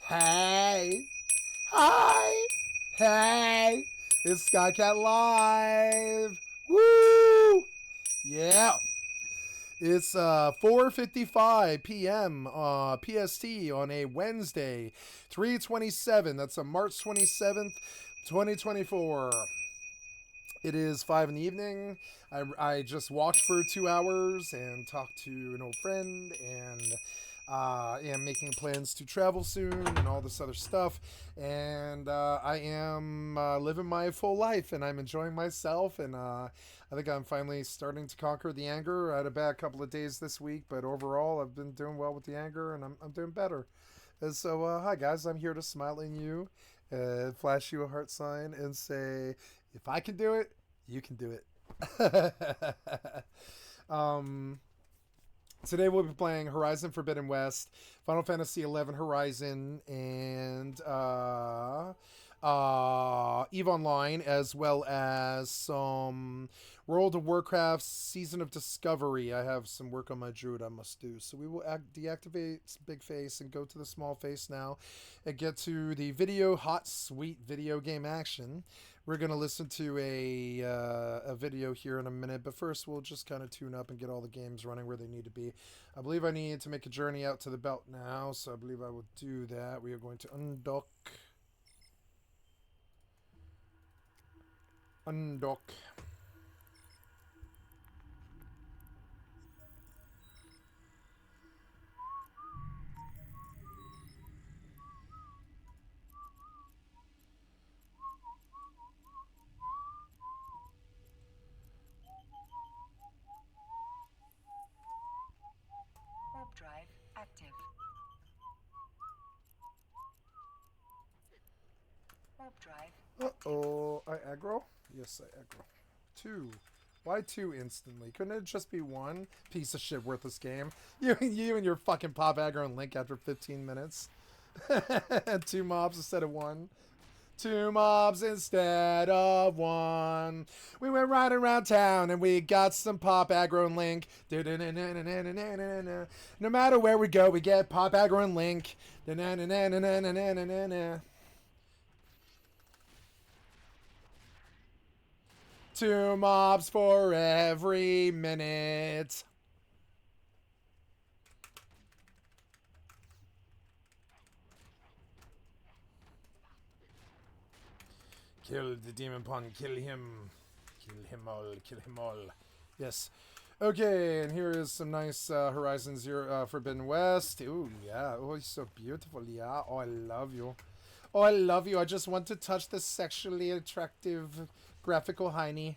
Hey! Hi! Hey! It's skycat.live! Woo! Yeah! It's 4:55 p.m. PST on a Wednesday, 3/27. That's a March 27th, 2024. It is 5 in the evening. I just walked for 2 hours and talked to an old friend and am making plans to travel soon and all this other stuff. And I am living my full life and I'm enjoying myself. And I think I'm finally starting to conquer the anger. I had a bad couple of days this week, but overall I've been doing well with the anger and I'm doing better. And so, hi guys, I'm here to smile at you, flash you a heart sign, and say, if I can do it, you can do it. um, Today we'll be playing Horizon Forbidden West, Final Fantasy XI Horizon, and EVE Online, as well as some World of Warcraft Season of Discovery. I have some work on my druid I must do. So we will deactivate Big Face and go to the small face now and get to the video, hot, sweet video game action. We're going to listen to a video here in a minute, but first we'll just kind of tune up and get all the games running where they need to be. I believe I need to make a journey out to the belt now, so I believe I will do that. We are going to undock. Undock. Warp drive active. Warp drive active. Uh-oh. I aggro? Yes, I aggro. 2. Why 2 instantly? Couldn't it just be 1? Piece of shit worthless game. You and your fucking pop aggro and link after 15 minutes. 2 mobs instead of 1. 2 mobs instead of 1. We went right around town and we got some pop aggro and link. No matter where we go, we get pop aggro and link. 2 mobs for every minute. Kill the demon pun. Kill him. Kill him all. Kill him all. Yes. Okay, and here is some nice Horizon Zero Forbidden West. Ooh, yeah. Oh, he's so beautiful. Yeah. Oh, I love you. Oh, I love you. I just want to touch this sexually attractive graphical hiney.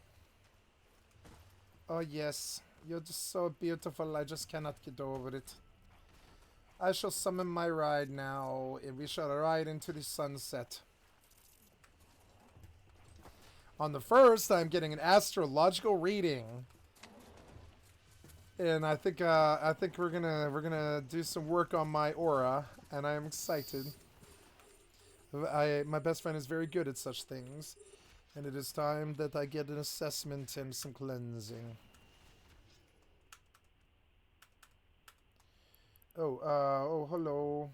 Oh, yes. You're just so beautiful. I just cannot get over it. I shall summon my ride now, and we shall ride into the sunset. On the first, I'm getting an astrological reading, and I think we're gonna do some work on my aura, and I am excited. My best friend is very good at such things, and it is time that I get an assessment and some cleansing. Oh, hello.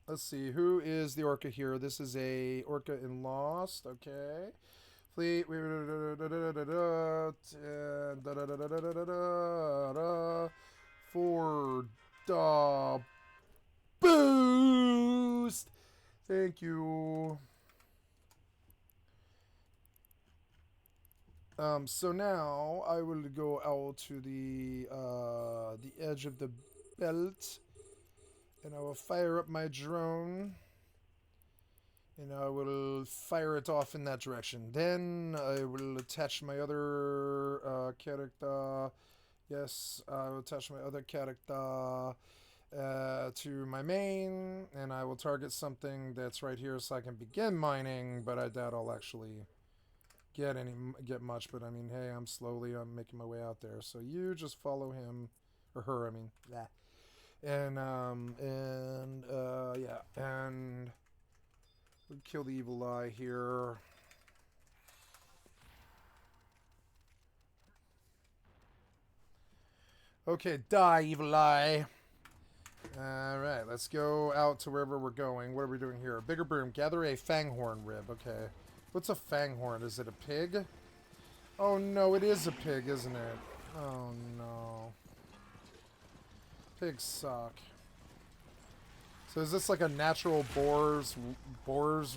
Let's see, who is the orca here? This is a orca in Lost, okay. Fleet, for the boost. Thank you. So now I will go out to the edge of the belt, and I will fire up my drone, and I will fire it off in that direction. Then I will attach my other character. Yes, I will attach my other character to my main, and I will target something that's right here so I can begin mining, but I doubt I'll actually get much. But I mean, hey, I'm making my way out there, so you just follow him or her, I mean. Yeah. And yeah, and we'll kill the evil eye here. Okay, die, evil eye. Alright, let's go out to wherever we're going. What are we doing here? Bigger broom. Gather a fanghorn rib. Okay. What's a fanghorn? Is it a pig? Oh no, it is a pig, isn't it? Oh no. Pigs suck. So is this like a natural boar's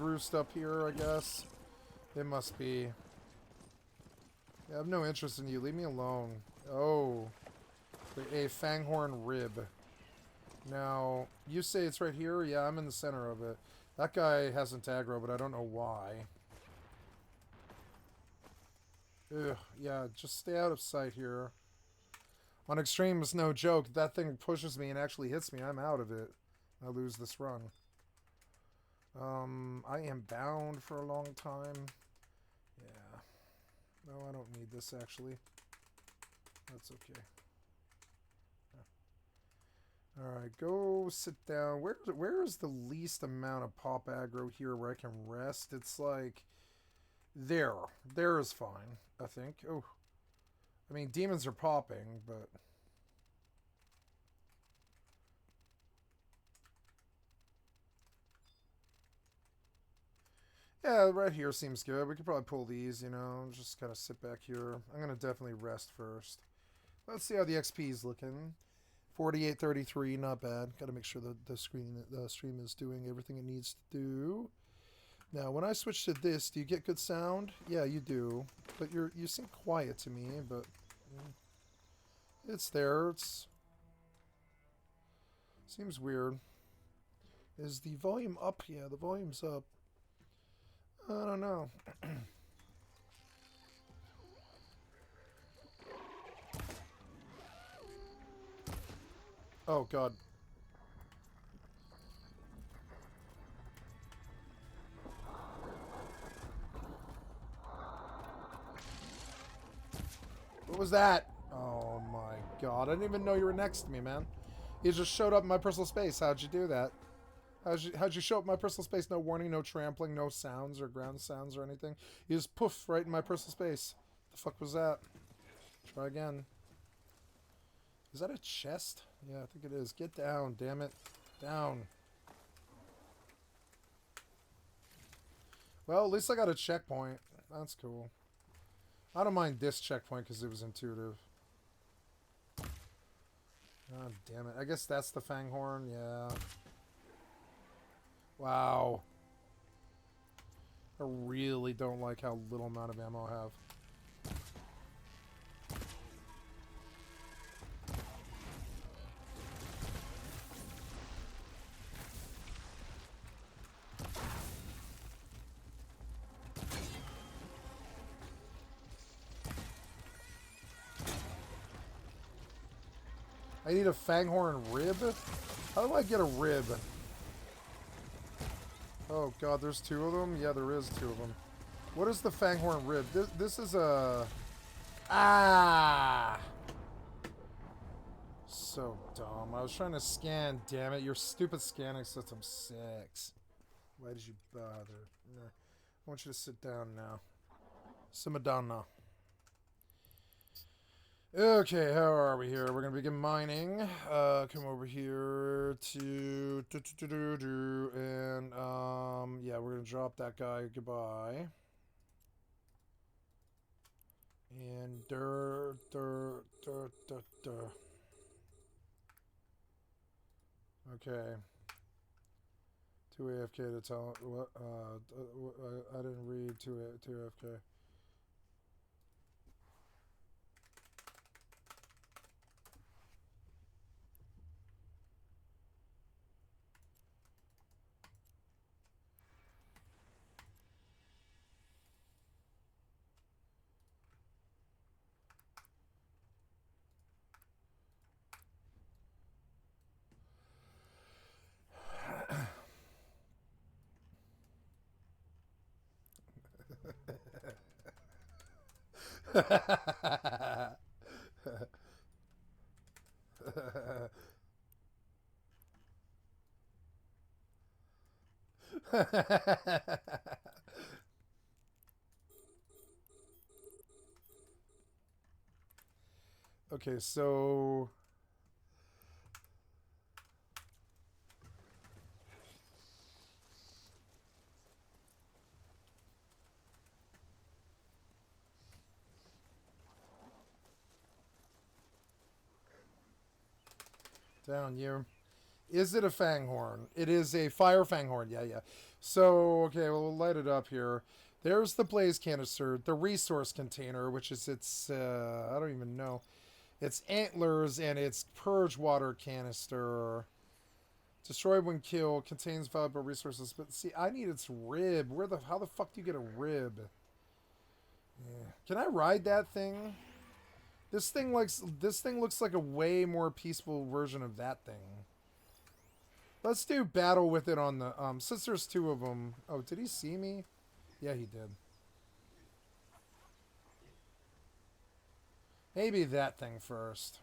roost up here, I guess? It must be. Yeah, I have no interest in you. Leave me alone. Oh. A fanghorn rib. Now, you say it's right here? Yeah, I'm in the center of it. That guy hasn't aggro, but I don't know why. Ugh, yeah, just stay out of sight here. On extreme is no joke. If that thing pushes me and actually hits me, I'm out of it. I lose this run. I am bound for a long time. Yeah. No, I don't need this, actually. That's okay. Alright, go sit down. Where is the least amount of pop aggro here where I can rest? It's like... There. There is fine, I think. Oh. I mean, demons are popping, but... Yeah, right here seems good. We could probably pull these, you know, just kind of sit back here. I'm going to definitely rest first. Let's see how the XP is looking. 4833, not bad. Got to make sure that the stream is doing everything it needs to do. Now, when I switch to this, do you get good sound? Yeah, you do. But you seem quiet to me, but it's there. It's seems weird. Is the volume up? Yeah, the volume's up. I don't know. Oh, God. What was that? Oh, my God. I didn't even know you were next to me, man. You just showed up in my personal space. How'd you do that? How'd you show up in my personal space? No warning, no trampling, no sounds or ground sounds or anything. You just poof right in my personal space. The fuck was that? Try again. Is that a chest? Yeah, I think it is. Get down, damn it. Down. Well, at least I got a checkpoint. That's cool. I don't mind this checkpoint because it was intuitive. God damn it. I guess that's the fanghorn. Yeah. Wow. I really don't like how little amount of ammo I have. I need a fanghorn rib? How do I get a rib? Oh god, there's two of them? Yeah, there is two of them. What is the fanghorn rib? This is a... Ah! So dumb. I was trying to scan, damn it. Your stupid scanning system sucks. Why did you bother? Nah. I want you to sit down now. Simmer down now. Okay, how are we here? We're gonna begin mining. Come over here to and yeah, we're gonna drop that guy. Goodbye. And okay. 2 AFK to tell what? I didn't read 2 AFK. Okay, so down you. Is it a fanghorn? It is a fire fanghorn. Yeah, yeah. So, okay, well, we'll light it up here. There's the blaze canister, the resource container, which is its, I don't even know. It's antlers and it's purge water canister. Destroyed when killed, contains valuable resources. But see, I need its rib. How the fuck do you get a rib? Yeah. Can I ride that thing? This thing looks like a way more peaceful version of that thing. Let's do battle with it on the since there's two of them. Oh, did he see me? Yeah, he did. Maybe that thing first.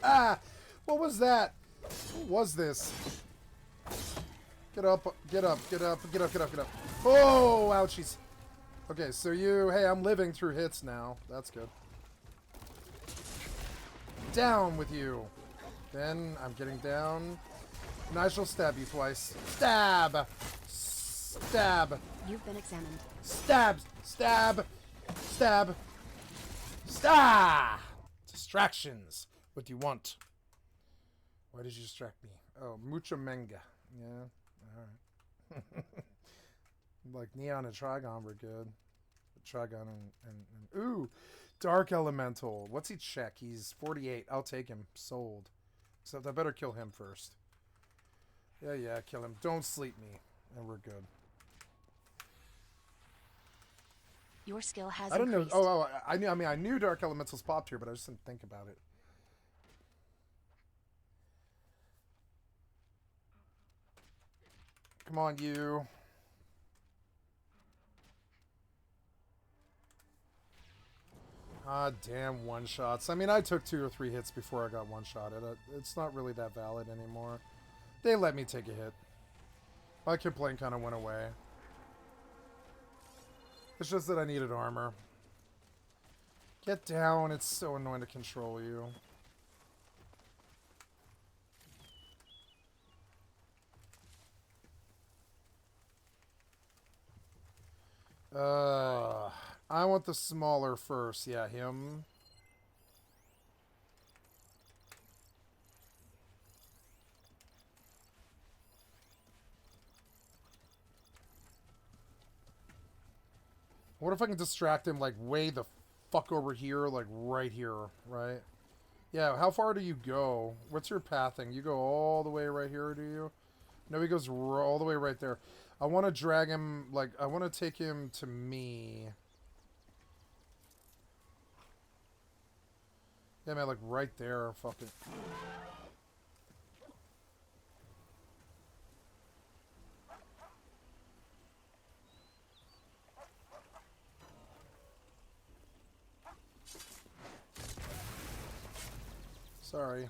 Ah! What was that? What was this? Get up, get up, get up, get up, get up, get up. Oh, ouchies. Okay, so hey, I'm living through hits now. That's good. Down with you. Then I'm getting down. And I shall stab you twice. Stab! Stab! You've been examined. Stab! Stab! Stab! Stab! Distractions. What do you want? Why did you distract me? Oh, mucho manga. Yeah, alright. Like Neon and Trigon were good. Trigon and ooh! Dark Elemental. What's he check? He's 48. I'll take him. Sold. Except I better kill him first. Yeah, kill him. Don't sleep me. And we're good. Your skill has I don't know. increased. I knew Dark Elementals popped here, but I just didn't think about it. Come on, you. Ah, damn one-shots. I mean, I took 2 or 3 hits before I got one-shotted. It's not really that valid anymore. They let me take a hit. My complaint kind of went away. It's just that I needed armor. Get down. It's so annoying to control you. I want the smaller first. Yeah, him. What if I can distract him, like, way the fuck over here, like, right here, right? Yeah, how far do you go? What's your pathing? You go all the way right here, do you? No, he goes all the way right there. I want to drag him, like, I want to take him to me. Yeah, man, like, right there, fucking... Sorry.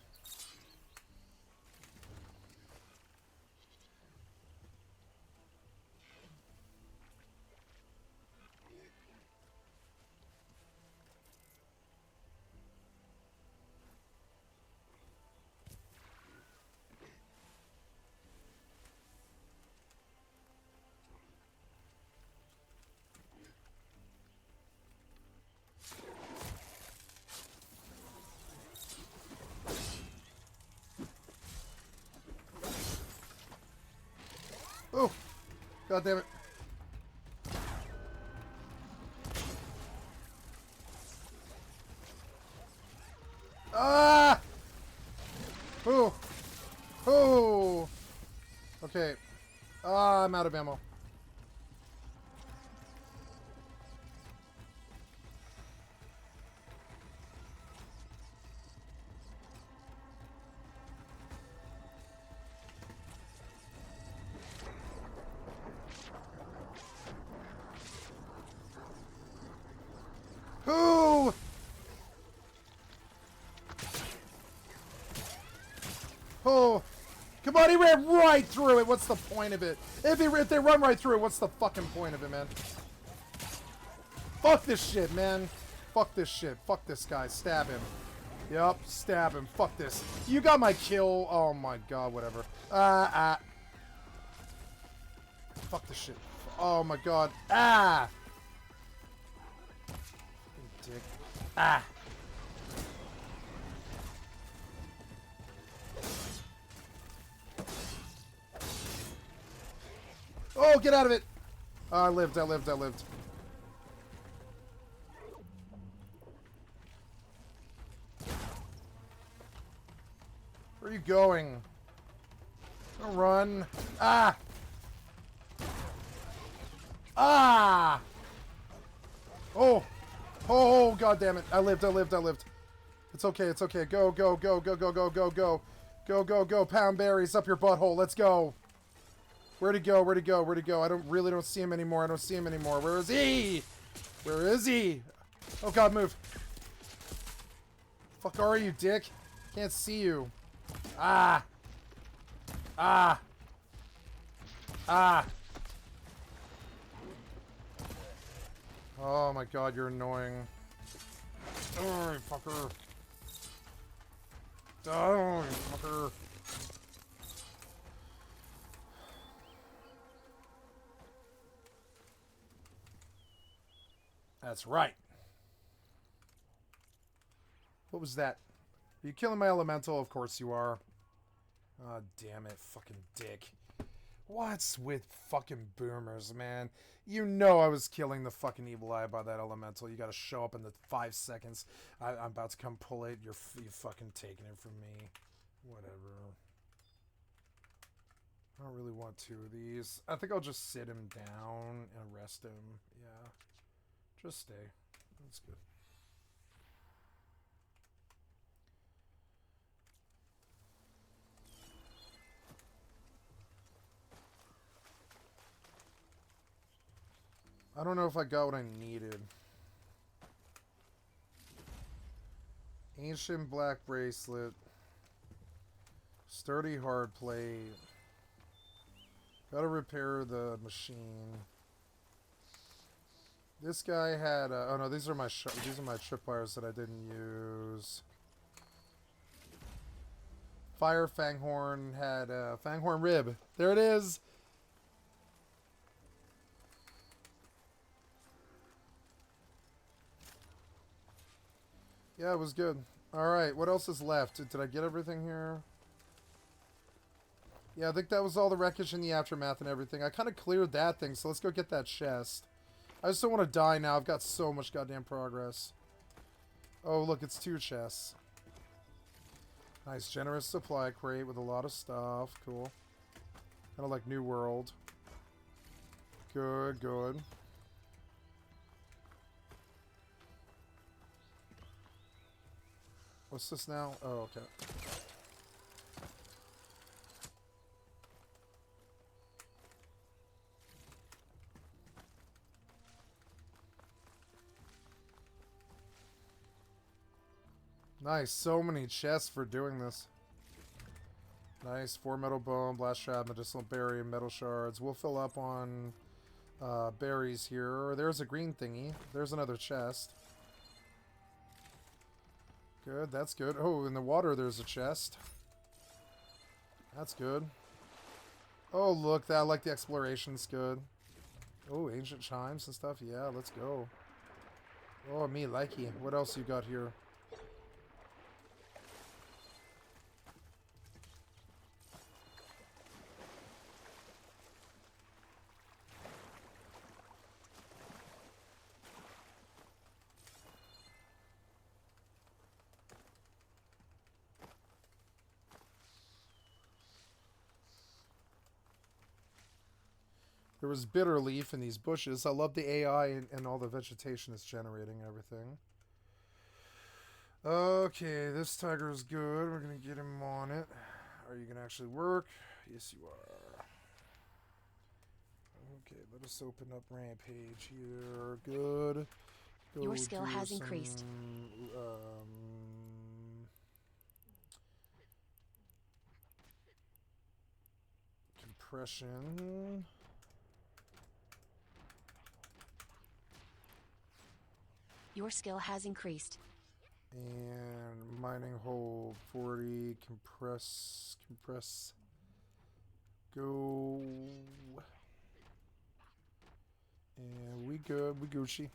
Oh! God damn it. Ah! Oh! Oh! Okay. Ah, I'm out of ammo. Who? Oh, come on, he ran right through it. What's the point of it? If they run right through it, what's the fucking point of it, man? Fuck this shit, man. Fuck this shit. Fuck this guy. Stab him. Yup, stab him. Fuck this. You got my kill. Oh my god, whatever. Fuck this shit. Oh my god. Ah! Dick. Ah! Oh, get out of it! Oh, I lived. Where are you going? Don't run. Ah! Ah! Oh! Oh, god damn it. I lived. It's okay. Go. Go. Pound berries up your butthole. Let's go. Where'd he go? I don't see him anymore. Where is he? Oh god, move. Fuck are you, dick? Can't see you. Ah! Oh my god, you're annoying. Oh, you fucker. Oh, you fucker. That's right. What was that? Are you killing my elemental? Of course you are. Oh, damn it, fucking dick. What's with fucking boomers, man? You know I was killing the fucking evil eye by that elemental. You gotta show up in the 5 seconds. I'm about to come pull it. You're fucking taking it from me. Whatever. I don't really want 2 of these. I think I'll just sit him down and rest him. Yeah. Just stay. That's good. I don't know if I got what I needed. Ancient black bracelet. Sturdy hard plate. Gotta repair the machine. This guy had oh no, these are my tripwires that I didn't use. Fire Fanghorn had Fanghorn rib. There it is. Yeah, it was good. Alright, what else is left? Did I get everything here? Yeah, I think that was all the wreckage in the aftermath and everything. I kind of cleared that thing, so let's go get that chest. I just don't want to die now. I've got so much goddamn progress. Oh, look, it's 2 chests. Nice, generous supply crate with a lot of stuff. Cool. Kind of like New World. Good, good. What's this now? Oh, okay. Nice, so many chests for doing this. Nice, 4 metal bone, blast shroud, medicinal berry, and metal shards. We'll fill up on berries here. There's a green thingy. There's another chest. Good, that's good. Oh, in the water there's a chest. That's good. Oh, look, I like the exploration's good. Oh, ancient chimes and stuff. Yeah, let's go. Oh, me likey. What else you got here? There was bitter leaf in these bushes. I love the AI and all the vegetation it's generating and everything. Okay, this tiger is good. We're going to get him on it. Are you going to actually work? Yes, you are. Okay, let us open up Rampage here. Good. Go Your skill do has some, increased. Compression. Your skill has increased. And mining hole 40. Compress. Go. And we good. We Gucci.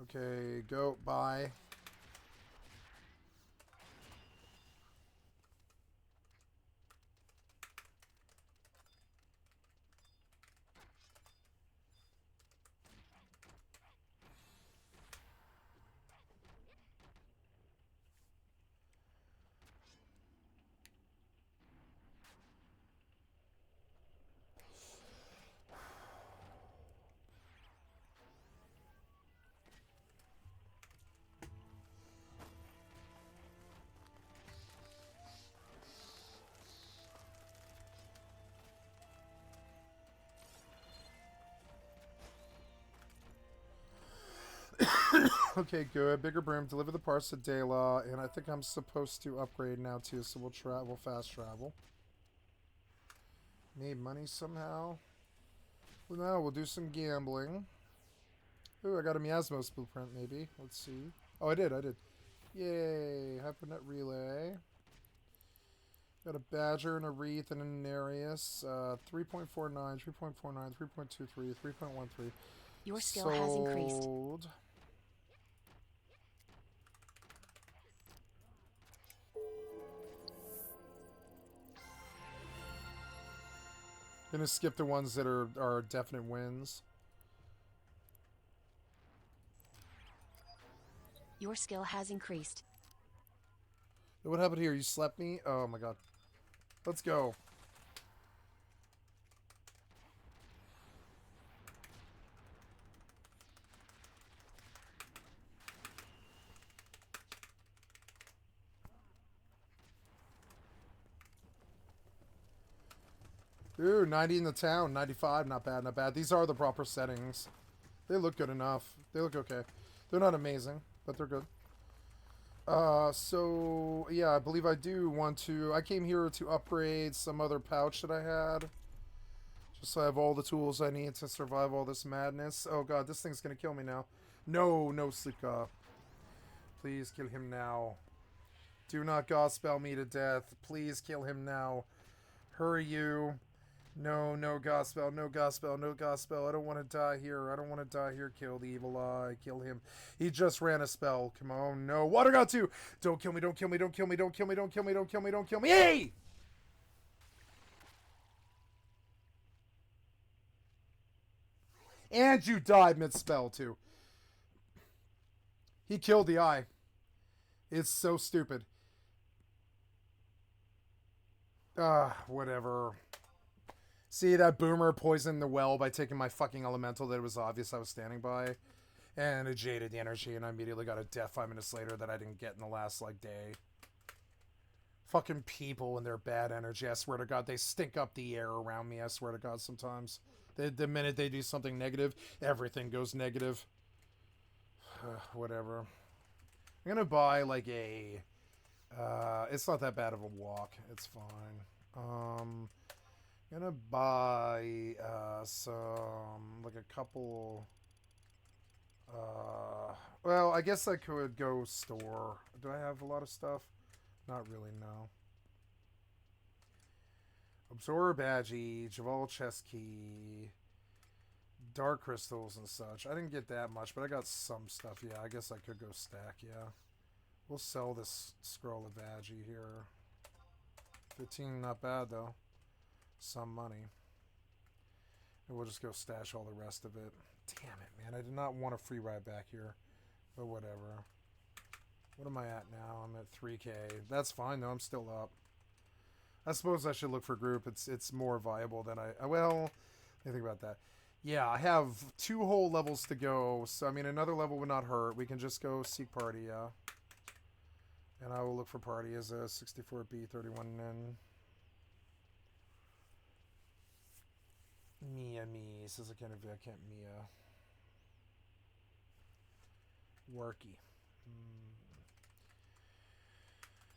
Okay, go. Bye. Okay, good. Bigger broom. Deliver the parts to Dela, and I think I'm supposed to upgrade now too. So we'll fast travel. Made money somehow. Well, now we'll do some gambling. Ooh, I got a Miasmos blueprint. Maybe. Let's see. Oh, I did. Yay! Hypernet relay. Got a Badger and a Wreath and a Nereus. 3.49, 3.49, 3.23, 3.13. Your skill has increased. Sold. Gonna skip the ones that are definite wins. Your skill has increased. What happened here? You slept me? Oh my god. Let's go. Ooh, 90 in the town, 95, not bad, not bad. These are the proper settings. They look good enough. They look okay. They're not amazing, but they're good. So, yeah, I believe I do want to... I came here to upgrade some other pouch that I had. Just so I have all the tools I need to survive all this madness. Oh god, this thing's gonna kill me now. No, Slika. Please kill him now. Do not gospel me to death. Please kill him now. Hurry you. No gospel. I don't want to die here. Kill the evil eye. Kill him. He just ran a spell. Come on. No. Water got two. Don't kill me. Hey! And you died mid-spell, too. He killed the eye. It's so stupid. Whatever. See, that boomer poisoned the well by taking my fucking elemental that it was obvious I was standing by. And it jaded the energy, and I immediately got a death 5 minutes later that I didn't get in the last, day. Fucking people and their bad energy, I swear to God. They stink up the air around me, I swear to God, sometimes. The minute they do something negative, everything goes negative. Whatever. I'm gonna buy, a... it's not that bad of a walk. It's fine. Gonna buy some, a couple. Well, I guess I could go store. Do I have a lot of stuff? Not really, no. Absorb Agi, Javal chest key, dark crystals and such. I didn't get that much, but I got some stuff. Yeah, I guess I could go stack, yeah. We'll sell this scroll of Agi here. 15, not bad, though. Some money. And we'll just go stash all the rest of it. Damn it, man. I did not want a free ride back here. But whatever. What am I at now? I'm at 3K. That's fine, though. I'm still up. I suppose I should look for group. It's more viable than well, You think about that. Yeah, I have 2 whole levels to go. So, I mean, another level would not hurt. We can just go seek party, yeah. And I will look for party as a 64B 31N. Mia me says I can't Mia. Worky.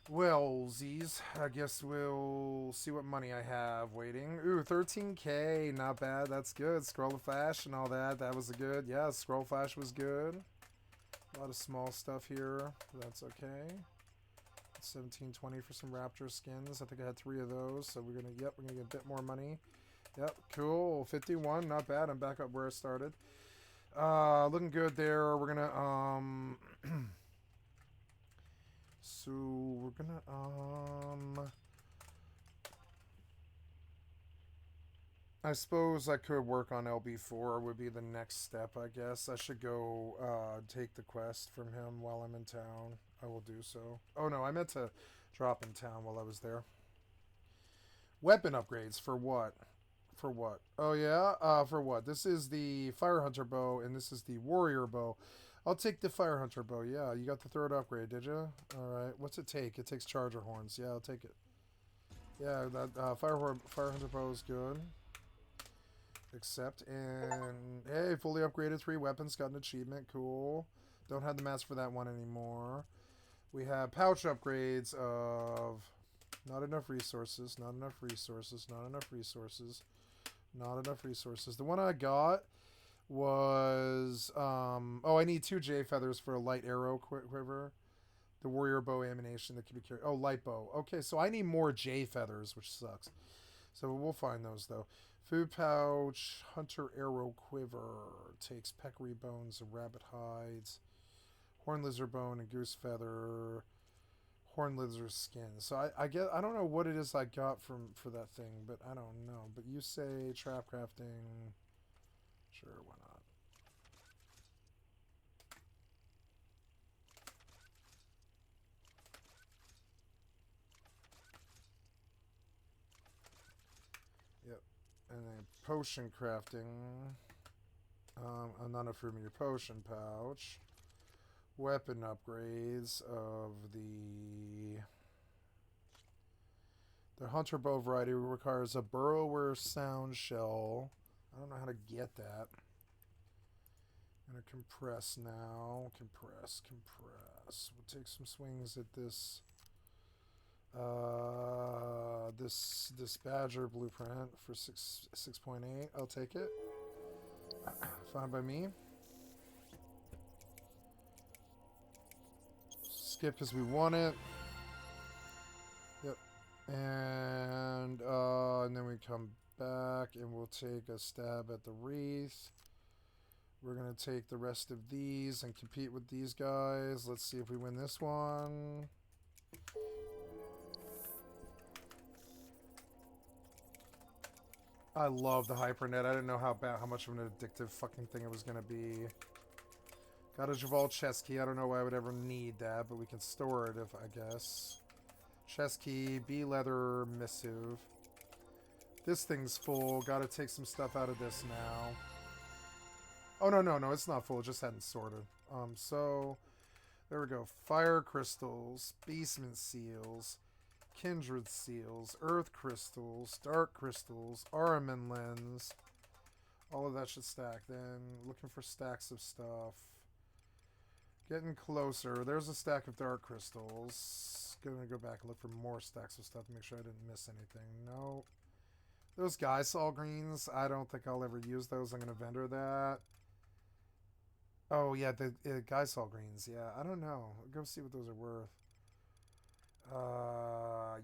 Well, Z's, I guess we'll see what money I have waiting. Ooh, 13K, not bad. That's good. Scroll of Flash and all that. That was a good. Yeah, Scroll Flash was good. A lot of small stuff here. That's okay. 1720 for some Raptor skins. I think I had 3 of those. So we're gonna get a bit more money. Yep, cool. 51, not bad. I'm back up where I started. Looking good there. We're gonna so we're gonna I suppose I could work on LB4 would be the next step, I guess. I should go take the quest from him while I'm in town. I will do so. Oh no, I meant to drop in town while I was there. Weapon upgrades for what? For what? Oh yeah? For what? This is the Fire Hunter bow and this is the Warrior bow. I'll take the Fire Hunter bow. Yeah, you got the 3rd upgrade, did you? Alright. What's it take? It takes Charger Horns. Yeah, I'll take it. Yeah, that Fire Hunter bow is good. Accept. And hey, fully upgraded 3 weapons. Got an achievement. Cool. Don't have the mask for that one anymore. We have pouch upgrades of not enough resources, not enough resources, not enough resources, not enough resources. The one I got was oh, I need 2 J feathers for a light arrow quiver. The warrior bow ammunition that can be carried. Oh, light bow. Okay, so I need more J feathers, which sucks. So we'll find those though. Food pouch, hunter arrow quiver, takes peccary bones and rabbit hides, horn lizard bone and goose feather, horn lizard skin. So I get, I don't know what it is I got for that thing, but I don't know. But you say trap crafting. Sure, why not? Yep. And then potion crafting. None of from your potion pouch. Weapon upgrades of the hunter bow variety requires a burrower sound shell. I don't know how to get that. I'm gonna compress now. Compress. We'll take some swings at this. This Badger blueprint for 6.8. I'll take it. Fine by me. Skip because we want it. Yep. And then we come back and we'll take a stab at the wreath. We're going to take the rest of these and compete with these guys. Let's see if we win this one. I love the HyperNet. I didn't know how much of an addictive fucking thing it was going to be. Got a Javal chest key. I don't know why I would ever need that, but we can store it if I guess. Chest key, B leather missive. This thing's full. Gotta take some stuff out of this now. Oh, no, it's not full. It just hadn't sorted. So, there we go. Fire crystals, basement seals, kindred seals, earth crystals, dark crystals, Araman lens. All of that should stack. Then, looking for stacks of stuff. Getting closer. There's a stack of dark crystals. Gonna go back and look for more stacks of stuff to make sure I didn't miss anything. No. Those Gysol greens, I don't think I'll ever use those. I'm gonna vendor that. Oh, yeah, the Gysol greens. Yeah, I don't know. I'll go see what those are worth.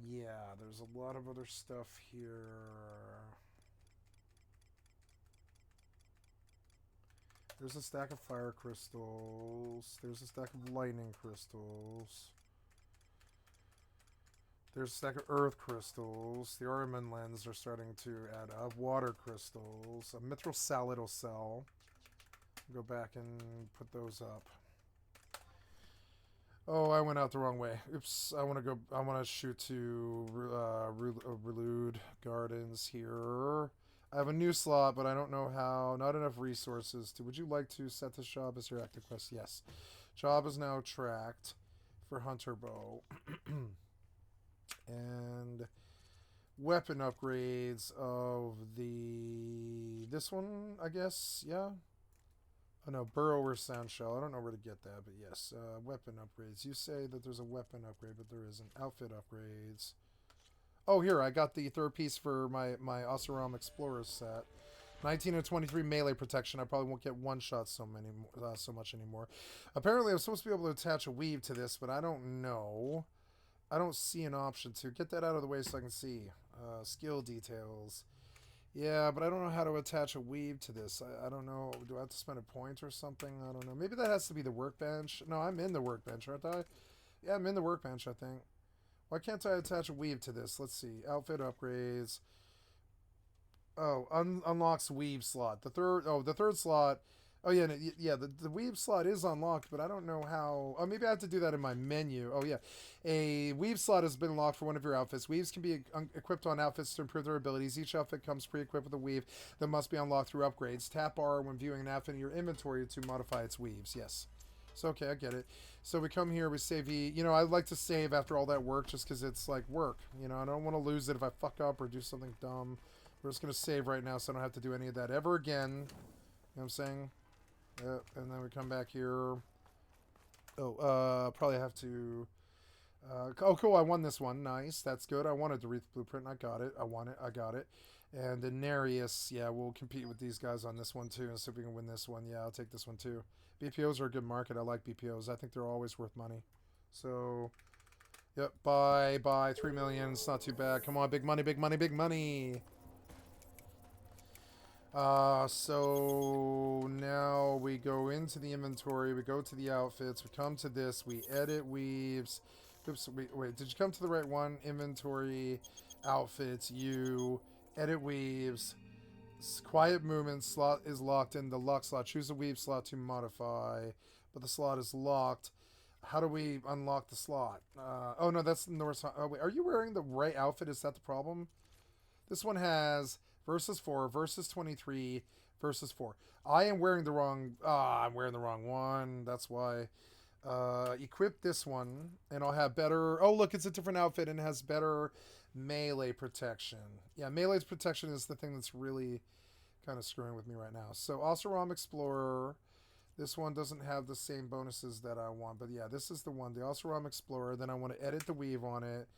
Yeah, there's a lot of other stuff here. There's a stack of fire crystals. There's a stack of lightning crystals. There's a stack of earth crystals. The Araman lens are starting to add up. Water crystals. A mithril salad will sell. Go back and put those up. Oh, I went out the wrong way. Oops. I want to shoot to Relude Gardens here. I have a new slot, but I don't know how. Not enough resources. Would you like to set this job as your active quest? Yes. Job is now tracked for Hunter Bow. And weapon upgrades of this one, I guess. Yeah. Oh no, Burrower Sound Shell. I don't know where to get that, but yes. Weapon upgrades. You say that there's a weapon upgrade, but there isn't. Outfit upgrades. Oh, here, I got the third piece for my Oseram Explorer set. 19 and 23 melee protection. I probably won't get one shot so much anymore. Apparently, I'm supposed to be able to attach a weave to this, but I don't know. I don't see an option to. Get that out of the way so I can see. Skill details. Yeah, but I don't know how to attach a weave to this. I don't know. Do I have to spend a point or something? I don't know. Maybe that has to be the workbench. No, I'm in the workbench, aren't I? Yeah, I'm in the workbench, I think. Why can't I attach a weave to this? Let's see. Outfit upgrades. Oh, unlocks weave slot. The third slot. Oh, yeah, the weave slot is unlocked, but I don't know how. Oh, maybe I have to do that in my menu. Oh, yeah. A weave slot has been unlocked for one of your outfits. Weaves can be equipped on outfits to improve their abilities. Each outfit comes pre-equipped with a weave that must be unlocked through upgrades. Tap R when viewing an outfit in your inventory to modify its weaves. Yes. So, okay, I get it. So we come here, we save E. You know, I like to save after all that work just because it's like work. You know, I don't want to lose it if I fuck up or do something dumb. We're just going to save right now so I don't have to do any of that ever again. You know what I'm saying? Yep, and then we come back here. Oh, probably have to... oh, cool, I won this one. Nice, that's good. I wanted to read the blueprint, I got it. I won it, I got it. And the Nereus, yeah, we'll compete with these guys on this one too and see if we can win this one. Yeah, I'll take this one too. BPOs are a good market. I like BPOs. I think they're always worth money. So, yep, buy 3 million. It's not too bad. Come on, big money, big money, big money. So now we go into the inventory, we go to the outfits, we come to this, we edit weaves. Oops, wait, did you come to the right one? Inventory, outfits, edit weaves, quiet movement slot is locked in the lock slot. Choose a weave slot to modify, but the slot is locked. How do we unlock the slot? Oh no, that's North. Oh wait, are you wearing the right outfit? Is that the problem? This one has versus 4, versus 23, versus 4. I am wearing the wrong... I'm wearing the wrong one. That's why. Equip this one, and I'll have better... Oh, look, it's a different outfit and has better melee protection. Yeah, melee protection is the thing that's really kind of screwing with me right now. So, Oseram Explorer... This one doesn't have the same bonuses that I want, but yeah, this is the one, the Oseram Explorer. Then I want to edit the weave on it.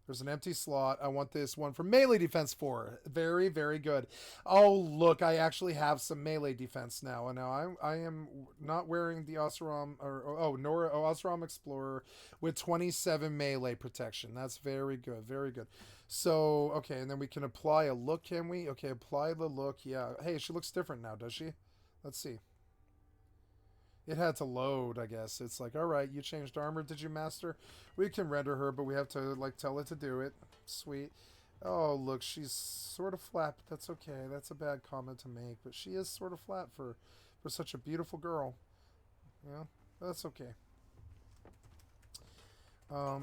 There's an empty slot. I want this one for melee defense 4. Very, very good. Oh, look, I actually have some melee defense now. And now I am not wearing the Oseram, Oseram Explorer with 27 melee protection. That's very good, very good. So, okay, and then we can apply a look, can we? Okay, apply the look. Yeah. Hey, she looks different now, does she? Let's see. It had to load, I guess. It's like, alright, you changed armor, did you, master? We can render her, but we have to, like, tell it to do it. Sweet. Oh, look, she's sort of flat, but that's okay. That's a bad comment to make, but she is sort of flat for such a beautiful girl. Yeah, that's okay. I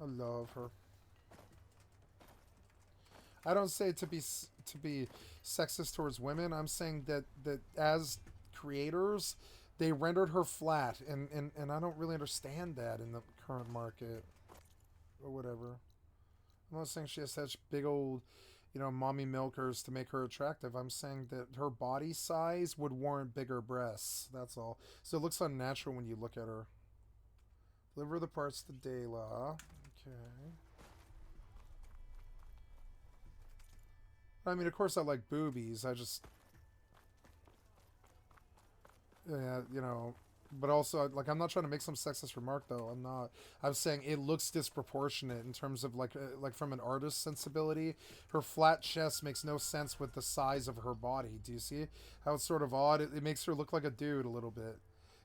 love her. I don't say to be sexist towards women. I'm saying that as creators, they rendered her flat, and I don't really understand that in the current market, or whatever. I'm not saying she has such big old, mommy milkers to make her attractive. I'm saying that her body size would warrant bigger breasts. That's all. So it looks unnatural when you look at her. Deliver the parts to Dayla. Okay. I mean, of course I like boobies. I just... Yeah, But also, like, I'm not trying to make some sexist remark, though. I'm not. I'm saying it looks disproportionate in terms of, like from an artist's sensibility. Her flat chest makes no sense with the size of her body. Do you see how it's sort of odd? It makes her look like a dude a little bit.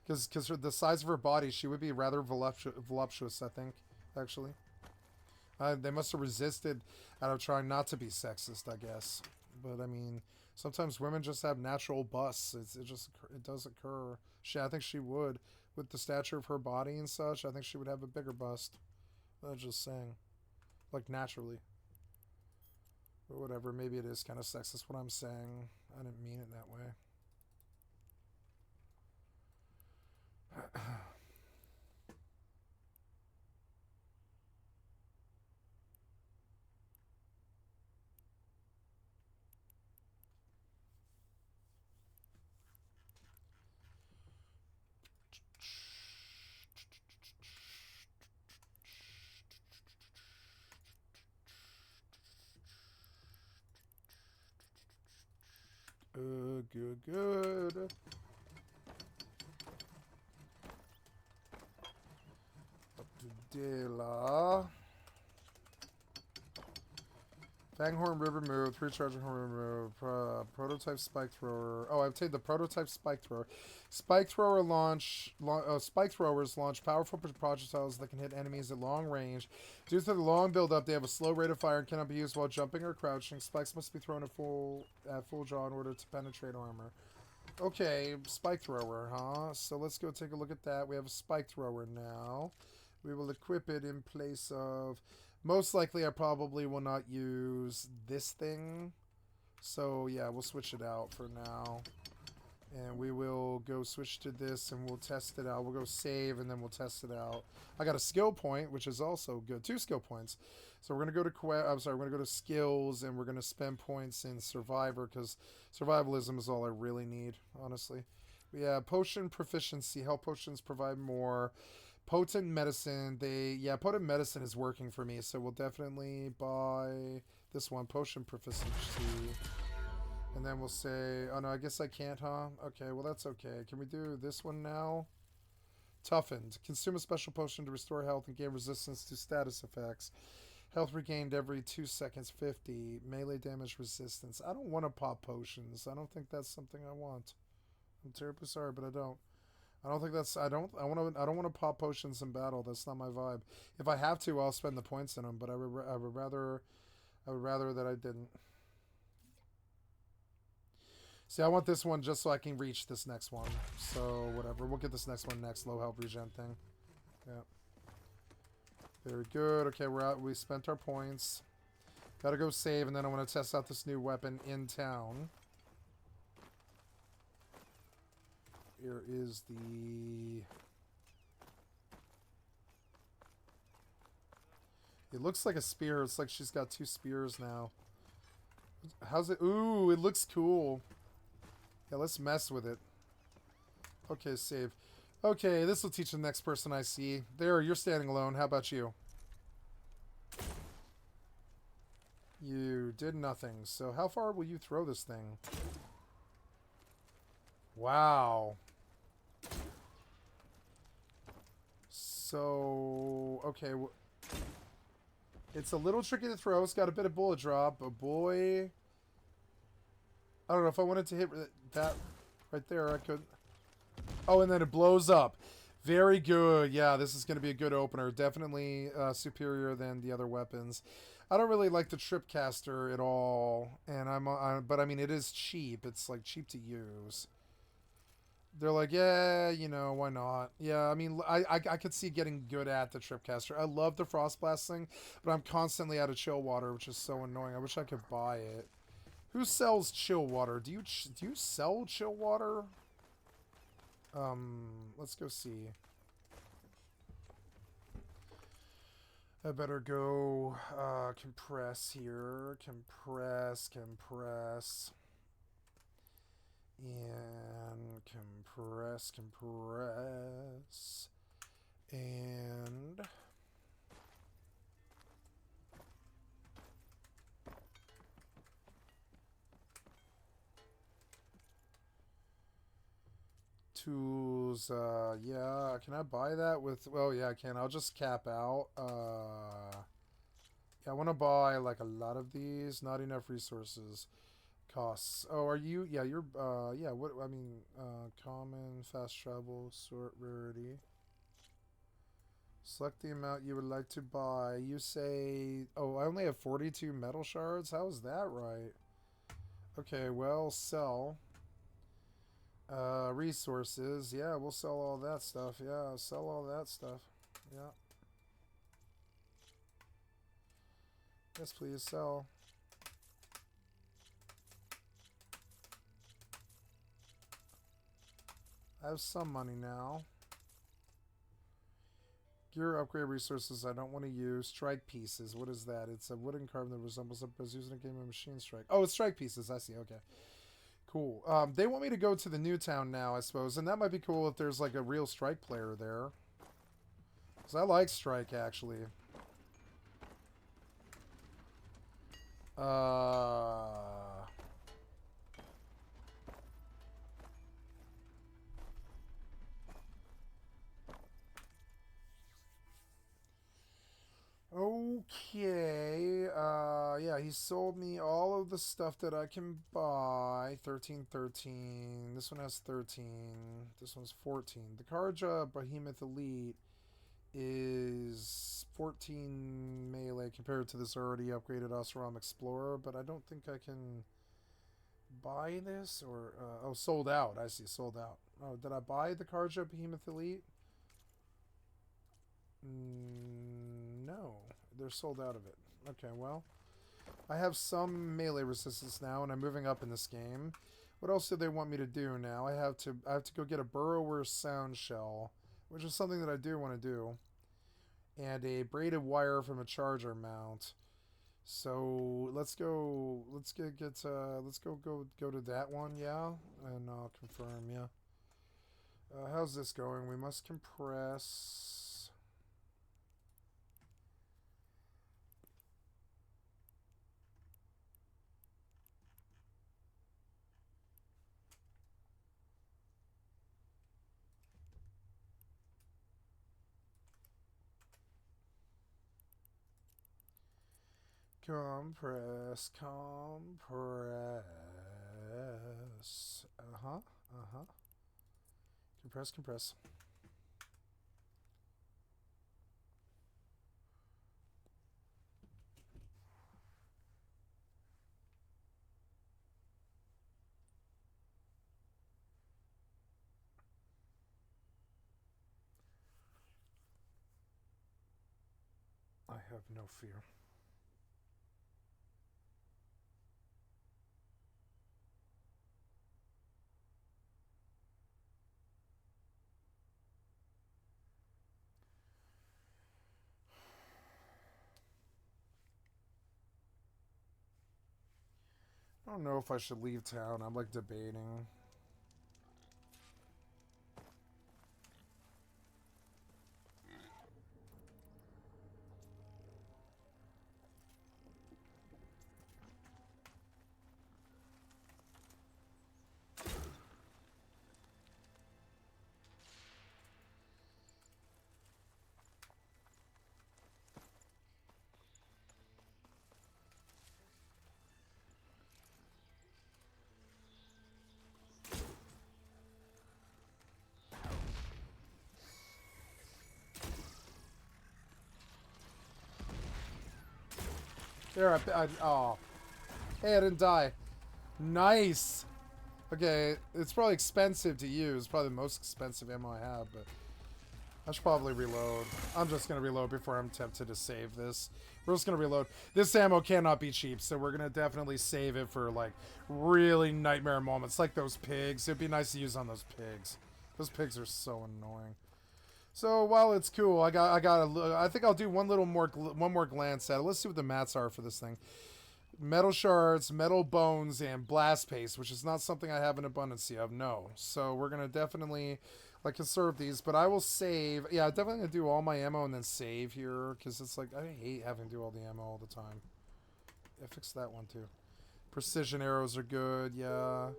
Because the size of her body, she would be rather voluptuous, I think, actually. They must have resisted out of trying not to be sexist, I guess. But, I mean, sometimes women just have natural busts. It does occur. I think she would. With the stature of her body and such, I think she would have a bigger bust. I'm just saying. Like, naturally. But whatever, maybe it is kind of sexist what I'm saying. I didn't mean it that way. Good. Up to Dela. Fanghorn River Move, 3 Charging Horn Move, Prototype Spike Thrower. Oh, I obtained the Prototype Spike Thrower. Spike Throwers launch powerful projectiles that can hit enemies at long range. Due to the long build-up, they have a slow rate of fire and cannot be used while jumping or crouching. Spikes must be thrown at full draw in order to penetrate armor. Okay, Spike Thrower, huh? So let's go take a look at that. We have a Spike Thrower now. We will equip it in place of... Most likely, I probably will not use this thing. So, yeah, we'll switch it out for now. And we will go switch to this, and we'll test it out. We'll go save, and then we'll test it out. I got a skill point, which is also good. 2 skill points. So we're going to go to we're going to go to skills, and we're going to spend points in Survivor, because survivalism is all I really need, honestly. Yeah, potion proficiency. Health potions provide more. Potent medicine. Potent medicine is working for me, so we'll definitely buy this one. Potion proficiency. And then we'll say, oh no, I guess I can't, huh? Okay, well that's okay. Can we do this one now? Toughened. Consume a special potion to restore health and gain resistance to status effects. Health regained every 2 seconds, 50. Melee damage resistance. I don't want to pop potions. I don't think that's something I want. I'm terribly sorry, but I don't. I don't think that's... I don't want to pop potions in battle. That's not my vibe. If I have to, I'll spend the points in them, but I would rather that I didn't. See, I want this one just so I can reach this next one. So, whatever. We'll get this next one next. Low health regen thing. Yeah. Very good. Okay, we're out. We spent our points. Gotta go save, and then I want to test out this new weapon in town. Here is the... It looks like a spear. It's like she's got 2 spears now. How's it? Ooh, it looks cool. Yeah, let's mess with it. Okay, save. Okay, this will teach the next person I see. There, you're standing alone. How about you? You did nothing. So how far will you throw this thing? Wow. So, okay. It's a little tricky to throw. It's got a bit of bullet drop, but boy... I don't know if I wanted to hit that right there. I could... Oh, and then it blows up. Very good. Yeah, this is going to be a good opener. Definitely superior than the other weapons. I don't really like the Tripcaster at all. And but I mean, it is cheap. It's like cheap to use. They're like, yeah, you know, why not? Yeah, I mean, I could see getting good at the Tripcaster. I love the Frost Blast thing, but I'm constantly out of chill water, which is so annoying. I wish I could buy it. Who sells chill water? Do you sell chill water? Let's go see. I better go compress here. Compress. And compress. And... tools, yeah, can I buy that with, well, yeah, I can. I'll just cap out. Yeah, I want to buy, like, a lot of these. Not enough resources. Costs. Oh, are you, yeah, you're, yeah, what, I mean, common, fast travel, sort, rarity. Select the amount you would like to buy. You say, oh, I only have 42 metal shards? How is that right? Okay, well, sell. Resources. Yeah, we'll sell all that stuff. Yeah, sell all that stuff. Yeah. Yes, please, sell. I have some money now. Gear upgrade resources I don't want to use. Strike pieces. What is that? It's a wooden carving that resembles a using a game of machine strike. Oh, it's strike pieces. I see. Okay. Cool. They want me to go to the new town now, I suppose. And that might be cool if there's like a real strike player there. Because I like strike, actually. Okay, yeah, he sold me all of the stuff that I can buy. 13, 13. This one has 13. This one's 14. The Karja Behemoth Elite is 14 melee compared to this already upgraded Osram Explorer, but I don't think I can buy this, or, oh, sold out. I see, sold out. Oh, did I buy the Karja Behemoth Elite? No, they're sold out of it. Okay, well, I have some melee resistance now, and I'm moving up in this game. What else do they want me to do now? I have to go get a Burrower Sound Shell, which is something that I do want to do, and a braided wire from a charger mount. So let's go. Let's go to that one, yeah, and I'll confirm, yeah. How's this going? We must compress. Compress. Compress. I have no fear. I don't know if I should leave town. I'm like debating. There, oh. Hey, I didn't die. Nice! Okay, it's probably expensive to use. Probably the most expensive ammo I have, but I should probably reload. I'm just going to reload before I'm tempted to save this. We're just going to reload. This ammo cannot be cheap, so we're going to definitely save it for, like, really nightmare moments. Like those pigs. It'd be nice to use on those pigs. Those pigs are so annoying. So while it's cool, I think I'll do one more glance at it. Let's see what the mats are for this thing. Metal shards, metal bones, and blast paste, which is not something I have an abundance of. No, so we're gonna definitely like conserve these. But I will save. Yeah, I'm definitely gonna do all my ammo and then save here because it's like I hate having to do all the ammo all the time. Yeah, fix that one too. Precision arrows are good. Yeah.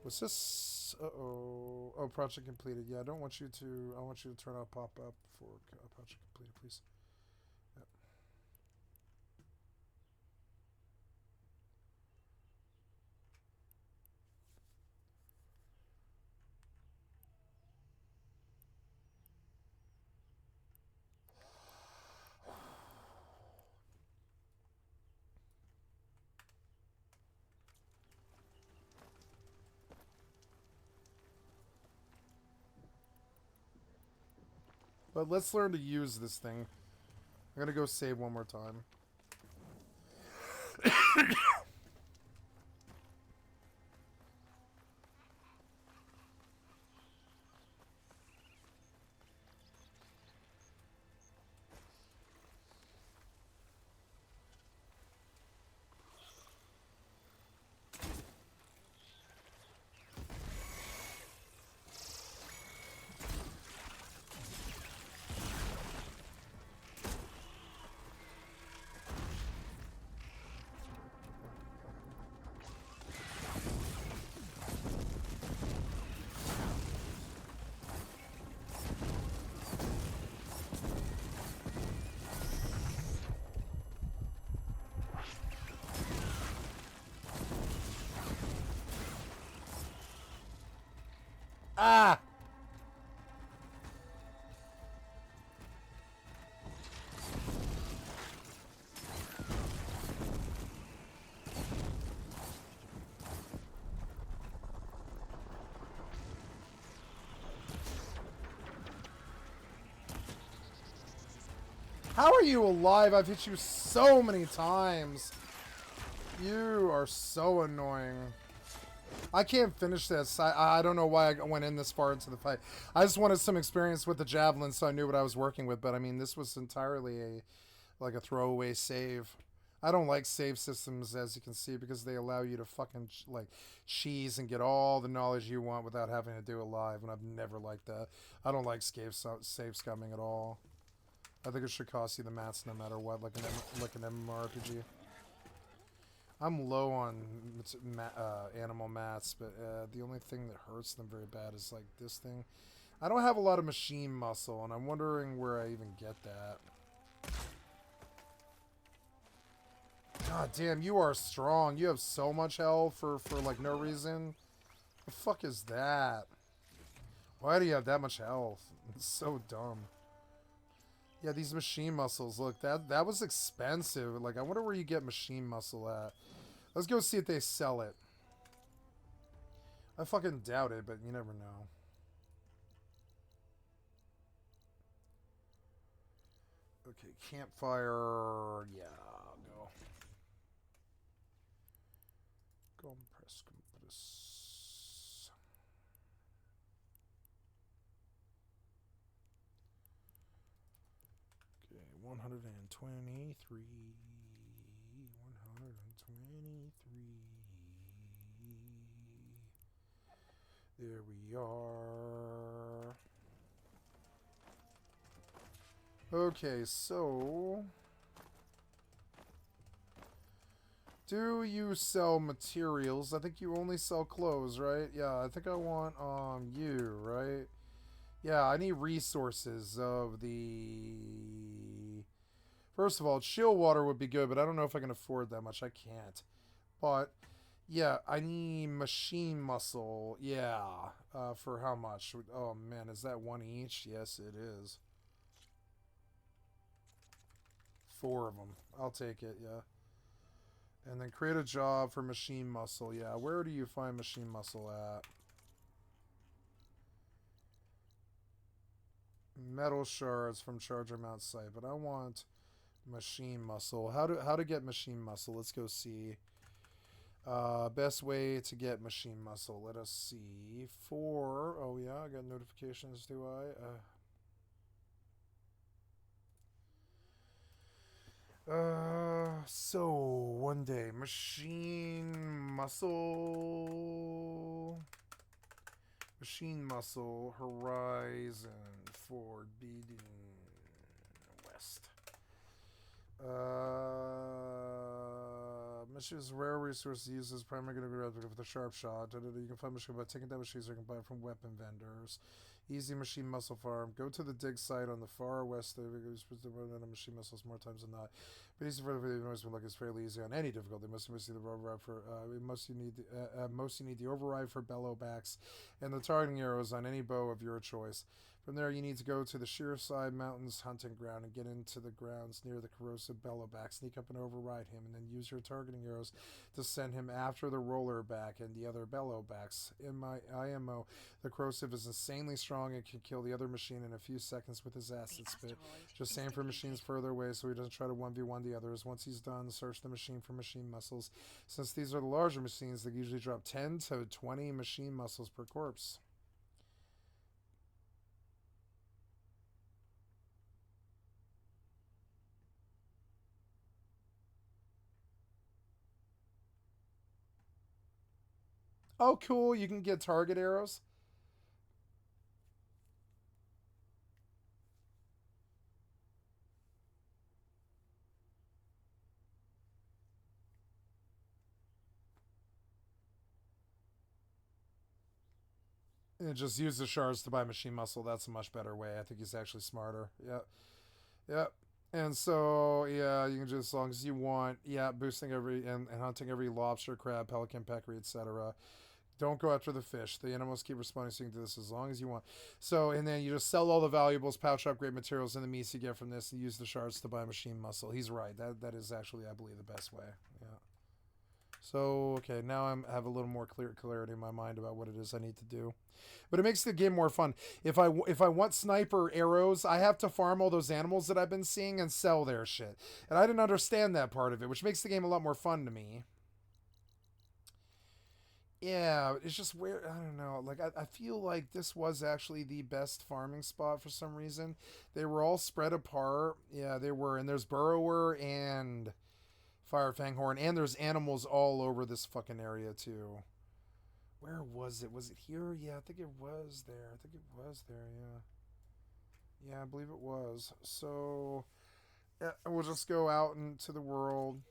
What's this? Uh-oh. Oh, project completed. Yeah, I want you to turn off pop-up for project completed, please. Yep. But let's learn to use this thing. I'm gonna go save one more time. Ah! How are you alive? I've hit you so many times. You are so annoying. I can't finish this. I don't know why I went in this far into the fight. I just wanted some experience with the javelin so I knew what I was working with. But I mean, this was entirely a throwaway save. I don't like save systems, as you can see, because they allow you to fucking like cheese and get all the knowledge you want without having to do it live. And I've never liked that. I don't like save scumming at all. I think it should cost you the mats no matter what, like an MMORPG. I'm low on animal mats, but the only thing that hurts them very bad is like this thing. I don't have a lot of machine muscle, and I'm wondering where I even get that. God damn, you are strong. You have so much health for like no reason. The fuck is that? Why do you have that much health? It's so dumb. Yeah, these machine muscles. Look, that was expensive. Like, I wonder where you get machine muscle at. Let's go see if they sell it. I fucking doubt it, but you never know. Okay, campfire. Yeah, I'll go. Compress. Okay, 123. 123. There we are. Okay, so do you sell materials? I think you only sell clothes, right? Yeah, I think I want you, right? Yeah, I need resources of the... First of all, chill water would be good, but I don't know if I can afford that much. I can't. But yeah, I need machine muscle. Yeah. For how much? Oh man, is that one each? Yes, it is. 4 of them. I'll take it, yeah. And then create a job for machine muscle. Yeah, where do you find machine muscle at? Metal shards from charger mount site, but I want machine muscle. How to get machine muscle? Let's go see. Best way to get machine muscle. Let us see. Oh yeah, I got notifications, do I? So one day, machine muscle horizon for beating west. Missions rare resources used as primary going to be for the sharp shot. You can find machine by taking down machines, or you can buy from weapon vendors. Easy machine muscle farm. Go to the dig site on the far west. You're supposed to run out of machine muscles more times than not. But easy for the noise like it's fairly easy on any difficulty. Most you need the override for most you need the override for bellow backs and the targeting arrows on any bow of your choice. From there, you need to go to the Sheerside Mountains hunting ground and get into the grounds near the corrosive bellowback. Sneak up and override him, and then use your targeting arrows to send him after the rollerback and the other bellowbacks. In my IMO, the corrosive is insanely strong and can kill the other machine in a few seconds with his acid spit. Just aim for machines further away so he doesn't try to 1v1 the others. Once he's done, search the machine for machine muscles. Since these are the larger machines, they usually drop 10 to 20 machine muscles per corpse. Oh, cool. You can get target arrows. And just use the shards to buy machine muscle. That's a much better way. I think he's actually smarter. Yep. Yep. And so, yeah, you can just, as long as you want, yeah, boosting every, and hunting every lobster, crab, pelican, peccary, etc. Don't go after the fish. The animals keep responding, so you can do this as long as you want. So, and then you just sell all the valuables, pouch upgrade materials, and the meats you get from this, and use the shards to buy machine muscle. He's right. That is actually, I believe, the best way. Yeah. So, okay, now I have a little more clarity in my mind about what it is I need to do. But it makes the game more fun. If I want sniper arrows, I have to farm all those animals that I've been seeing and sell their shit. And I didn't understand that part of it, which makes the game a lot more fun to me. Yeah, it's just weird. I don't know. Like, I feel like this was actually the best farming spot for some reason. They were all spread apart. Yeah, they were. And there's Burrower and Fire Fanghorn. And there's animals all over this fucking area, too. Where was it? Was it here? Yeah, I think it was there. Yeah. Yeah, I believe it was. So, yeah, we'll just go out into the world.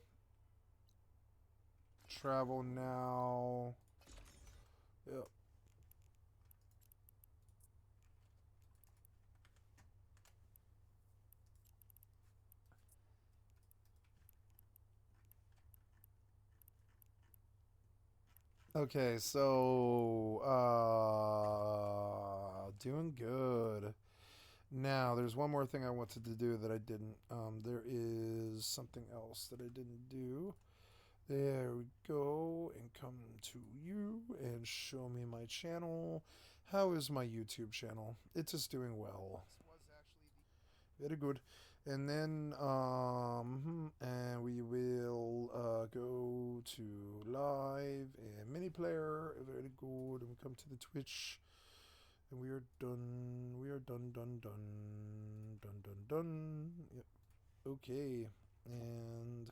Travel now. Yep. Okay, so doing good. Now, there's one more thing I wanted to do that I didn't. There is something else that I didn't do. There we go, and come to you and show me my channel. How is my YouTube channel? It is doing well. Very good. And then, and we will go to live and mini player. Very good. And we come to the Twitch. And we are done. We are done, done, done. Done, done, done. Yep. Okay. And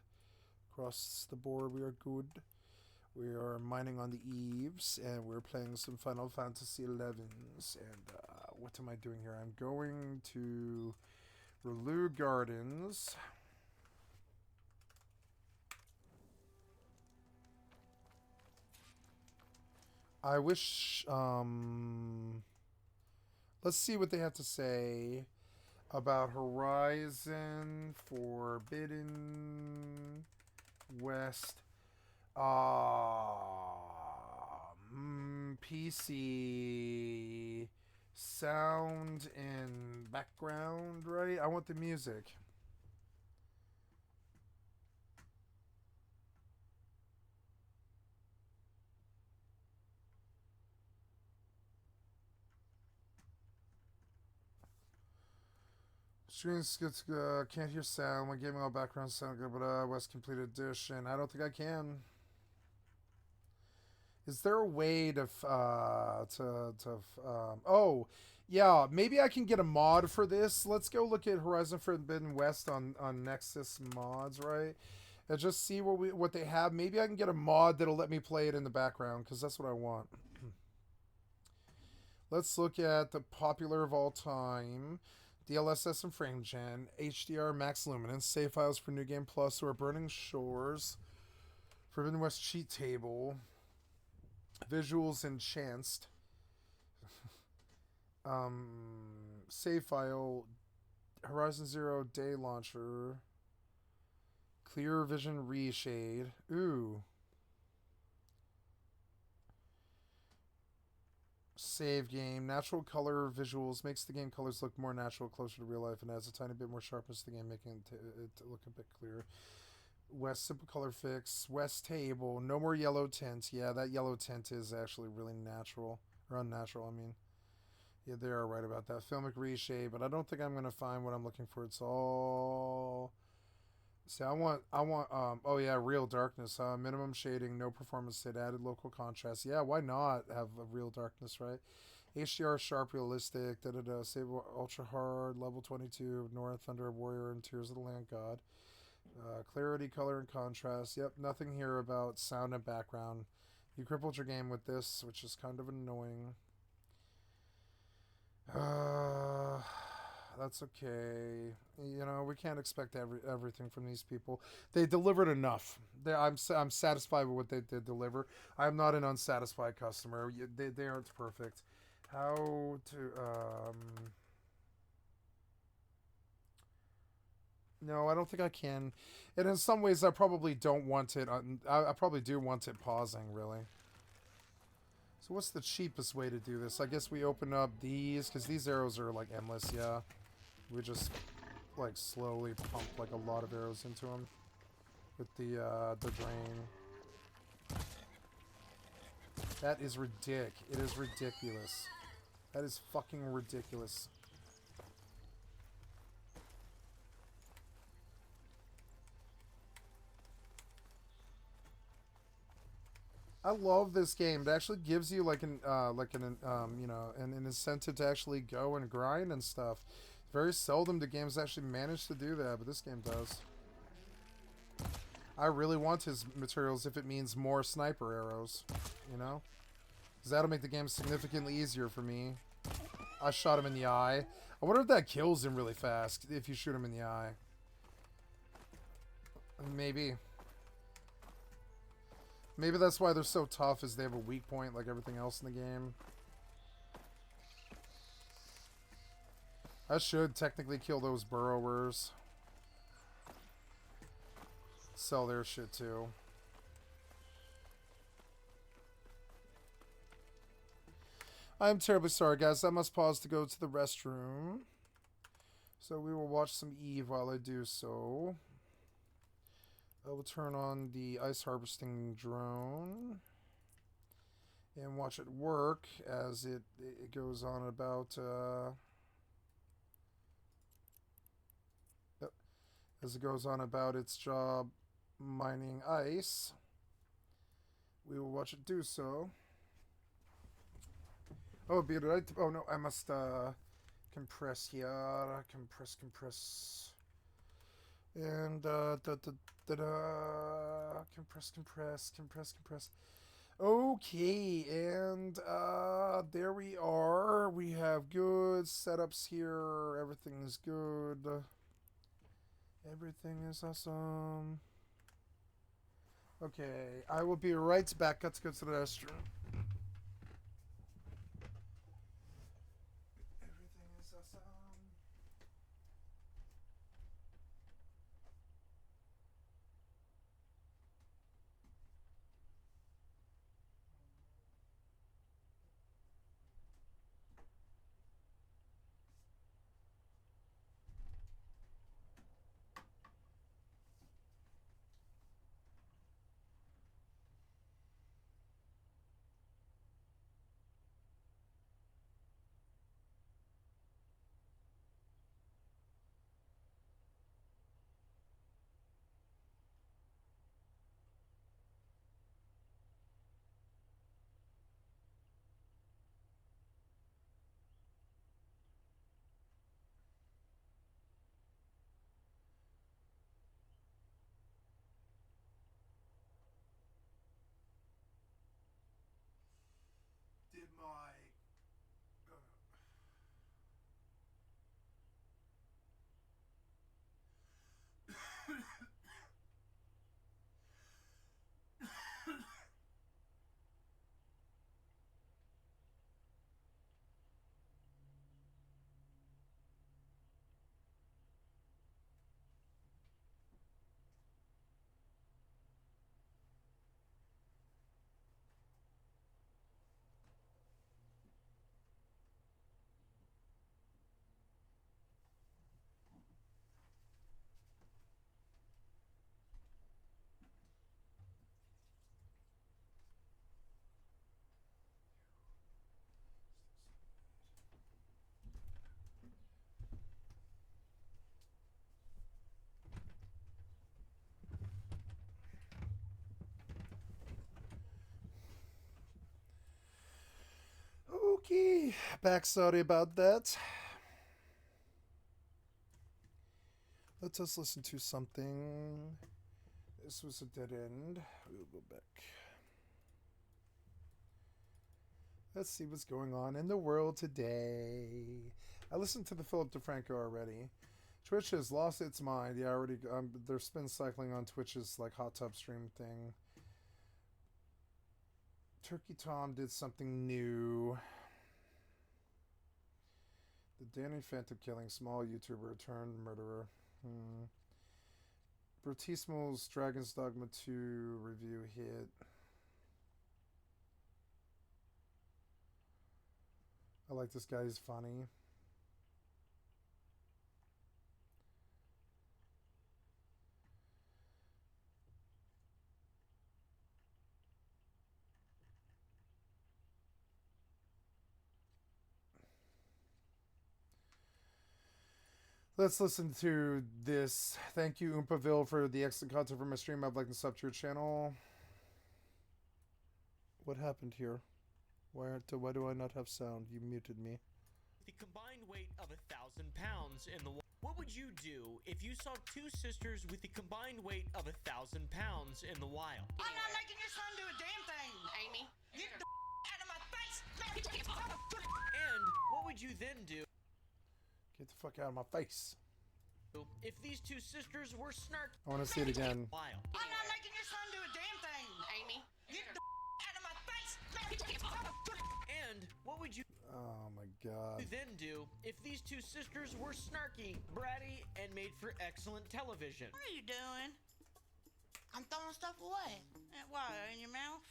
across the board, we are good. We are mining on the eaves, and we're playing some Final Fantasy 11s. And what am I doing here? I'm going to Relu Gardens. I wish, let's see what they have to say about Horizon Forbidden West. PC sound and background, right? I want the music. Screens can't hear sound when gaming. All background sound good, but West Complete Edition. I don't think I can. Is there a way to oh, yeah, maybe I can get a mod for this. Let's go look at Horizon Forbidden West on Nexus mods, right? And just see what they have. Maybe I can get a mod that'll let me play it in the background, because that's what I want. Let's look at the popular of all time. DLSS and FrameGen, HDR Max Luminance, save files for New Game Plus or Burning Shores, Forbidden West cheat table, visuals enhanced, save file, Horizon Zero Day Launcher, Clear Vision Reshade. Ooh. Save game. Natural color visuals makes the game colors look more natural, closer to real life, and adds a tiny bit more sharpness to the game, making it look a bit clearer. West simple color fix. West table. No more yellow tint. Yeah, that yellow tint is actually really natural. Or unnatural, I mean. Yeah, they are right about that. Filmic reshade, but I don't think I'm going to find what I'm looking for. It's all... See, oh yeah, real darkness. Minimum shading, no performance state, added local contrast. Yeah, why not have a real darkness, right? HDR, sharp, realistic, save ultra hard, level 22, North Thunder Warrior, and Tears of the Land God. Clarity, color, and contrast. Yep, nothing here about sound and background. You crippled your game with this, which is kind of annoying. That's okay. You know, we can't expect everything from these people. They delivered enough. I'm satisfied with what they did deliver. I'm not an unsatisfied customer. They aren't perfect. How to No, I don't think I can. And in some ways, I probably don't want it. I probably do want it pausing, really. So what's the cheapest way to do this? I guess we open up these, because these arrows are like endless, yeah. We just like slowly pump like a lot of arrows into them with the drain. That is ridiculous. It is ridiculous. That is fucking ridiculous. I love this game. It actually gives you like an you know, an incentive to actually go and grind and stuff. Very seldom do games actually manage to do that, but this game does. I really want his materials if it means more sniper arrows, you know? Because that'll make the game significantly easier for me. I shot him in the eye. I wonder if that kills him really fast if you shoot him in the eye. Maybe. Maybe that's why they're so tough, is they have a weak point like everything else in the game. I should technically kill those burrowers. Sell their shit too. I'm terribly sorry, guys. I must pause to go to the restroom. So we will watch some EvE while I do so. I will turn on the ice harvesting drone and watch it work as it goes on about as it goes on about its job mining ice. We will watch it do so. Oh, oh no, I must compress here. Compress. And compress. Okay, and there we are. We have good setups here. Everything is good. Everything is awesome. Okay, I will be right back. Let's go to the restroom. Everything is awesome. Did my Okay, back. Sorry about that. Let us listen to something. This was a dead end. We'll go back. Let's see what's going on in the world today. I listened to the Philip DeFranco already. Twitch has lost its mind. Yeah, already. They're spin cycling on Twitch's like hot tub stream thing. Turkey Tom did something new. The Danny Phantom killing small YouTuber turned murderer. Bertismo's Dragon's Dogma 2 review hit. I like this guy. He's funny. Let's listen to this. Thank you, Oompaville, for the excellent content for my stream. I'd like to sub to your channel. What happened here? Why do I not have sound? You muted me. The combined weight of 1,000 pounds in the water. What would you do if you saw two sisters with the combined weight of 1,000 pounds in the wild? I'm not making your son do a damn thing, Amy. Get the out of my face! And what would you then do Get the fuck out of my face. if these two sisters were snarky? I want to see it again. Wild. I'm not making your son do a damn thing, Amy. Get the out of my face! And what would you Oh my god. then do if these two sisters were snarky, bratty, and made for excellent television? What are you doing? I'm throwing stuff away. Why, in your mouth?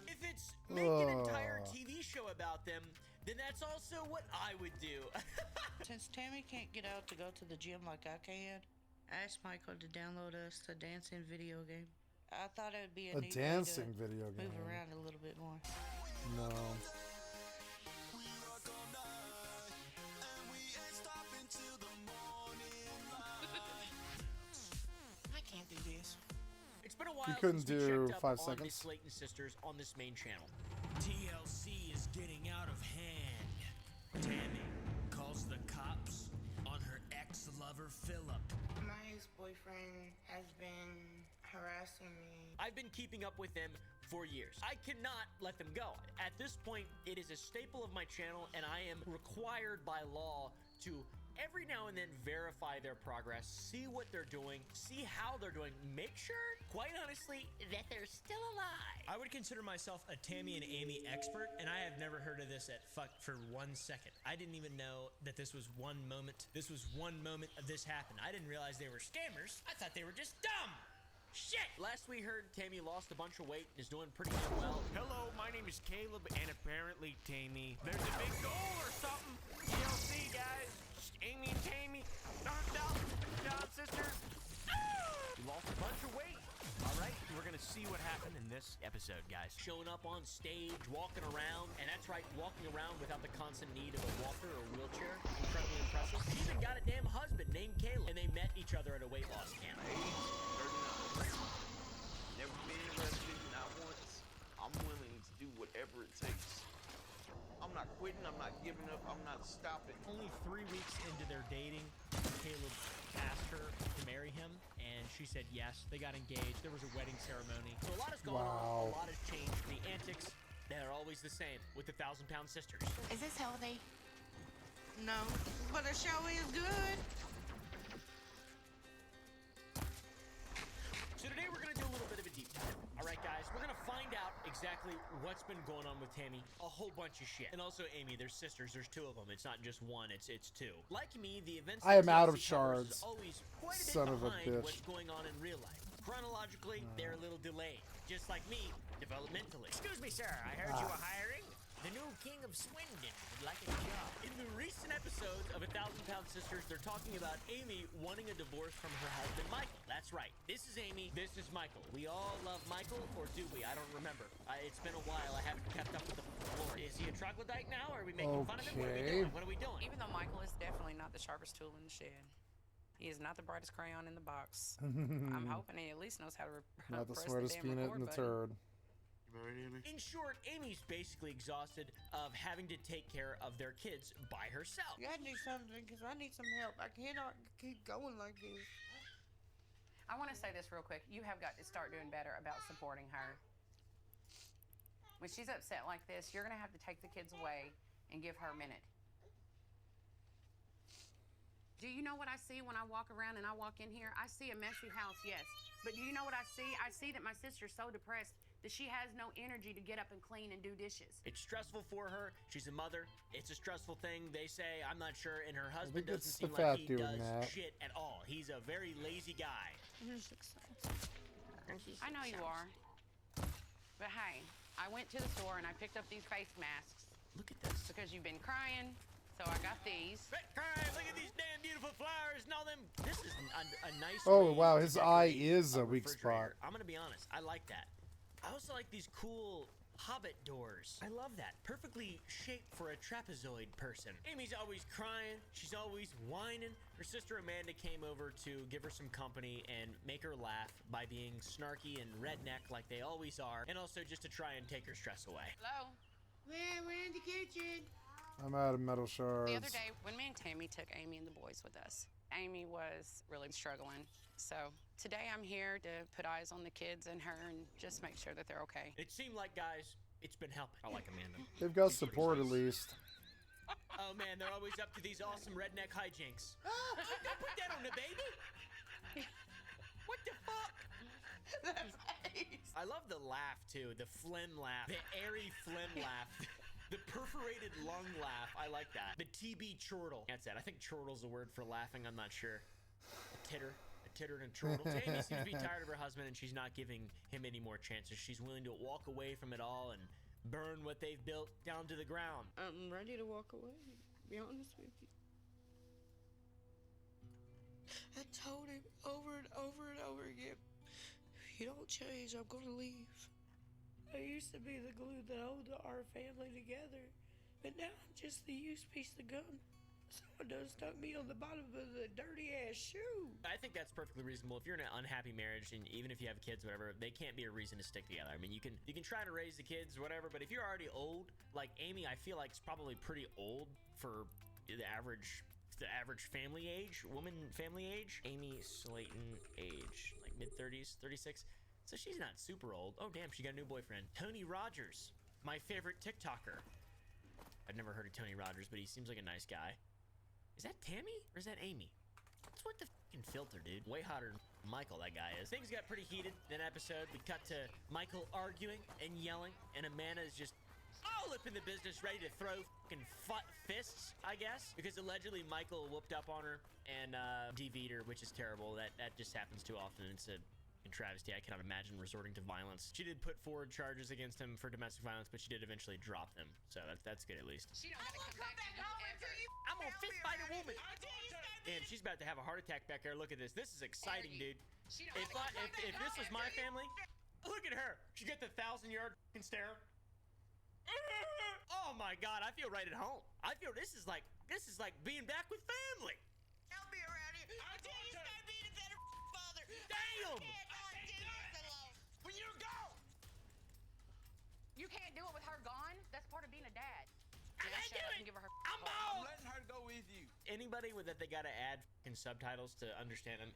If it's make an entire Ugh. TV show about them, then that's also what I would do. Since Tammy can't get out to go to the gym like I can, I asked Michael to download us a dancing video game. I thought it would be a A neat way dancing to video game. move around a little bit more. No. I can't do this. It's been a while couldn't since we do checked up 5 on the seconds? Slayton sisters on this main channel. TLC is getting out of hand. Tammy calls the cops on her ex-lover Philip. My ex-boyfriend has been harassing me. I've been keeping up with them for years. I cannot let them go. At this point, it is a staple of my channel, and I am required by law to every now and then verify their progress, see what they're doing, see how they're doing, make sure, quite honestly, that they're still alive. I would consider myself a Tammy and Amy expert, and I have never heard of this for 1 second. I didn't even know that this was one moment. This was one moment of this happened. I didn't realize they were scammers. I thought they were just dumb. Shit! Last we heard, Tammy lost a bunch of weight and is doing pretty damn well. Hello, my name is Caleb, and apparently Tammy. There's a big goal or something. TLC, guys. Amy and Tammy. Down, sisters. We lost a bunch of weight. All right, we're gonna see what happened in this episode, guys. Showing up on stage, walking around, and that's right, walking around without the constant need of a walker or wheelchair. Incredibly impressive. She even got a damn husband named Caleb, and they met each other at a weight loss camp. Never been arrested, not once. I'm willing to do whatever it takes. I'm not quitting, I'm not giving up, I'm not stopping. Only 3 weeks into their dating, Caleb asked her to marry him, and she said yes. They got engaged. There was a wedding ceremony. So a lot has gone on. A lot has changed. The antics, they're always the same with the 1,000-pound sisters. Is this healthy? No, but the show is good. So today we're going to do a little bit of a deep dive. All right, guys, we're going to find out exactly what's been going on with Tammy. A whole bunch of shit. And also Amy, there's sisters. There's 2 of them. It's not just one. It's 2. Like me, the events I am that out of TLC covers shards. is always quite a bit Son of a behind bitch. what's going on in real life. Chronologically, they're a little delayed. Just like me, developmentally. Excuse me, sir. I heard you were hiring. The new king of Swindon would like a job. In the recent episodes of 1,000-Pound Sisters, they're talking about Amy wanting a divorce from her husband, Michael. That's right. This is Amy. This is Michael. We all love Michael, or do we? I don't remember. It's been a while. I haven't kept up with the lore. Is he a troglodyte now, or are we making fun of him? What are we Okay. doing? What are we doing? Even though Michael is definitely not the sharpest tool in the shed, he is not the brightest crayon in the box. I'm hoping he at least knows how to Not the press smartest damn peanut in record the button. turd. In short, Amy's basically exhausted of having to take care of their kids by herself. You gotta do something, because I need some help. I cannot keep going like this. I want to say this real quick. You have got to start doing better about supporting her. When she's upset like this, you're going to have to take the kids away and give her a minute. Do you know what I see when I walk around and I walk in here? I see a messy house, yes. But do you know what I see? I see that my sister's so depressed that she has no energy to get up and clean and do dishes. It's stressful for her. She's a mother. It's a stressful thing. They say, I'm not sure, and her husband think doesn't it's the seem fat like he doing does that. shit at all. He's a very lazy guy. I know you are. But hey, I went to the store and I picked up these face masks. Look at this. because you've been crying. So I got these. Crying, look at these damn beautiful flowers and all them. This is a nice Oh, way wow, to his eye decorate is a weak refrigerator. spot. I'm gonna be honest, I like that. I also like these cool Hobbit doors. I love that. Perfectly shaped for a trapezoid person. Amy's always crying. She's always whining. Her sister Amanda came over to give her some company and make her laugh by being snarky and redneck like they always are, and also just to try and take her stress away. Hello? We're in the kitchen. I'm out of metal shards. The other day, when me and Tammy took Amy and the boys with us, Amy was really struggling. So today I'm here to put eyes on the kids and her and just make sure that they're okay. It seemed like, guys, it's been helping. I like Amanda. They've got support at least. Oh man, they're always up to these awesome redneck hijinks. Don't put that on the baby. What the fuck? I love the laugh too, the phlegm laugh, the airy phlegm laugh. The perforated lung laugh, I like that. The TB chortle. That's it. I think chortle's a word for laughing, I'm not sure. A titter and a chortle. Jamie seems to be tired of her husband and she's not giving him any more chances. She's willing to walk away from it all and burn what they've built down to the ground. I'm ready to walk away, to be honest with you. I told him over and over and over again, if you don't change, I'm gonna leave. I used to be the glue that held our family together, but now I'm just the used piece of gum. Someone done stuck me on the bottom of the dirty ass shoe. I think that's perfectly reasonable. If you're in an unhappy marriage, and even if you have kids, whatever, they can't be a reason to stick together. I mean, you can try to raise the kids, whatever, but if you're already old, like Amy, I feel like is probably pretty old for the average family age, woman family age. Amy Slayton age, like mid-30s, 36. So she's not super old. Oh damn, she got a new boyfriend. Tony Rogers, my favorite TikToker. I've never heard of Tony Rogers, but he seems like a nice guy. Is that Tammy or is that Amy? What's with the fucking filter, dude? Way hotter than Michael, that guy is. Things got pretty heated in that episode. We cut to Michael arguing and yelling, and Amanda is just all up in the business, ready to throw fucking fists, I guess, because allegedly Michael whooped up on her and DV'd her, which is terrible. That just happens too often. It's a travesty. I cannot imagine resorting to violence. She did put forward charges against him for domestic violence, but she did eventually drop them. So that's good at least. She don't gotta come back home until you I'm gonna fist fight a woman. And she's about to have a heart attack back there. Look at this. This is exciting, dude. If this was my family, look at her. She got the 1,000-yard stare. Oh my God, I feel right at home. I feel this is like being back with family. I'll be around here. I told you start being a better father. Damn. When you go. You can't do it with her gone. That's part of being a dad. I Now can't shut do up it. and give her I'm call. I'm bald. letting her go with you. Anybody that they gotta add subtitles to understand them,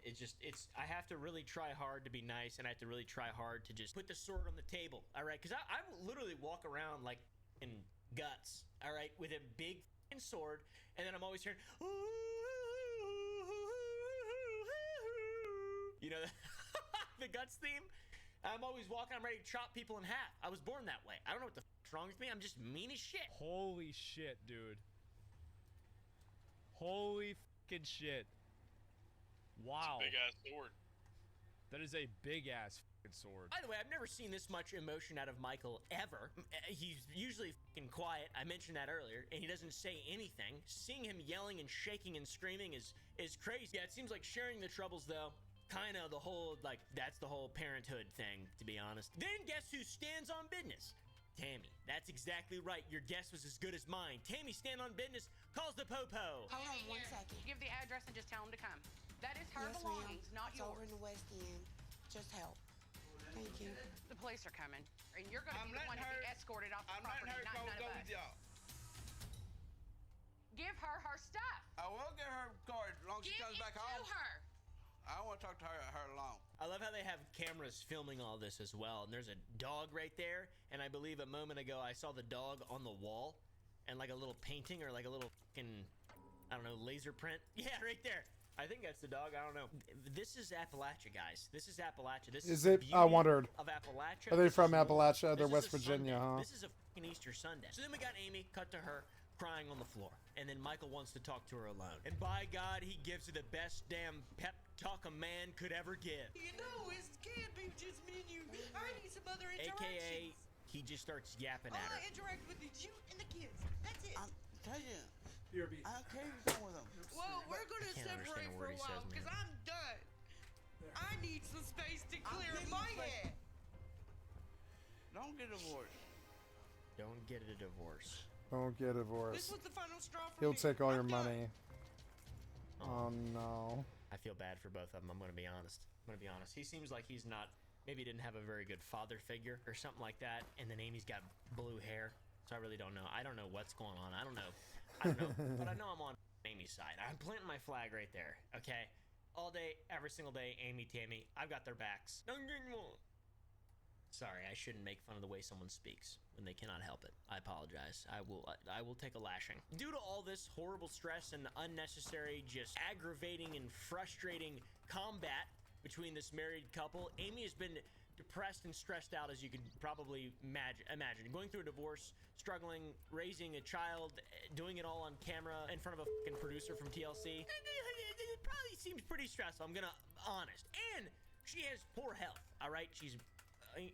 I have to really try hard to be nice, and I have to really try hard to just put the sword on the table, all right? Because I will literally walk around like in guts, all right, with a big sword, and then I'm always hearing, you know, the guts theme. I'm always walking, I'm ready to chop people in half. I was born that way. I don't know what the fuck's wrong with me. I'm just mean as shit. Holy shit, dude. Holy fucking shit. Wow. Big ass sword. That is a big ass fucking sword. By the way, I've never seen this much emotion out of Michael ever. He's usually fucking quiet. I mentioned that earlier, and he doesn't say anything. Seeing him yelling and shaking and screaming is crazy. Yeah, it seems like sharing the troubles, though. Kind of the whole, like, that's the whole parenthood thing, to be honest. Then guess who stands on business? Tammy. That's exactly right. Your guess was as good as mine. Tammy stand on business, calls the popo. Hold on 1 second. Give the address and just tell them to come. That is her Yes, belongings, ma'am. not It's yours. over in the West End. Just help. Thank you. The police are coming, and you're going to I'm be the one letting to be her- escorted off the I'm letting property, her not none go of with us. y'all. Give her her stuff. I will get her card as long as she Give comes it back to home. her. I want to talk to her alone. I love how they have cameras filming all this as well. And there's a dog right there. And I believe a moment ago I saw the dog on the wall and like a little painting or like a little fucking, I don't know, laser print. Yeah, right there. I think that's the dog. I don't know. This is Appalachia, guys. This is Appalachia. This Is the it? I beauty wondered. Of Appalachia. Are they This from is north. Appalachia? They're This West is a Virginia, Sunday. huh? This is a fucking Easter Sunday. So then we got Amy, cut to her, crying on the floor. And then Michael wants to talk to her alone. And by God, he gives her the best damn pep talk a man could ever give. You know, it can't be just me and you. I need some other interactions. AKA he just starts yapping All at her. I interact with is you and the kids. That's it. I'm telling you, BRB. I carry on with them. Well, we're gonna can't understand separate a for word a he while says, because man. I'm done. I need some space to clear getting my space. head. Don't get divorced. Don't get a divorce. Don't get This divorced. was the final straw for He'll me. take all I'm your done. money. Oh no. I feel bad for both of them. I'm gonna be honest. He seems like he's not. Maybe he didn't have a very good father figure or something like that. And then Amy's got blue hair, so I really don't know. I don't know what's going on. I don't know. But I know I'm on Amy's side. I'm planting my flag right there. Okay, all day, every single day, Amy, Tammy, I've got their backs. Don't get me wrong. Sorry, I shouldn't make fun of the way someone speaks when they cannot help it. I apologize. I will take a lashing. Due to all this horrible stress and unnecessary, just aggravating and frustrating combat between this married couple, Amy has been depressed and stressed out, as you could probably imagine. Going through a divorce, struggling, raising a child, doing it all on camera in front of a fucking producer from TLC. It probably seems pretty stressful, I'm gonna honest. And she has poor health, all right? She's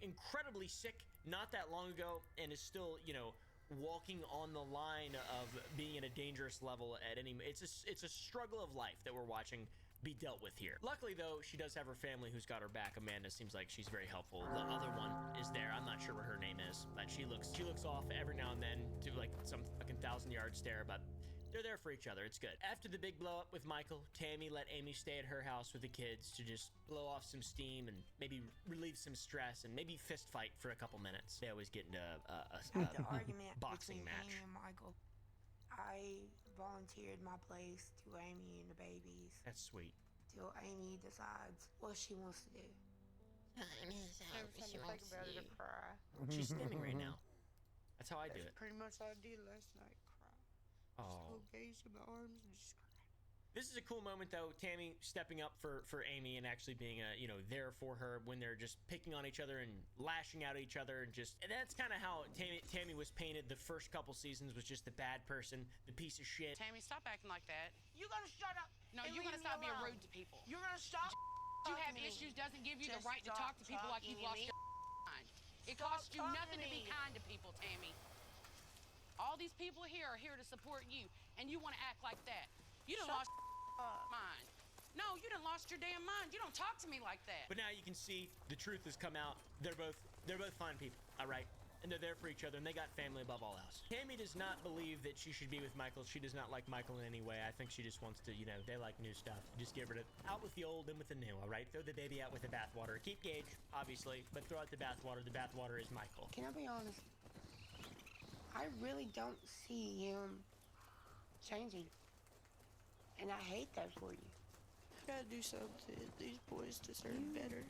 incredibly sick not that long ago and is still, you know, walking on the line of being at a dangerous level at any. It's a struggle of life that we're watching be dealt with here. Luckily though, she does have her family who's got her back. Amanda seems like she's very helpful. The other one is there. I'm not sure what her name is, but she looks off every now and then to like some fucking 1,000-yard stare, but they're there for each other. It's good. After the big blow up with Michael, Tammy let Amy stay at her house with the kids to just blow off some steam and maybe relieve some stress and maybe fist fight for a couple minutes. They always get into The argument boxing between match. Amy and Michael. I volunteered my place to Amy and the babies That's sweet. till Amy decides what she wants to do. Every time I think about it, I cry. She's stimming right now. That's how I do it. Pretty much what I did last night. Cry. Oh. Just gaze in my arms and just cry. This is a cool moment though, Tammy stepping up for Amy and actually being there for her when they're just picking on each other and lashing out at each other and that's kind of how Tammy was painted the first couple seasons, was just the bad person, the piece of shit. Tammy, stop acting like that. You gotta shut up. No, and you're leave gonna me stop being alone. rude to people. You're gonna stop. You have talking to me. issues doesn't give you the Just right to talk to people like you've lost talking to your mind. It Stop costs you talking nothing to to be me. kind to people, Tammy. All these people here are here to support you, and you want to act like that. You done Shut lost mind. No, you done lost your damn mind. You don't talk to me like that. But now you can see the truth has come out. They're both fine people, all right? And they're there for each other, and they got family above all else. Tammy does not believe that she should be with Michael. She does not like Michael in any way. I think she just wants to, they like new stuff. Just get rid of out with the old, in with the new, all right? Throw the baby out with the bathwater. Keep Gage, obviously, but throw out the bathwater. The bathwater is Michael. Can I be honest? I really don't see him changing. And I hate that for you. You gotta do something. These boys deserve better.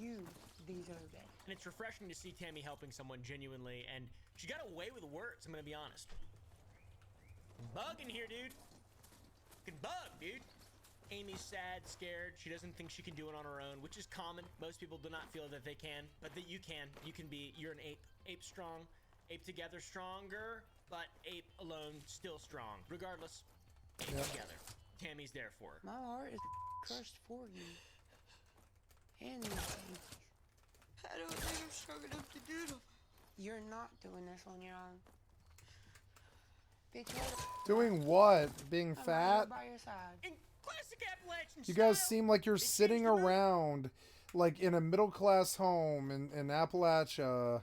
You deserve better. And it's refreshing to see Tammy helping someone genuinely, and she got away with words, I'm gonna be honest. Bug in here, dude. Fucking bug, dude. Amy's sad, scared. She doesn't think she can do it on her own, which is common. Most people do not feel that they can, but that you can. You can be, you're an ape. Ape strong. Ape together stronger, but ape alone still strong. Regardless, ape together. Tammy's there for her. My heart is crushed for you. And I don't think I'm strong enough to do it. You're not doing this on your own. Because Doing what? Being I'm fat? right by your side. In classic Appalachian You guys style, seem like you're they sitting changed the mood. around like in a middle-class home in Appalachia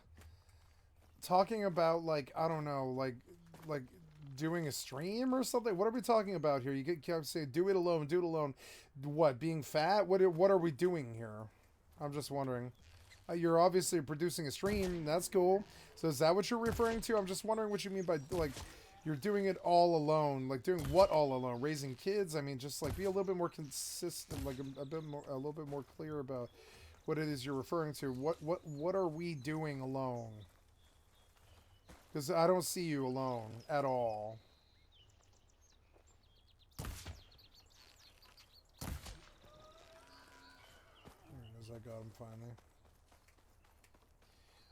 talking about, like, I don't know, like doing a stream or something. What are we talking about here? You kept saying do it alone, do it alone. What, being fat? What are we doing here? I'm just wondering. You're obviously producing a stream. That's cool. So is that what you're referring to? I'm just wondering what you mean by, like, you're doing it all alone. Like, doing what all alone? Raising kids? I mean, just, like, be a little bit more consistent, like a little bit more clear about what it is you're referring to. What are we doing alone? Because I don't see you alone at all. There it is. I got him finally.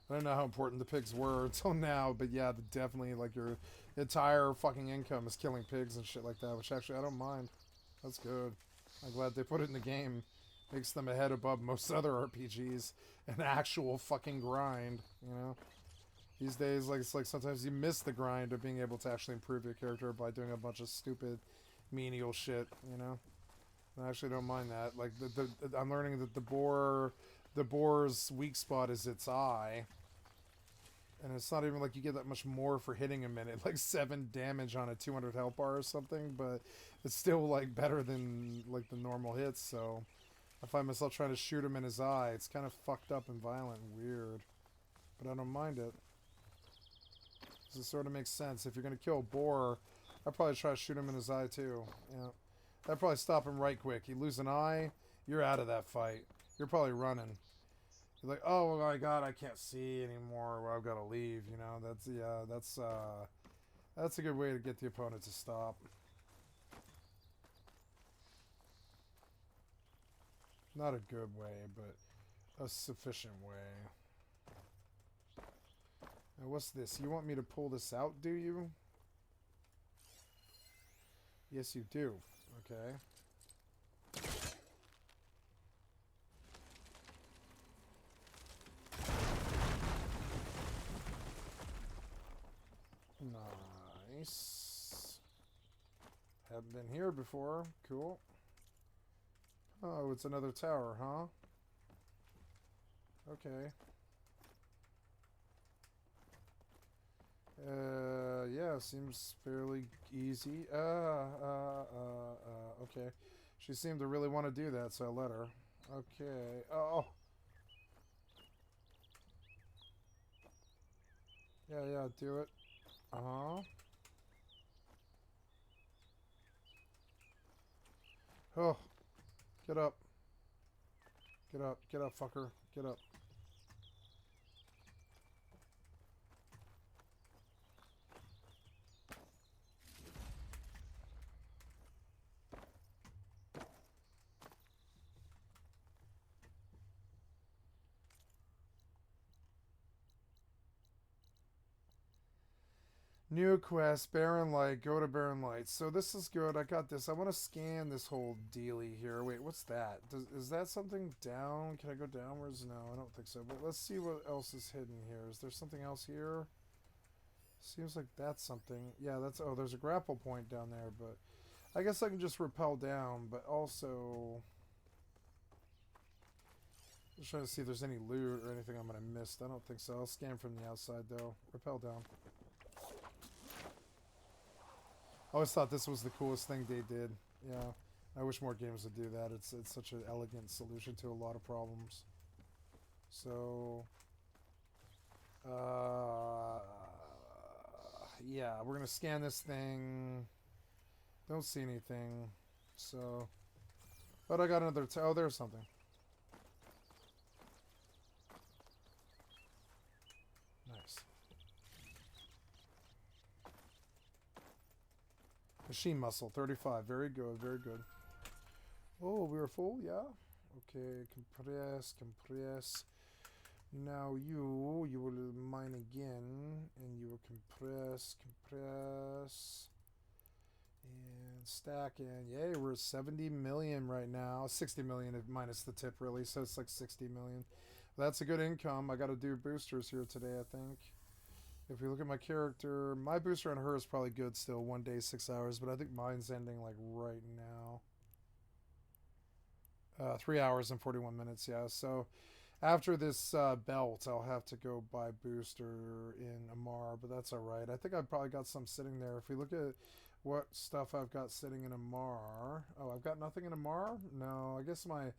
I don't know how important the pigs were until now, but yeah, definitely, like, your entire fucking income is killing pigs and shit like that, which actually I don't mind. That's good. I'm glad they put it in the game. Makes them ahead above most other RPGs. An actual fucking grind, you know? These days, like, it's like sometimes you miss the grind of being able to actually improve your character by doing a bunch of stupid, menial shit, you know? I actually don't mind that. Like, I'm learning that the boar's weak spot is its eye. And it's not even like you get that much more for hitting him in it. Like 7 damage on a 200 health bar or something, but it's still, like, better than, like, the normal hits, so... I find myself trying to shoot him in his eye. It's kind of fucked up and violent and weird. But I don't mind it. This sort of makes sense. If you're going to kill a boar, I'd probably try to shoot him in his eye too. Yeah. That'd probably stop him right quick. You lose an eye, you're out of that fight. You're probably running. You're like, oh my god, I can't see anymore. Well, I've got to leave, you know. That's a good way to get the opponent to stop. Not a good way, but a sufficient way. Now, what's this? You want me to pull this out, do you? Yes, you do. Okay. Nice. Haven't been here before. Cool. Oh, it's another tower, huh? Okay. Yeah, seems fairly easy. Okay. She seemed to really want to do that, so I let her. Okay. Oh. Yeah, do it. Uh-huh. Oh. Get up. Get up. Get up, fucker. Get up. New quest, Barren Light. Go to Barren Light. So this is good. I got this. I want to scan this whole dealie here. Wait, what's that? Is that something down? Can I go downwards? No, I don't think so. But let's see what else is hidden here. Is there something else here? Seems like that's something. Yeah, that's... Oh, there's a grapple point down there, but... I guess I can just rappel down, but also... Just trying to see if there's any loot or anything I'm going to miss. I don't think so. I'll scan from the outside, though. Rappel down. I always thought this was the coolest thing they did. Yeah, I wish more games would do that. It's such an elegant solution to a lot of problems. So, yeah, we're gonna scan this thing. Don't see anything. So, but I got another. Oh, there's something. Nice. Machine muscle, 35. Very good, very good. Oh, we were full, yeah? Okay, compress, compress. Now you will mine again, and you will compress, compress, and stack in. Yay, we're at 70 million right now. 60 million minus the tip, really, so it's like 60 million. That's a good income. I got to do boosters here today, I think. If we look at my character, my booster on her is probably good still, 1 day, 6 hours, but I think mine's ending like right now. 3 hours and 41 minutes, yeah. So after this belt, I'll have to go buy booster in Amar, but that's alright. I think I've probably got some sitting there. If we look at what stuff I've got sitting in Amar. Oh, I've got nothing in Amar? No, I guess my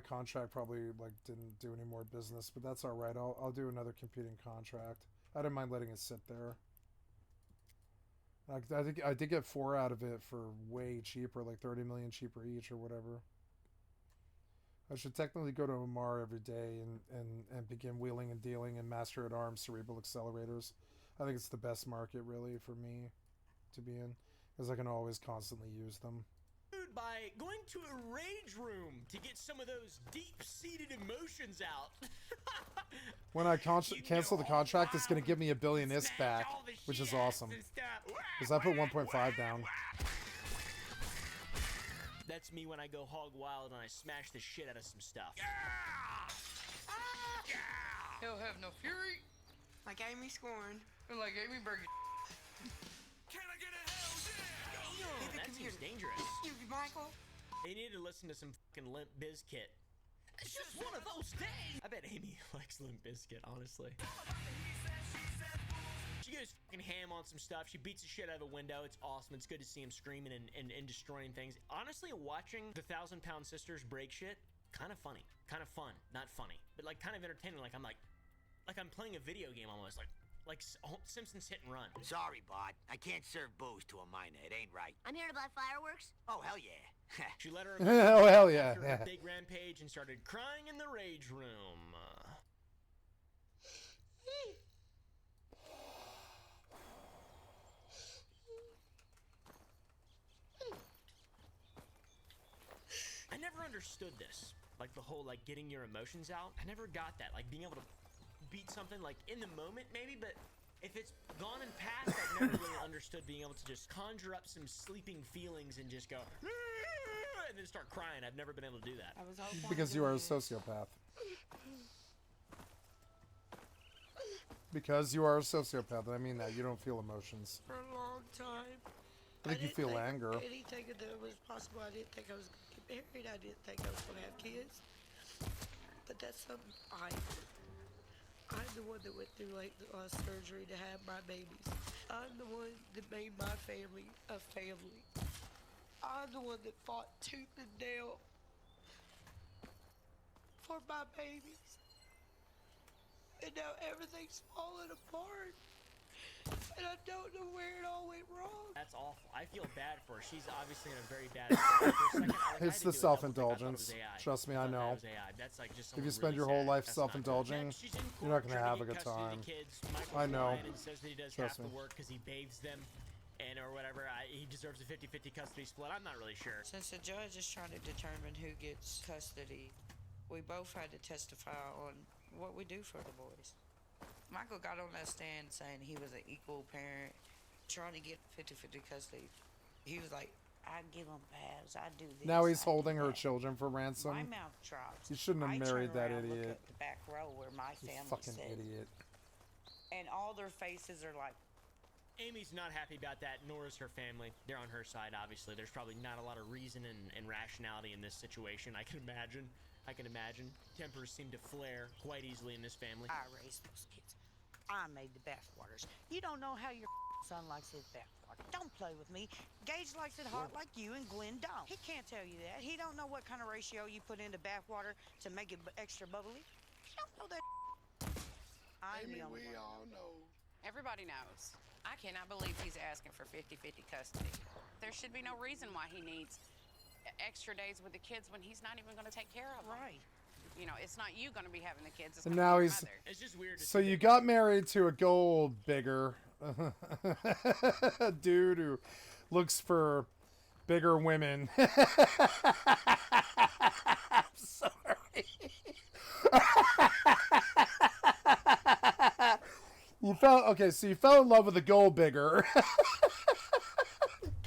contract probably like didn't do any more business, but that's alright. I'll do another competing contract. I don't mind letting it sit there. I think I did get 4 out of it for way cheaper, like 30 million cheaper each or whatever. I should technically go to Amar every day and begin wheeling and dealing in Master at Arms cerebral accelerators. I think it's the best market really for me to be in, because I can always constantly use them. By going to a rage room to get some of those deep-seated emotions out. When I cancel the contract, it's going to give me $1 billion ISK back, which is awesome. Because I put 1.5 down. That's me when I go hog wild and I smash the shit out of some stuff. He'll have no fury. Like Amy scoring. Or like Amy Bergen. Can I get a hell yeah? Damn, that seems dangerous. You, Michael. They need to listen to some fucking Limp Bizkit. It's just one of those days. I bet Amy likes Limp Bizkit, honestly. She goes fucking ham on some stuff. She beats the shit out of a window. It's awesome. It's good to see him screaming and destroying things. Honestly, watching the 1,000-pound sisters break shit, kind of funny. Kind of fun. Not funny, but like kind of entertaining. Like I'm playing a video game almost. Like Simpsons Hit and Run. Sorry, Bart. I can't serve booze to a minor. It ain't right. I'm here to buy fireworks. Oh, hell yeah. She let her Oh, hell yeah. after her big rampage and started crying in the rage room. I never understood this. Like the whole like getting your emotions out. I never got that. Like being able to beat something like in the moment maybe, but if it's gone and past, I've never really understood being able to just conjure up some sleeping feelings and just go and then start crying. I've never been able to do that. I was hoping Because you are a sociopath. Because you are a sociopath, and I mean that. You don't feel emotions. for a long time. I think you didn't feel think anger. Anything that was possible. I didn't think I was going to get married. I didn't think I was going to have kids. But that's something I'm the one that went through like surgery to have my babies. I'm the one that made my family a family. I'm the one that fought tooth and nail for my babies. And now everything's falling apart. And I don't know where it all went wrong. That's awful. I feel bad for her. She's obviously in a very bad spot. For a second, It's the self-indulgence. Trust me, I know. That's like just If you someone spend really your whole sad. life That's not good. self-indulging, Next, she's in you're not court gonna have a trying to good get custody time. of the kids. Michael's I know. lying and says that he does Trust half me. the work because he bathes them and or whatever. He deserves a 50-50 custody split. I'm not really sure. Since the judge is trying to determine who gets custody, we both had to testify on what we do for the boys. Michael got on that stand saying he was an equal parent, trying to get 50-50 custody. He was like, I give them pads, I do this. Now he's I do holding her that." children for My ransom. mouth drops. You shouldn't have I married turn that around, Look idiot. at the back row where my You family fucking sits, idiot. and all their faces are like, Amy's not happy about that, nor is her family. They're on her side, obviously. There's probably not a lot of reason and rationality in this situation, I can imagine. Tempers seem to flare quite easily in this family. I raised those kids. I made the bathwaters. You don't know how your son likes his bathwater. Don't play with me. Gage likes it hot like you, and Glenn don't. He can't tell you that. He don't know what kind of ratio you put into bathwater to make it extra bubbly. He don't know that. I'm the only one. all know. Everybody knows. I cannot believe he's asking for 50-50 custody. There should be no reason why he needs extra days with the kids when he's not even going to take care of them. Right. You know, it's not you going to be having the kids. It's And gonna now be your he's. mother. It's just weird to So see you that- got married to a gold digger, a dude who looks for bigger women. I'm sorry. You fell in love with a gold digger.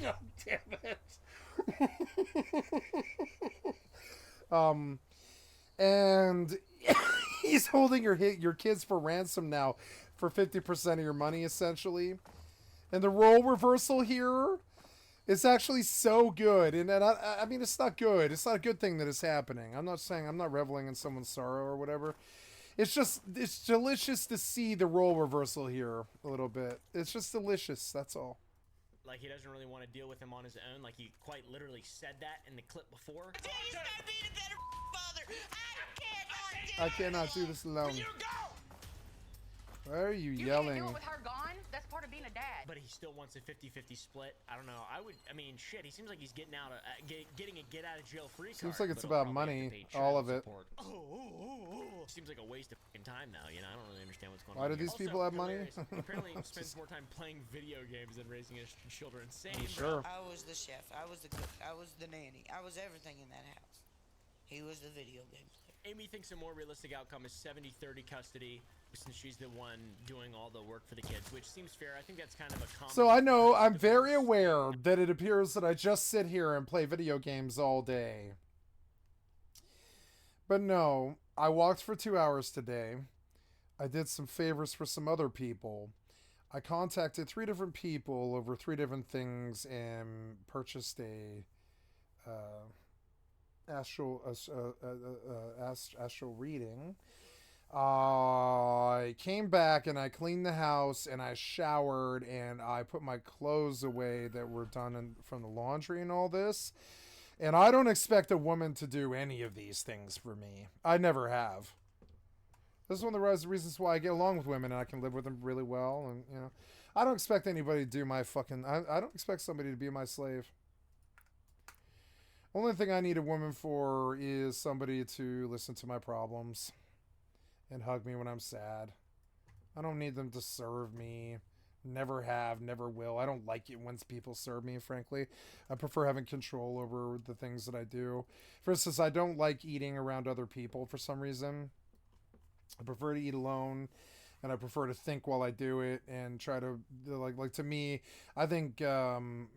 God damn it. And he's holding your kids for ransom now for 50% of your money, essentially. And the role reversal here is actually so good. And I mean, it's not good. It's not a good thing that is happening. I'm not reveling in someone's sorrow or whatever. It's delicious to see the role reversal here a little bit. It's just delicious. That's all. Like he doesn't really want to deal with him on his own. Like he quite literally said that in the clip before. I cannot do this alone. Why are you You yelling? can't do it with her gone. That's part of being a dad. But he still wants a 50-50 split. I don't know. I mean, shit. He seems like he's getting a get out of jail free card. Seems like it's but he'll about probably have to money, pay all child of it. support. Seems like a waste of fucking time though. You know, I don't really understand what's going on. Why do here. these Also, people have money? hilarious, he apparently spends more time playing video games than raising his children. Same. Sure. I was the chef. I was the cook. I was the nanny. I was everything in that house. He was the video game player. Amy thinks a more realistic outcome is 70-30 custody, since she's the one doing all the work for the kids, which seems fair. I think that's kind of a common. So I know I'm very aware that it appears that I just sit here and play video games all day. But no, I walked for 2 hours today. I did some favors for some other people. I contacted 3 different people over 3 different things and purchased a astral reading. I came back and I cleaned the house and I showered and I put my clothes away that were done from the laundry and all this. And I don't expect a woman to do any of these things for me. I never have. This is one of the reasons why I get along with women and I can live with them really well. And, you know, I don't expect anybody to do my fucking... I don't expect somebody to be my slave. Only thing I need a woman for is somebody to listen to my problems and hug me when I'm sad. I don't need them to serve me. Never have, never will. I don't like it when people serve me, frankly. I prefer having control over the things that I do. For instance, I don't like eating around other people for some reason. I prefer to eat alone, and I prefer to think while I do it and try to like to me, I think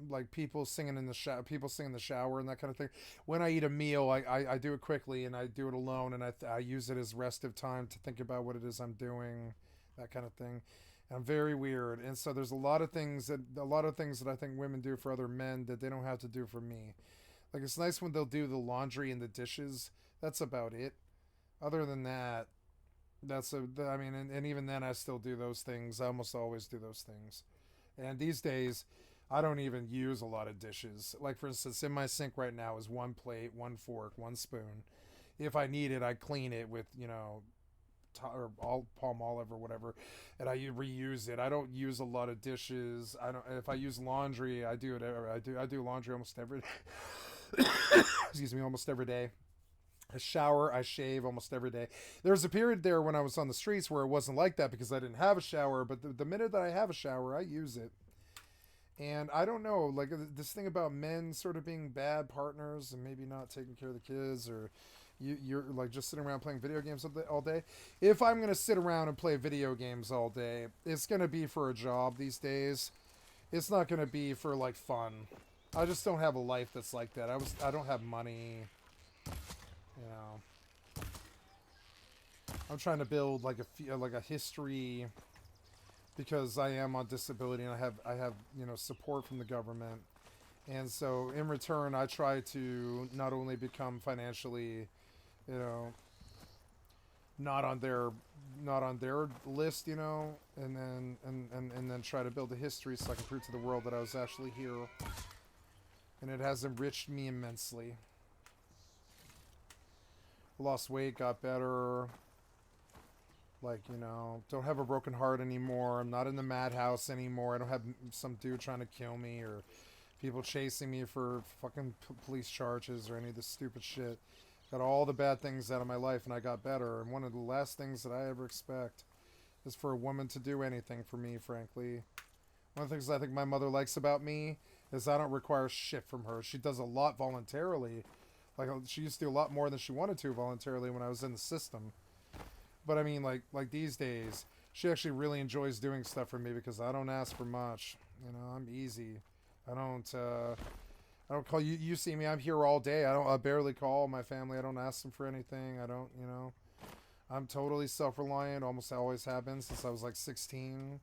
like people singing in the shower and that kind of thing. When I eat a meal, I do it quickly and I do it alone, and I use it as restive time to think about what it is I'm doing, that kind of thing. And I'm very weird, and so there's a lot of things that I think women do for other men that they don't have to do for me. Like, it's nice when they'll do the laundry and the dishes. That's about it. Other than that, and even then I still do those things. I almost always do those things. And these days, I don't even use a lot of dishes. Like, for instance, in my sink right now is 1 plate, 1 fork, 1 spoon. If I need it, I clean it with, you know, or Palm Olive or whatever, and I reuse it. I don't use a lot of dishes. If I use laundry, I do laundry almost every excuse me, almost every day. I shower, I shave almost every day. There was a period there when I was on the streets where it wasn't like that because I didn't have a shower, but the minute that I have a shower, I use it. And I don't know, like, this thing about men sort of being bad partners and maybe not taking care of the kids, or you're like just sitting around playing video games all day. If I'm going to sit around and play video games all day, it's going to be for a job these days. It's not going to be for, like, fun. I just don't have a life that's like that. I don't have money. You know, I'm trying to build like a history because I am on disability and I have you know, support from the government, and so in return I try to not only become financially, you know, not on their list, you know, and then try to build a history so I can prove to the world that I was actually here, and it has enriched me immensely. Lost weight, got better. Like, you know, don't have a broken heart anymore. I'm not in the madhouse anymore. I don't have some dude trying to kill me or people chasing me for fucking police charges or any of this stupid shit. Got all the bad things out of my life and I got better. And one of the last things that I ever expect is for a woman to do anything for me, frankly. One of the things I think my mother likes about me is I don't require shit from her. She does a lot voluntarily. Like, she used to do a lot more than she wanted to voluntarily when I was in the system. But I mean, like these days, she actually really enjoys doing stuff for me because I don't ask for much. You know, I'm easy. I don't call you. You see me, I'm here all day. I barely call my family. I don't ask them for anything. I don't, you know. I'm totally self-reliant. Almost always have been since I was like 16.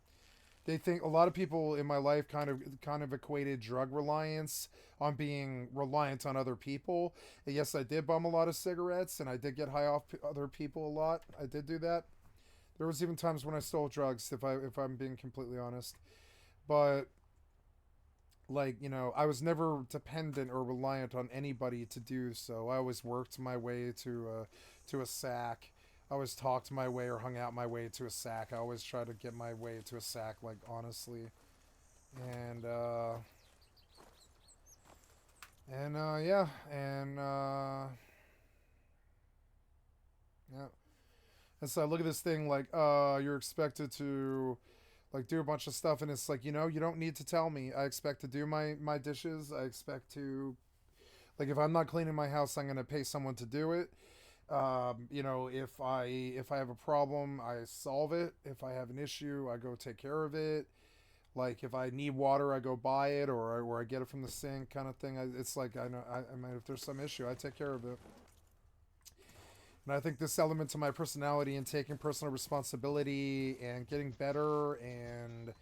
They think a lot of people in my life kind of equated drug reliance on being reliant on other people. And yes, I did bum a lot of cigarettes and I did get high off other people a lot. I did do that. There was even times when I stole drugs, if I'm being completely honest. But, like, you know, I was never dependent or reliant on anybody to do so. I always worked my way to a sack. I always talked my way or hung out my way to a sack. I always try to get my way to a sack, like, honestly. And yeah. And so I look at this thing like, you're expected to, like, do a bunch of stuff. And it's like, you know, you don't need to tell me. I expect to do my dishes. I expect to, like, if I'm not cleaning my house, I'm going to pay someone to do it. You know, if I have a problem, I solve it. If I have an issue, I go take care of it. Like, if I need water, I go buy it, or I get it from the sink, kind of thing. It's like, I mean, if there's some issue, I take care of it. And I think this element to my personality and taking personal responsibility and getting better and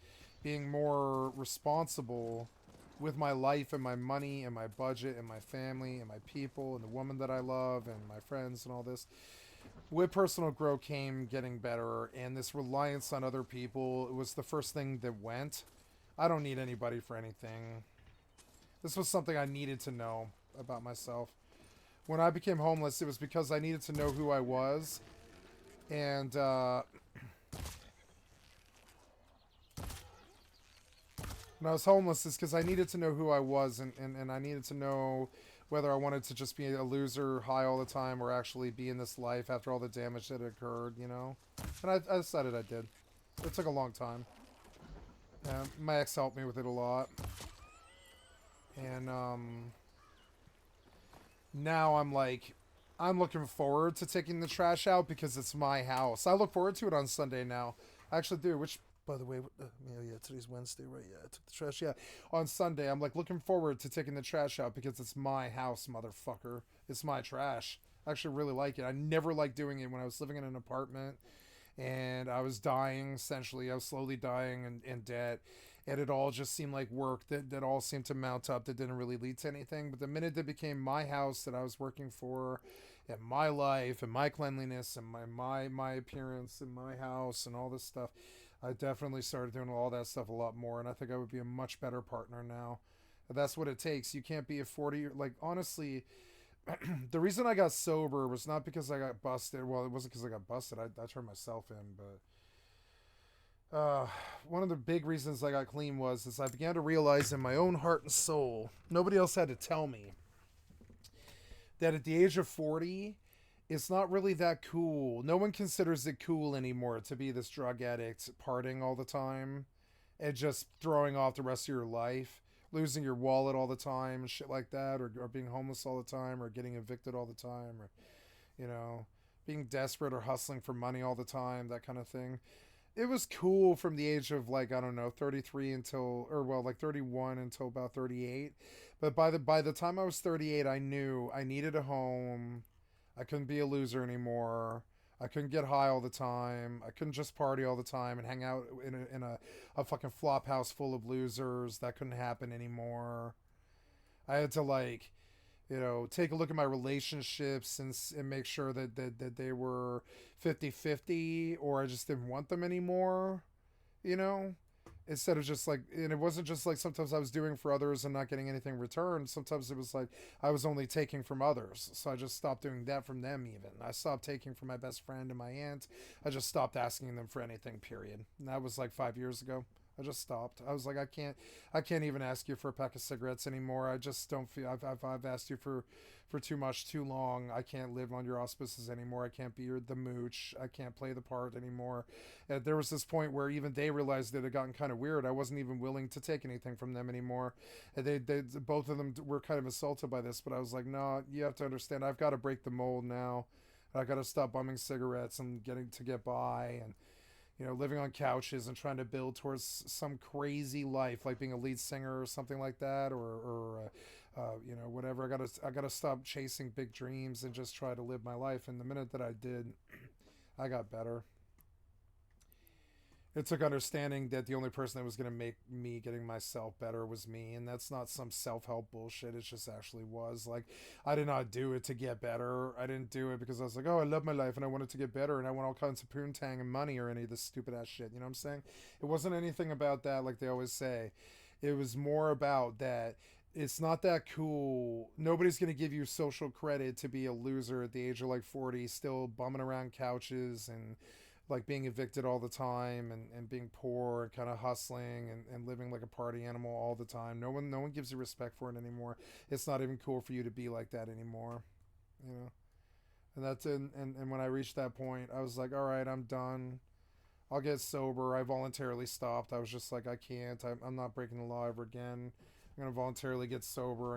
being more responsible with my life and my money and my budget and my family and my people and the woman that I love and my friends and all this. With personal growth came getting better, and this reliance on other people, it was the first thing that went. I don't need anybody for anything. This was something I needed to know about myself. When I became homeless, it was because I needed to know who I was. And, when I was homeless, it's because I needed to know who I was, and I needed to know whether I wanted to just be a loser, high all the time, or actually be in this life after all the damage that occurred, you know? And I decided I did. It took a long time. My ex helped me with it a lot. And, now I'm like, I'm looking forward to taking the trash out because it's my house. I look forward to it on Sunday now. I actually do, which, by the way, yeah, today's Wednesday, right? Yeah, I took the trash, yeah. On Sunday, I'm like looking forward to taking the trash out because it's my house, motherfucker. It's my trash. I actually really like it. I never liked doing it when I was living in an apartment and I was dying, essentially. I was slowly dying in debt. And it all just seemed like work that all seemed to mount up that didn't really lead to anything. But the minute it became my house that I was working for, and my life, and my cleanliness, and my appearance, and my house, and all this stuff, I definitely started doing all that stuff a lot more. And I think I would be a much better partner now. But that's what it takes. You can't be a 40, like, honestly, the reason I got sober was not because I got busted. Well, it wasn't because I got busted. I turned myself in, but one of the big reasons I got clean was I began to realize in my own heart and soul, nobody else had to tell me, that at the age of 40, it's not really that cool. No one considers it cool anymore to be this drug addict partying all the time and just throwing off the rest of your life, losing your wallet all the time and shit like that, or being homeless all the time, or getting evicted all the time, or, you know, being desperate or hustling for money all the time, that kind of thing. It was cool from the age of, like, I don't know, 33 until, or well, like 31 until about 38. But by the time I was 38, I knew I needed a home. I couldn't be a loser anymore. I couldn't get high all the time. I couldn't just party all the time and hang out in a fucking flop house full of losers. That couldn't happen anymore. I had to, like, you know, take a look at my relationships and make sure that they were 50-50, or I just didn't want them anymore, you know? Instead of just like, and it wasn't just like sometimes I was doing for others and not getting anything returned. Sometimes it was like I was only taking from others. So I just stopped doing that from them even. I stopped taking from my best friend and my aunt. I just stopped asking them for anything, period. And that was like 5 years ago. I just stopped. I was like, I can't even ask you for a pack of cigarettes anymore. I just don't feel, I've asked you for too much, too long. I can't live on your auspices anymore. I can't be the mooch. I can't play the part anymore. There was this point where even they realized that it had gotten kind of weird. I wasn't even willing to take anything from them anymore. And they both of them were kind of assaulted by this, but I was like, no, you have to understand. I've got to break the mold now. I got to stop bumming cigarettes and get by, and, you know, living on couches and trying to build towards some crazy life, like being a lead singer or something like that, or you know, whatever. I gotta stop chasing big dreams and just try to live my life. And the minute that I did, I got better. It took understanding that the only person that was going to make me getting myself better was me, and that's not some self-help bullshit. It just actually was. Like, I did not do it to get better. I didn't do it because I was like, oh, I love my life and I wanted to get better and I want all kinds of poontang and money or any of this stupid ass shit. You know what I'm saying? It wasn't anything about that, like they always say. It was more about that it's not that cool. Nobody's going to give you social credit to be a loser at the age of like 40, still bumming around couches and like being evicted all the time, and being poor and kind of hustling and living like a party animal all the time. No one gives you respect for it anymore. It's not even cool for you to be like that anymore, you know? And that's and when I reached that point, I was like, all right, I'm done. I'll get sober. I voluntarily stopped. I was just like, I can't. I'm not breaking the law ever again. I'm going to voluntarily get sober.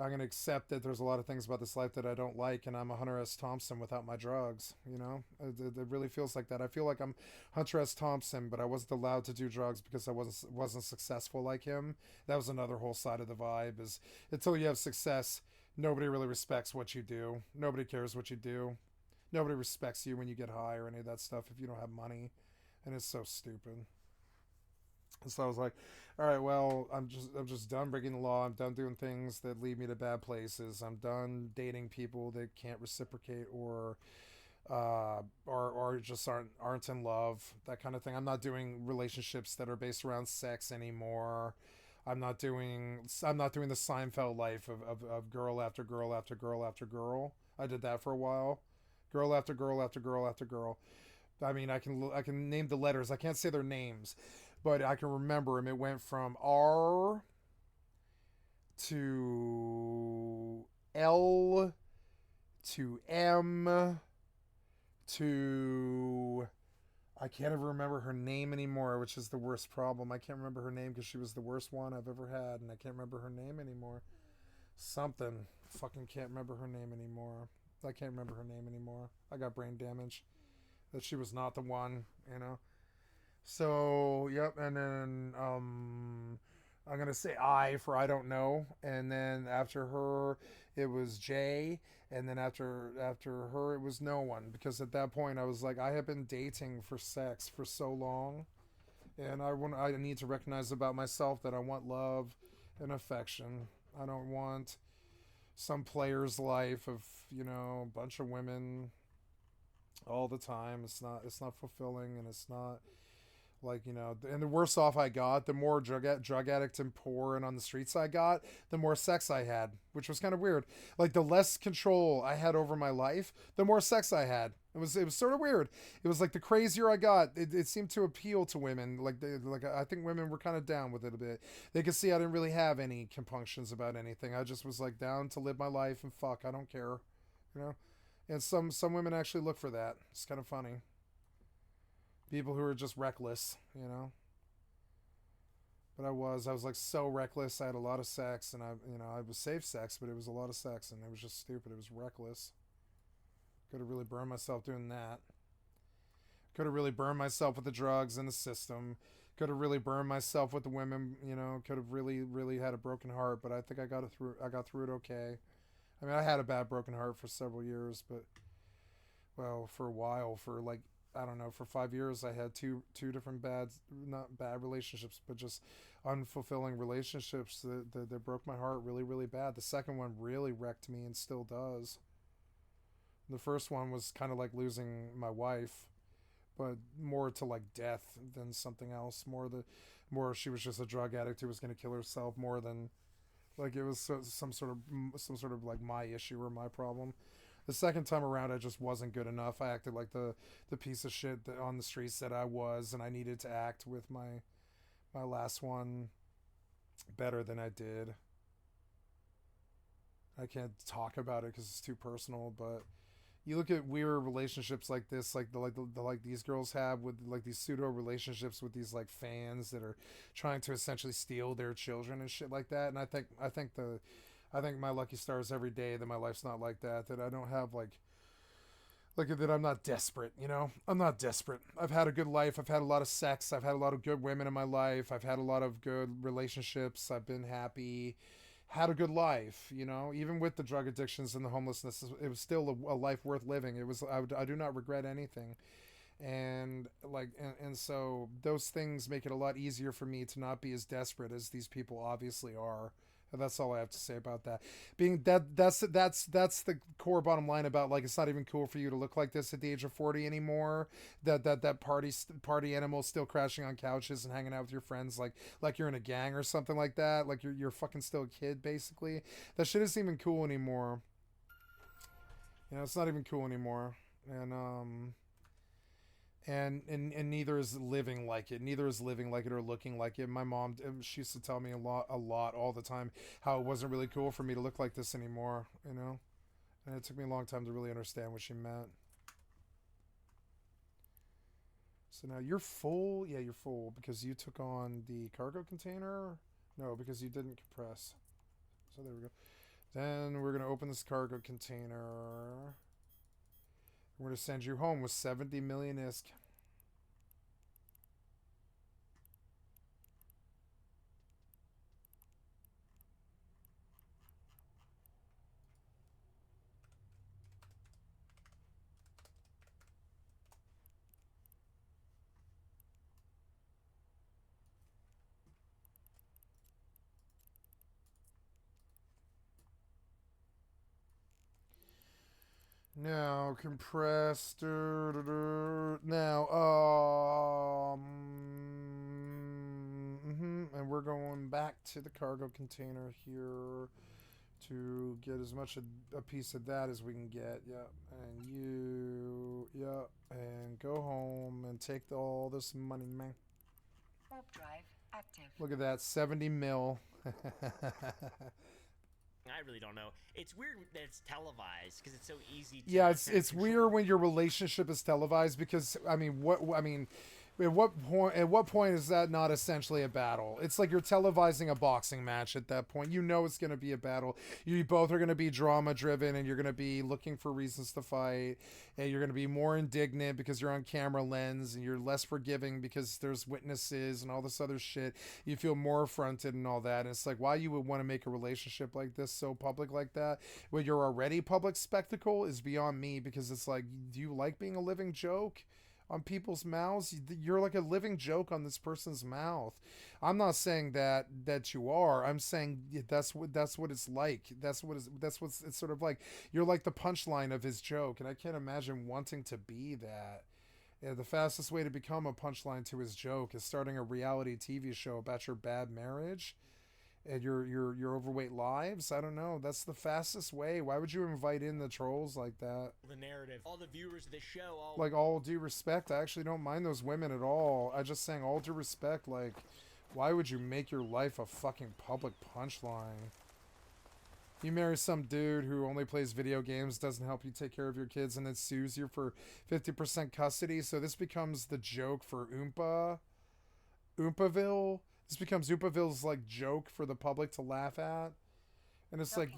I'm gonna accept that there's a lot of things about this life that I don't like, and I'm a Hunter S. Thompson without my drugs, you know? It really feels like that. I feel like I'm Hunter S. Thompson, but I wasn't allowed to do drugs because I wasn't successful like him. That was another whole side of the vibe, is until you have success, nobody really respects what you do. Nobody cares what you do. Nobody respects you when you get high or any of that stuff if you don't have money, and it's so stupid. And so I was like, all right, well, I'm just done breaking the law. I'm done doing things that lead me to bad places. I'm done dating people that can't reciprocate or just aren't in love, that kind of thing. I'm not doing relationships that are based around sex anymore. I'm not doing the Seinfeld life of girl after girl after girl after girl. I did that for a while. Girl after girl after girl after girl. I mean, I can name the letters. I can't say their names, but I can remember them. It went from R to L to M to, I can't even remember her name anymore, which is the worst problem. I can't remember her name because she was the worst one I've ever had, and I can't remember her name anymore. Something. Fucking can't remember her name anymore. I can't remember her name anymore. I got brain damage. That she was not the one, you know. So, yep, and then I'm gonna say I for I don't know, and then after her it was J, and then after her it was no one, because at that point I was like, I have been dating for sex for so long, and I need to recognize about myself that I want love and affection. I don't want some player's life of, you know, a bunch of women all the time. It's not fulfilling, and it's not like, you know, and the worse off I got, the more drug addict and poor and on the streets I got, the more sex I had, which was kind of weird. Like, the less control I had over my life, the more sex I had. It was sort of weird. It was like the crazier I got, it seemed to appeal to women. Like I think women were kind of down with it a bit. They could see I didn't really have any compunctions about anything. I just was like down to live my life and fuck, I don't care, you know. And some women actually look for that. It's kind of funny. People who are just reckless, you know. But I was like so reckless. I had a lot of sex, and I was safe sex, but it was a lot of sex, and it was just stupid. It was reckless. Could have really burned myself doing that. Could have really burned myself with the drugs and the system. Could have really burned myself with the women, you know. Could have really had a broken heart, but I think I got through it okay. I mean, I had a bad broken heart for several years, but, well, for a while, for like, I don't know, for 5 years I had two different not bad relationships, but just unfulfilling relationships that broke my heart really bad. The second one really wrecked me and still does. The first one was kind of like losing my wife, but more to like death than something else. More she was just a drug addict who was going to kill herself, more than like it was some sort of like my issue or my problem. The second time around, I just wasn't good enough. I acted like the piece of shit that on the streets that I was, and I needed to act with my last one better than I did. I can't talk about it because it's too personal, but you look at weird relationships like this, like these girls have with like these pseudo relationships with these like fans that are trying to essentially steal their children and shit like that. And I think my lucky stars every day that my life's not like that. That I don't have like that I'm not desperate. You know, I'm not desperate. I've had a good life. I've had a lot of sex. I've had a lot of good women in my life. I've had a lot of good relationships. I've been happy. Had a good life, you know, even with the drug addictions and the homelessness, it was still a life worth living. It was, I do not regret anything. And like, and so those things make it a lot easier for me to not be as desperate as these people obviously are. And that's all I have to say about that. That's the core bottom line about, like, it's not even cool for you to look like this at the age of 40 anymore. That party animal still crashing on couches and hanging out with your friends like you're in a gang or something like that. Like you're fucking still a kid basically. That shit isn't even cool anymore. You know, it's not even cool anymore. And neither is living like it. Neither is living like it or looking like it. My mom, she used to tell me a lot all the time how it wasn't really cool for me to look like this anymore, you know? And it took me a long time to really understand what she meant. So now you're full? Yeah, you're full because you took on the cargo container? No, because you didn't compress. So there we go. Then we're going to open this cargo container. We're going to send you home with 70 million ISK. Now, compressed. Now, and we're going back to the cargo container here to get as much a piece of that as we can get. Yep. And you, yep. And go home and take all this money, man. Warp drive active. Look at that, 70 mil. I really don't know. It's weird that it's televised because it's so easy to Yeah, it's weird when your relationship is televised because at what point is that not essentially a battle? It's like you're televising a boxing match at that point. You know it's going to be a battle. You both are going to be drama driven and you're going to be looking for reasons to fight, and you're going to be more indignant because you're on camera lens, and you're less forgiving because there's witnesses and all this other shit. You feel more affronted and all that. And it's like, why you would want to make a relationship like this so public like that when you're already public spectacle is beyond me, because it's like, do you like being a living joke on people's mouths? You're like a living joke on this person's mouth. I'm not saying that you are. I'm saying that's what it's like. That's what it's sort of like. You're like the punchline of his joke, and I can't imagine wanting to be that. Yeah, the fastest way to become a punchline to his joke is starting a reality TV show about your bad marriage and your overweight lives. I don't know. That's the fastest way. Why would you invite in the trolls like that? The narrative, all the viewers of the show, like, all due respect, I actually don't mind those women at all. I just saying, all due respect, like, why would you make your life a fucking public punchline? You marry some dude who only plays video games, doesn't help you take care of your kids, and then sues you for 50% custody. So this becomes the joke for Oompaville. This becomes Oopaville's like joke for the public to laugh at. And it's like,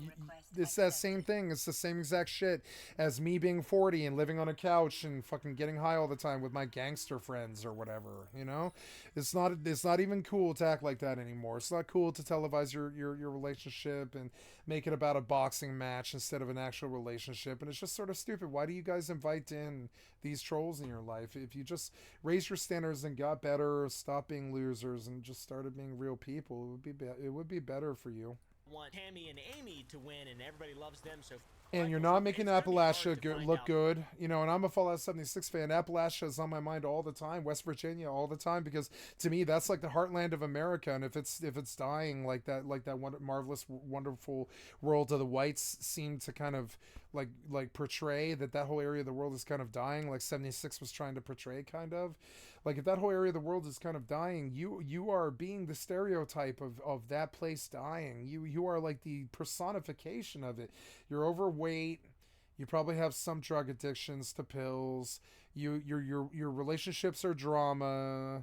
it's that same thing. It's the same exact shit as me being 40 and living on a couch and fucking getting high all the time with my gangster friends or whatever, you know? It's not even cool to act like that anymore. It's not cool to televise your relationship and make it about a boxing match instead of an actual relationship. And it's just sort of stupid. Why do you guys invite in these trolls in your life? If you just raised your standards and got better, stopped being losers and just started being real people, it would be better for you. Want Tammy and Amy to win, and everybody loves them. So, and you're not making Appalachia look good, you know. And I'm a Fallout 76 fan. Appalachia is on my mind all the time. West Virginia all the time, because to me that's like the heartland of America. And if it's dying like that marvelous, wonderful world of the whites seem to kind of like portray that whole area of the world is kind of dying, like 76 was trying to portray, kind of. Like, if that whole area of the world is kind of dying, you are being the stereotype of that place dying. You are like the personification of it. You're overweight. You probably have some drug addictions to pills. Your relationships are drama.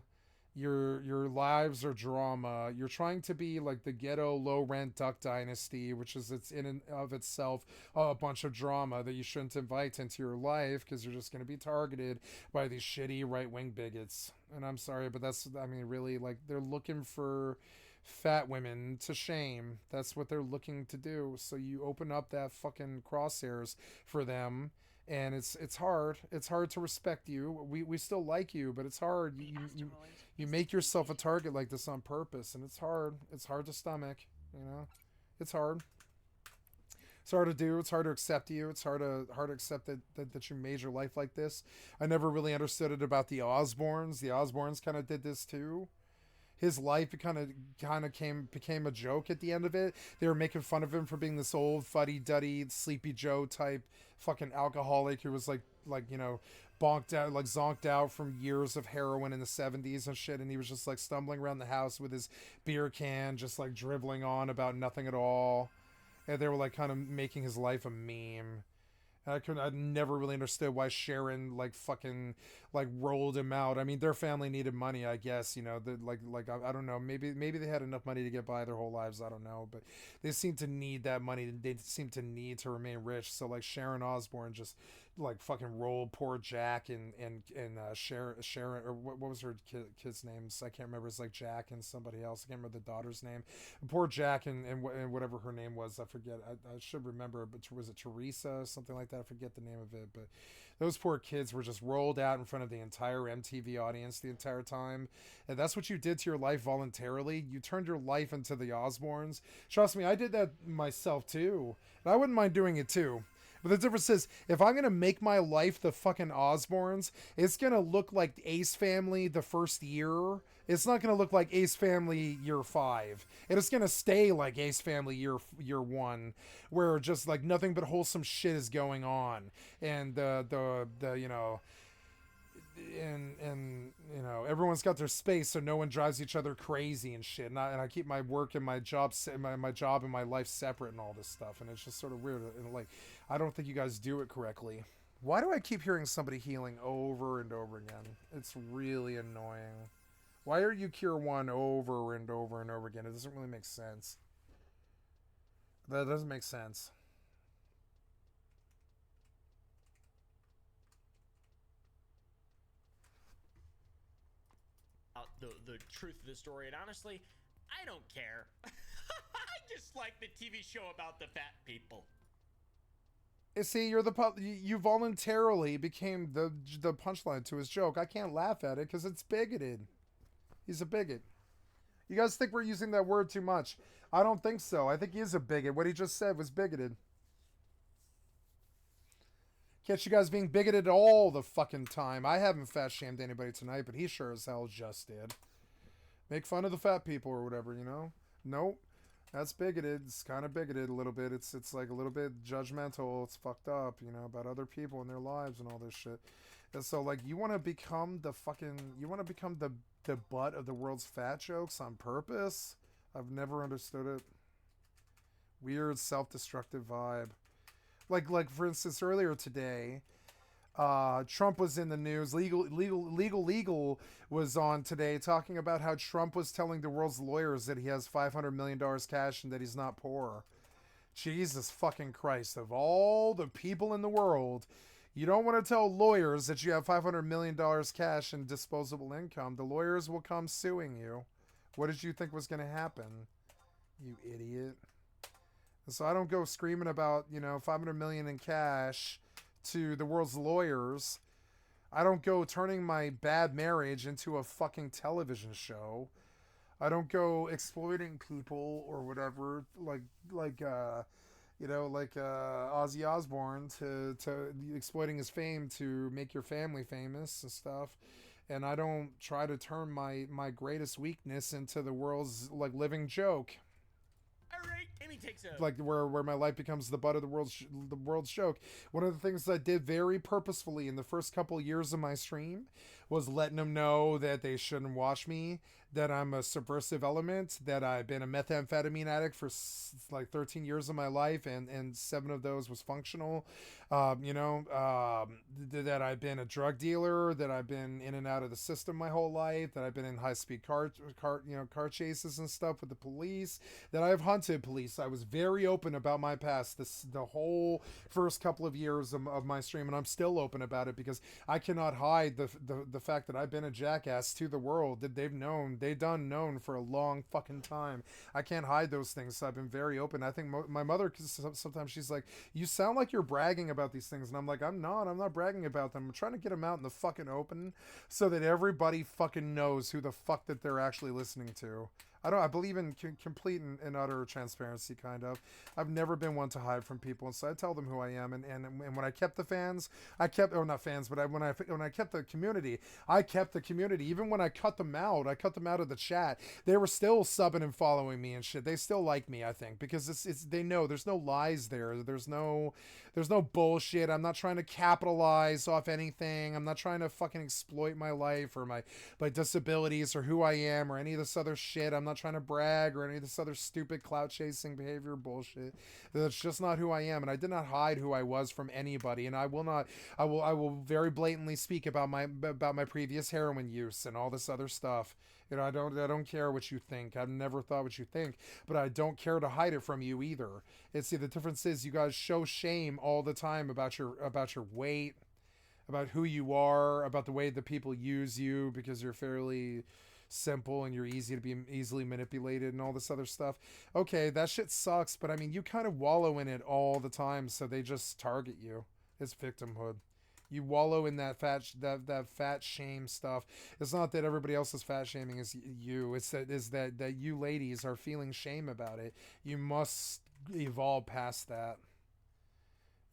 Your lives are drama. You're trying to be like the ghetto low rent Duck Dynasty, which is in and of itself a bunch of drama that you shouldn't invite into your life, because you're just going to be targeted by these shitty right wing bigots. And I'm sorry, but really, like, they're looking for fat women to shame. That's what they're looking to do. So you open up that fucking crosshairs for them. And it's hard. It's hard to respect you. We still like you, but it's hard. You make yourself a target like this on purpose, and it's hard. It's hard to stomach, you know? It's hard. It's hard to do. It's hard to accept you. It's hard to accept that you made your life like this. I never really understood it about the Osbournes. The Osbournes kind of did this too. His life became a joke at the end of it. They were making fun of him for being this old fuddy-duddy, Sleepy Joe type fucking alcoholic who was like you know, zonked out from years of heroin in the 70s and shit, and he was just like stumbling around the house with his beer can, just like dribbling on about nothing at all. And they were like kind of making his life a meme. And I never really understood why Sharon fucking rolled him out. I mean, their family needed money, I guess, you know. I don't know. Maybe they had enough money to get by their whole lives. I don't know, but they seem to need that money. They seem to need to remain rich. So like Sharon Osbourne just fucking rolled poor Jack and Sharon, or what was her kid's names? I can't remember. It's like Jack and somebody else. I can't remember the daughter's name. Poor Jack and whatever her name was. I forget. I should remember, but was it Teresa? Something like that. I forget the name of it, but those poor kids were just rolled out in front of the entire MTV audience the entire time. And that's what you did to your life voluntarily. You turned your life into the Osbournes. Trust me, I did that myself too. And I wouldn't mind doing it too. But the difference is, if I'm going to make my life the fucking Osbournes, it's going to look like Ace Family the first year. It's not going to look like Ace Family year 5. And it's going to stay like Ace Family year 1, where just like nothing but wholesome shit is going on. And the you know, and you know, everyone's got their space, so no one drives each other crazy and shit. And I keep my work and my job my job and my life separate and all this stuff. And it's just sort of weird. And like, I don't think you guys do it correctly. Why do I keep hearing somebody healing over and over again? It's really annoying. Why are you cure 1 over and over and over again? It doesn't really make sense. That doesn't make sense. The truth of the story, and honestly, I don't care. I just like the TV show about the fat people. See, you voluntarily became the punchline to his joke. I can't laugh at it because it's bigoted. He's a bigot. You guys think we're using that word too much? I don't think so. I think he is a bigot. What he just said was bigoted. Catch you guys being bigoted all the fucking time. I haven't fat shamed anybody tonight, but he sure as hell just did. Make fun of the fat people or whatever, you know? Nope. That's bigoted. It's kind of bigoted a little bit. It's like a little bit judgmental. It's fucked up, you know, about other people and their lives and all this shit. And so, like, you want to become the butt of the world's fat jokes on purpose? I've never understood it. Weird self-destructive vibe. Like for instance, earlier today, Trump was in the news. Legal was on today talking about how Trump was telling the world's lawyers that he has $500 million cash and that he's not poor. Jesus fucking Christ. Of all the people in the world, you don't want to tell lawyers that you have $500 million cash and disposable income. The lawyers will come suing you. What did you think was going to happen? You idiot. So I don't go screaming about, you know, $500 million in cash to the world's lawyers. I don't go turning my bad marriage into a fucking television show. I don't go exploiting people or whatever, like Ozzy Osbourne to exploiting his fame to make your family famous and stuff. And I don't try to turn my greatest weakness into the world's like living joke. Alright, Amy takes a... Like where my life becomes the butt of the world's joke. One of the things I did very purposefully in the first couple of years of my stream was letting them know that they shouldn't watch me, that I'm a subversive element, that I've been a methamphetamine addict for like 13 years of my life, and 7 of those was functional. That I've been a drug dealer, that I've been in and out of the system my whole life, that I've been in high-speed car chases and stuff with the police, that I've hunted police. I was very open about my past the whole first couple of years of my stream, and I'm still open about it because I cannot hide the fact that I've been a jackass to the world. That they've known for a long fucking time. I can't hide those things, so I've been very open. I think my mother, sometimes she's like, you sound like you're bragging about these things, and I'm like, I'm not bragging about them. I'm trying to get them out in the fucking open so that everybody fucking knows who the fuck that they're actually listening to. I believe in complete and utter transparency, kind of. I've never been one to hide from people, and so I tell them who I am. And when I kept the fans, when I kept the community, I kept the community. Even when I cut them out of the chat, they were still subbing and following me and shit. They still like me, I think, because they know there's no lies there. There's no bullshit. I'm not trying to capitalize off anything. I'm not trying to fucking exploit my life or my disabilities or who I am or any of this other shit. I'm not trying to brag or any of this other stupid clout chasing behavior bullshit. That's just not who I am, and I did not hide who I was from anybody, and I will very blatantly speak about my previous heroin use and all this other stuff. You know, I don't care what you think. I've never thought what you think, but I don't care to hide it from you either. The difference is you guys show shame all the time about your weight, about who you are, about the way that people use you because you're fairly simple and you're easy to be easily manipulated and all this other stuff. Okay, that shit sucks, but I mean, you kind of wallow in it all the time, so they just target you. It's victimhood. You wallow in that fat shame stuff. It's not that everybody else is fat shaming is you. It's that you ladies are feeling shame about it. You must evolve past that.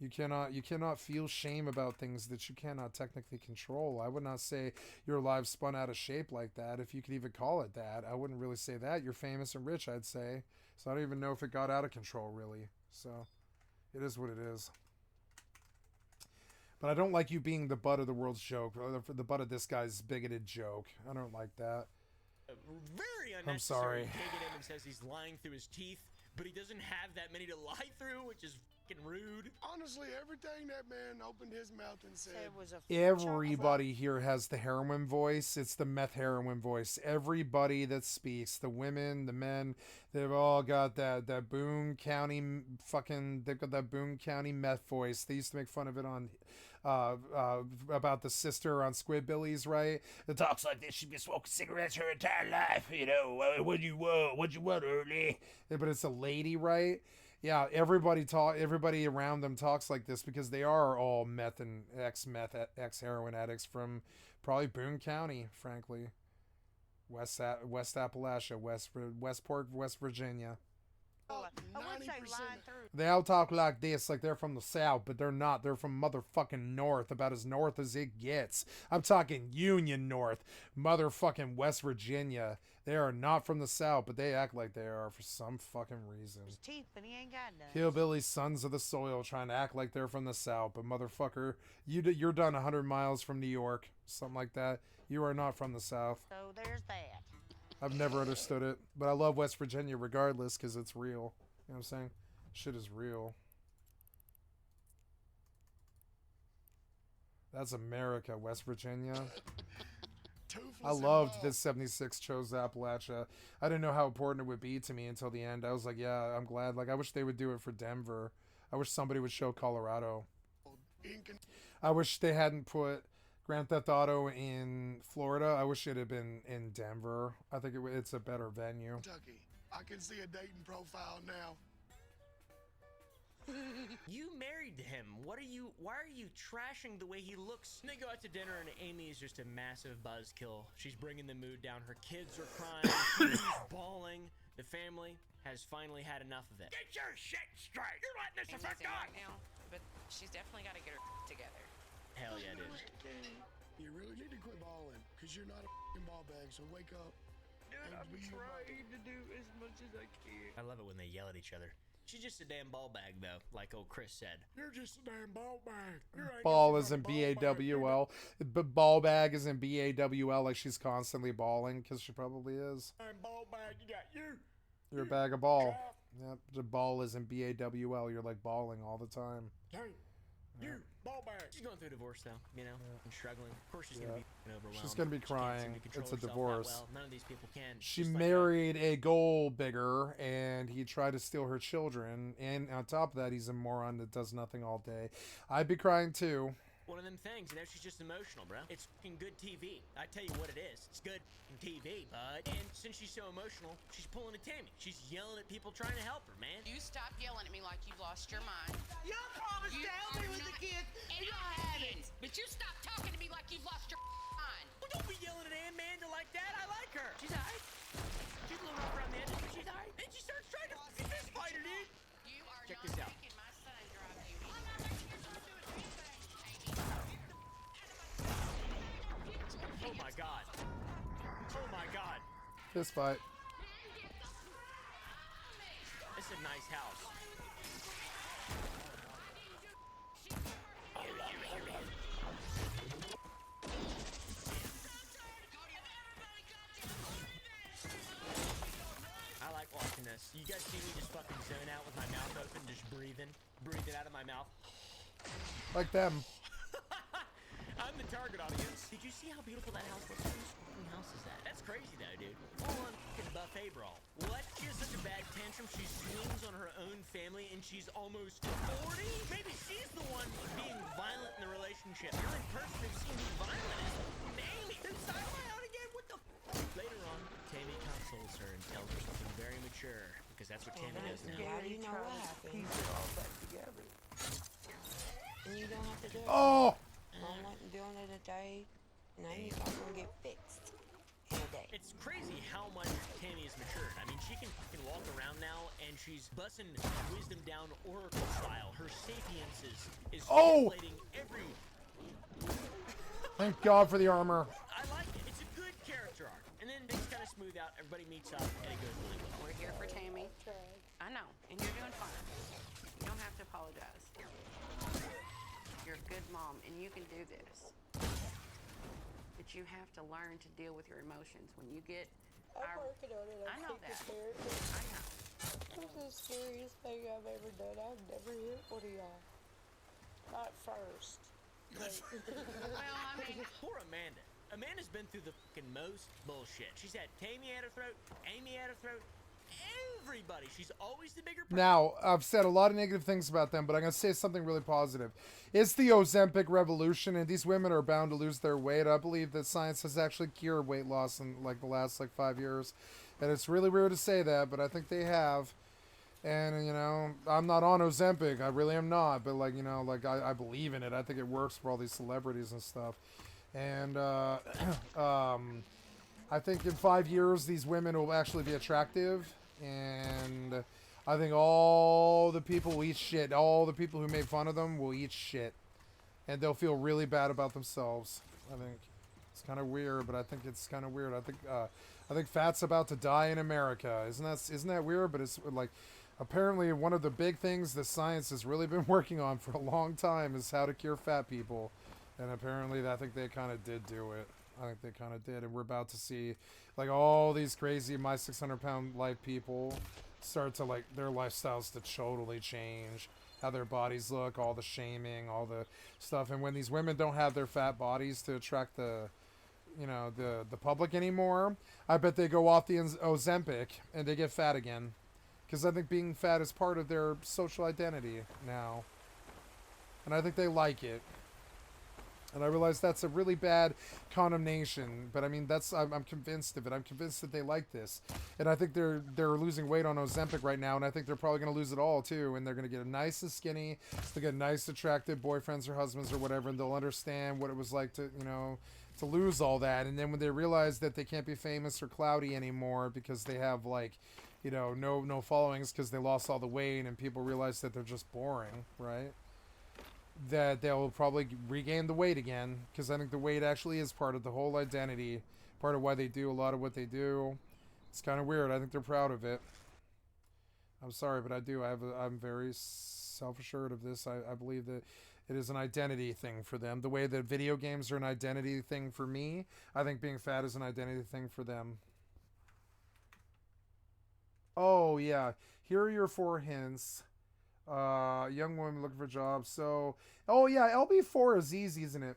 You cannot feel shame about things that you cannot technically control. I would not say your life spun out of shape like that, if you could even call it that. I wouldn't really say that. You're famous and rich, I'd say. So I don't even know if it got out of control, really. So it is what it is. But I don't like you being the butt of the world's joke, or the butt of this guy's bigoted joke. I don't like that. Very unnecessary. I'm sorry. Take it in and says he's lying through his teeth, but he doesn't have that many to lie through, which is fucking rude. Honestly, everything that man opened his mouth and said was a Everybody here has the heroin voice. It's the meth heroin voice. Everybody that speaks, the women, the men, they've all got that Boone County they've got that Boone County meth voice. They used to make fun of it on about the sister on Squidbillies, right? That talks like this. She's been smoking cigarettes her entire life. You know, what you want early? But it's a lady, right? Yeah, everybody around them talks like this because they are all meth and ex-heroin addicts from probably Boone County, frankly. West Appalachia, Westport, West Virginia. I would say lying through. They all talk like this, like they're from the South, but they're not. They're from motherfucking North, about as north as it gets. I'm talking Union North, motherfucking West Virginia. They are not from the South, but they act like they are for some fucking reason. His teeth, but he ain't got none. Hillbilly sons of the soil trying to act like they're from the South, but motherfucker, you're done 100 miles from New York, something like that. You are not from the South. So there's that. I've never understood it, but I love West Virginia regardless because it's real. You know what I'm saying? Shit is real. That's America, West Virginia. I loved that 76 chose Appalachia. I didn't know how important it would be to me until the end. I was like, yeah, I'm glad. Like, I wish they would do it for Denver. I wish somebody would show Colorado. I wish they hadn't put Grand Theft Auto in Florida. I wish it had been in Denver. I think it's a better venue. Kentucky. I can see a dating profile now. You married him. Why are you trashing the way he looks? And they go out to dinner and Amy is just a massive buzzkill. She's bringing the mood down. Her kids are crying. She's bawling. The family has finally had enough of it. Get your shit straight. You're letting this affect us. Right now, but she's definitely got to get her together. Hell yeah, dude. You really need to quit balling, because you're not a f***ing ball bag, so wake up. Dude, I'm trying to do as much as I can. I love it when they yell at each other. She's just a damn ball bag, though, like old Chris said. You're just a damn ball bag. Ball is in B-A-W-L. But ball bag is in B-A-W-L, like she's constantly balling, because she probably is. Ball bag, you got you. You're a bag of ball. Yep, the ball is in B-A-W-L. You're like balling all the time. Hey, you, ball bag. She's going through a divorce, though, you know, and struggling. Of course she's going to be overwhelmed. She's going to be She can't crying. seem to control It's a herself that divorce. well. None of these people can. She Just like married a gold digger, and he tried to steal her children. And on top of that, he's a moron that does nothing all day. I'd be crying, too. one of them things, you know, she's just emotional, bro. It's fucking good TV. I tell you what it is. It's good TV, bud. And since she's so emotional, she's pulling a Tammy. She's yelling at people trying to help her, man. You stop yelling at me like you've lost your mind. Y'all promised to help me with the kids, and y'all haven't. But you stop talking to me like you've lost your mind. Well, don't be yelling at Amanda like that. I like her. She's alright. She's a little rough around the edges, but she's alright. And she starts trying to fucking fist fight her, dude. You are Check not this out. making my son drive you. Oh my god. Oh my god. Fist fight. This is a nice house. I like watching this. You guys see me just fucking zone out with my mouth open, just breathing out of my mouth. Like them. I'm the target audience. Did you see how beautiful that house looks? Whose fucking house is that? That's crazy though, dude. Full on fucking buffet brawl. What? She has such a bad tantrum, she swings on her own family and she's almost 40? Maybe she's the one being violent in the relationship. The only person who's seen who's violent is Amy. Inside my out again? What the Later on, Tammy consoles her and tells her something very mature. Because that's what Tammy does now. How do you know what happened? Piece it all back together. And you don't have to do it. Oh! Mom wasn't doing it a day, and then it's not gonna get fixed in a day. It's crazy how much Tammy has matured. I mean, she can walk around now, and she's busting wisdom down oracle style. Her sapience is stimulating every... Thank God for the armor. I like it. It's a good character arc. And then things kind of smooth out. Everybody meets up, and it goes really well. We're here for Tammy. I know, and you're doing fine. You don't have to apologize. You're a good mom, and you can do this. But you have to learn to deal with your emotions. When you get... I'm working on it. I know that. I know. This is the scariest thing I've ever done. I've never hit one of y'all. Not first. Well, I mean, poor Amanda. Amanda's been through the fucking most bullshit. She's had Tammy at her throat, Amy at her throat, everybody. She's always the bigger person. Now, I've said a lot of negative things about them, but I'm going to say something really positive. It's the Ozempic revolution, and these women are bound to lose their weight. I believe that science has actually cured weight loss in like the last 5 years. And it's really weird to say that, but I think they have. And, you know, I'm not on Ozempic. I really am not. But, like, you know, like, I believe in it. I think it works for all these celebrities and stuff. And, I think in 5 years, these women will actually be attractive. And I think all the people will eat shit. All the people who made fun of them will eat shit. And they'll feel really bad about themselves. I think it's kind of weird, but I think it's kind of weird. I think fat's about to die in America. Isn't that weird? But it's like... Apparently, one of the big things that science has really been working on for a long time is how to cure fat people. And apparently, I think they kind of did do it. I think they kind of did. And we're about to see, like, all these crazy My 600-Pound Life people start to, like, their lifestyles to totally change. How their bodies look, all the shaming, all the stuff. And when these women don't have their fat bodies to attract the... you know, the public anymore, I bet they go off the Ozempic and they get fat again. Because I think being fat is part of their social identity now. And I think they like it. And I realize that's a really bad condemnation. But I mean, I'm convinced of it. I'm convinced that they like this. And I think they're losing weight on Ozempic right now. And I think they're probably going to lose it all too. And they're going to get nice and skinny. They'll get nice, attractive boyfriends or husbands or whatever. And they'll understand what it was like to, you know, to lose all that. And then when they realize that they can't be famous or cloudy anymore because they have, like, you know, no followings because they lost all the weight, and people realize that they're just boring, right? That they'll probably regain the weight again, because I think the weight actually is part of the whole identity, part of why they do a lot of what they do. It's kind of weird. I think they're proud of it. I'm sorry, but I do. I'm very self-assured of this. I believe that it is an identity thing for them. The way that video games are an identity thing for me, I think being fat is an identity thing for them. Oh, yeah. Here are your 4 hints. Young woman looking for jobs. So, oh, yeah. LB4 is easy, isn't it?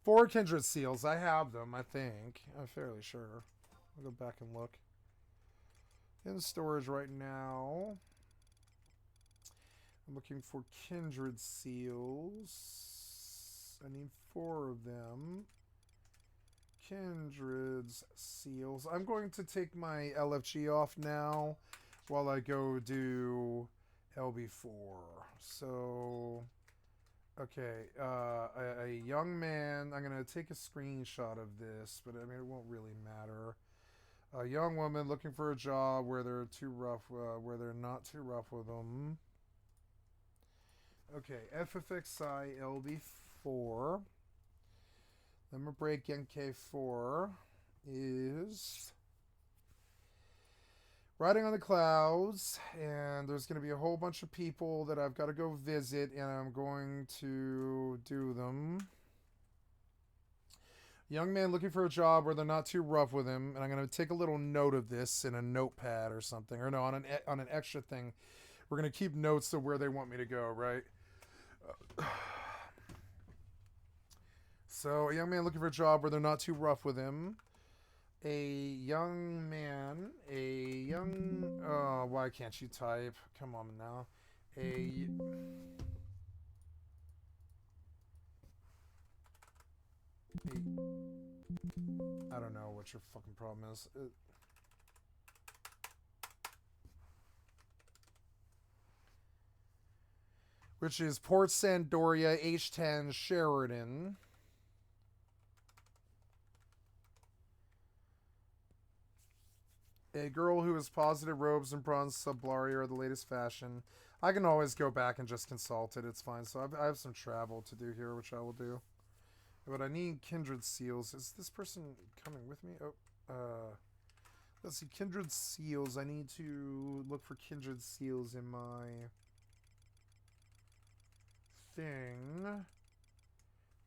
4 kindred seals. I have them, I think. I'm fairly sure. I'll go back and look. In storage right now. I'm looking for kindred seals. I need 4 of them. Kindred's seals. I'm going to take my LFG off now while I go do LB4. So, okay, a young man. I'm going to take a screenshot of this, but I mean, it won't really matter. A young woman looking for a job where they're too rough, where they're not too rough with them. Okay, FFXI LB4. Lemon Break NK4 is Riding on the Clouds, and there's going to be a whole bunch of people that I've got to go visit, and I'm going to do them. Young man looking for a job where they're not too rough with him, and I'm going to take a little note of this in a notepad or something, or no, on an extra thing. We're going to keep notes of where they want me to go, right? So, a young man looking for a job where they're not too rough with him. Oh, why can't you type? Come on now. I don't know what your fucking problem is. Which is Port Sandoria, H10, Sheridan. A girl who has positive robes and bronze sublari are the latest fashion. I can always go back and just consult it. It's fine. So I have some travel to do here, which I will do. But I need kindred seals. Is this person coming with me? Oh, let's see. Kindred seals. I need to look for kindred seals in my thing.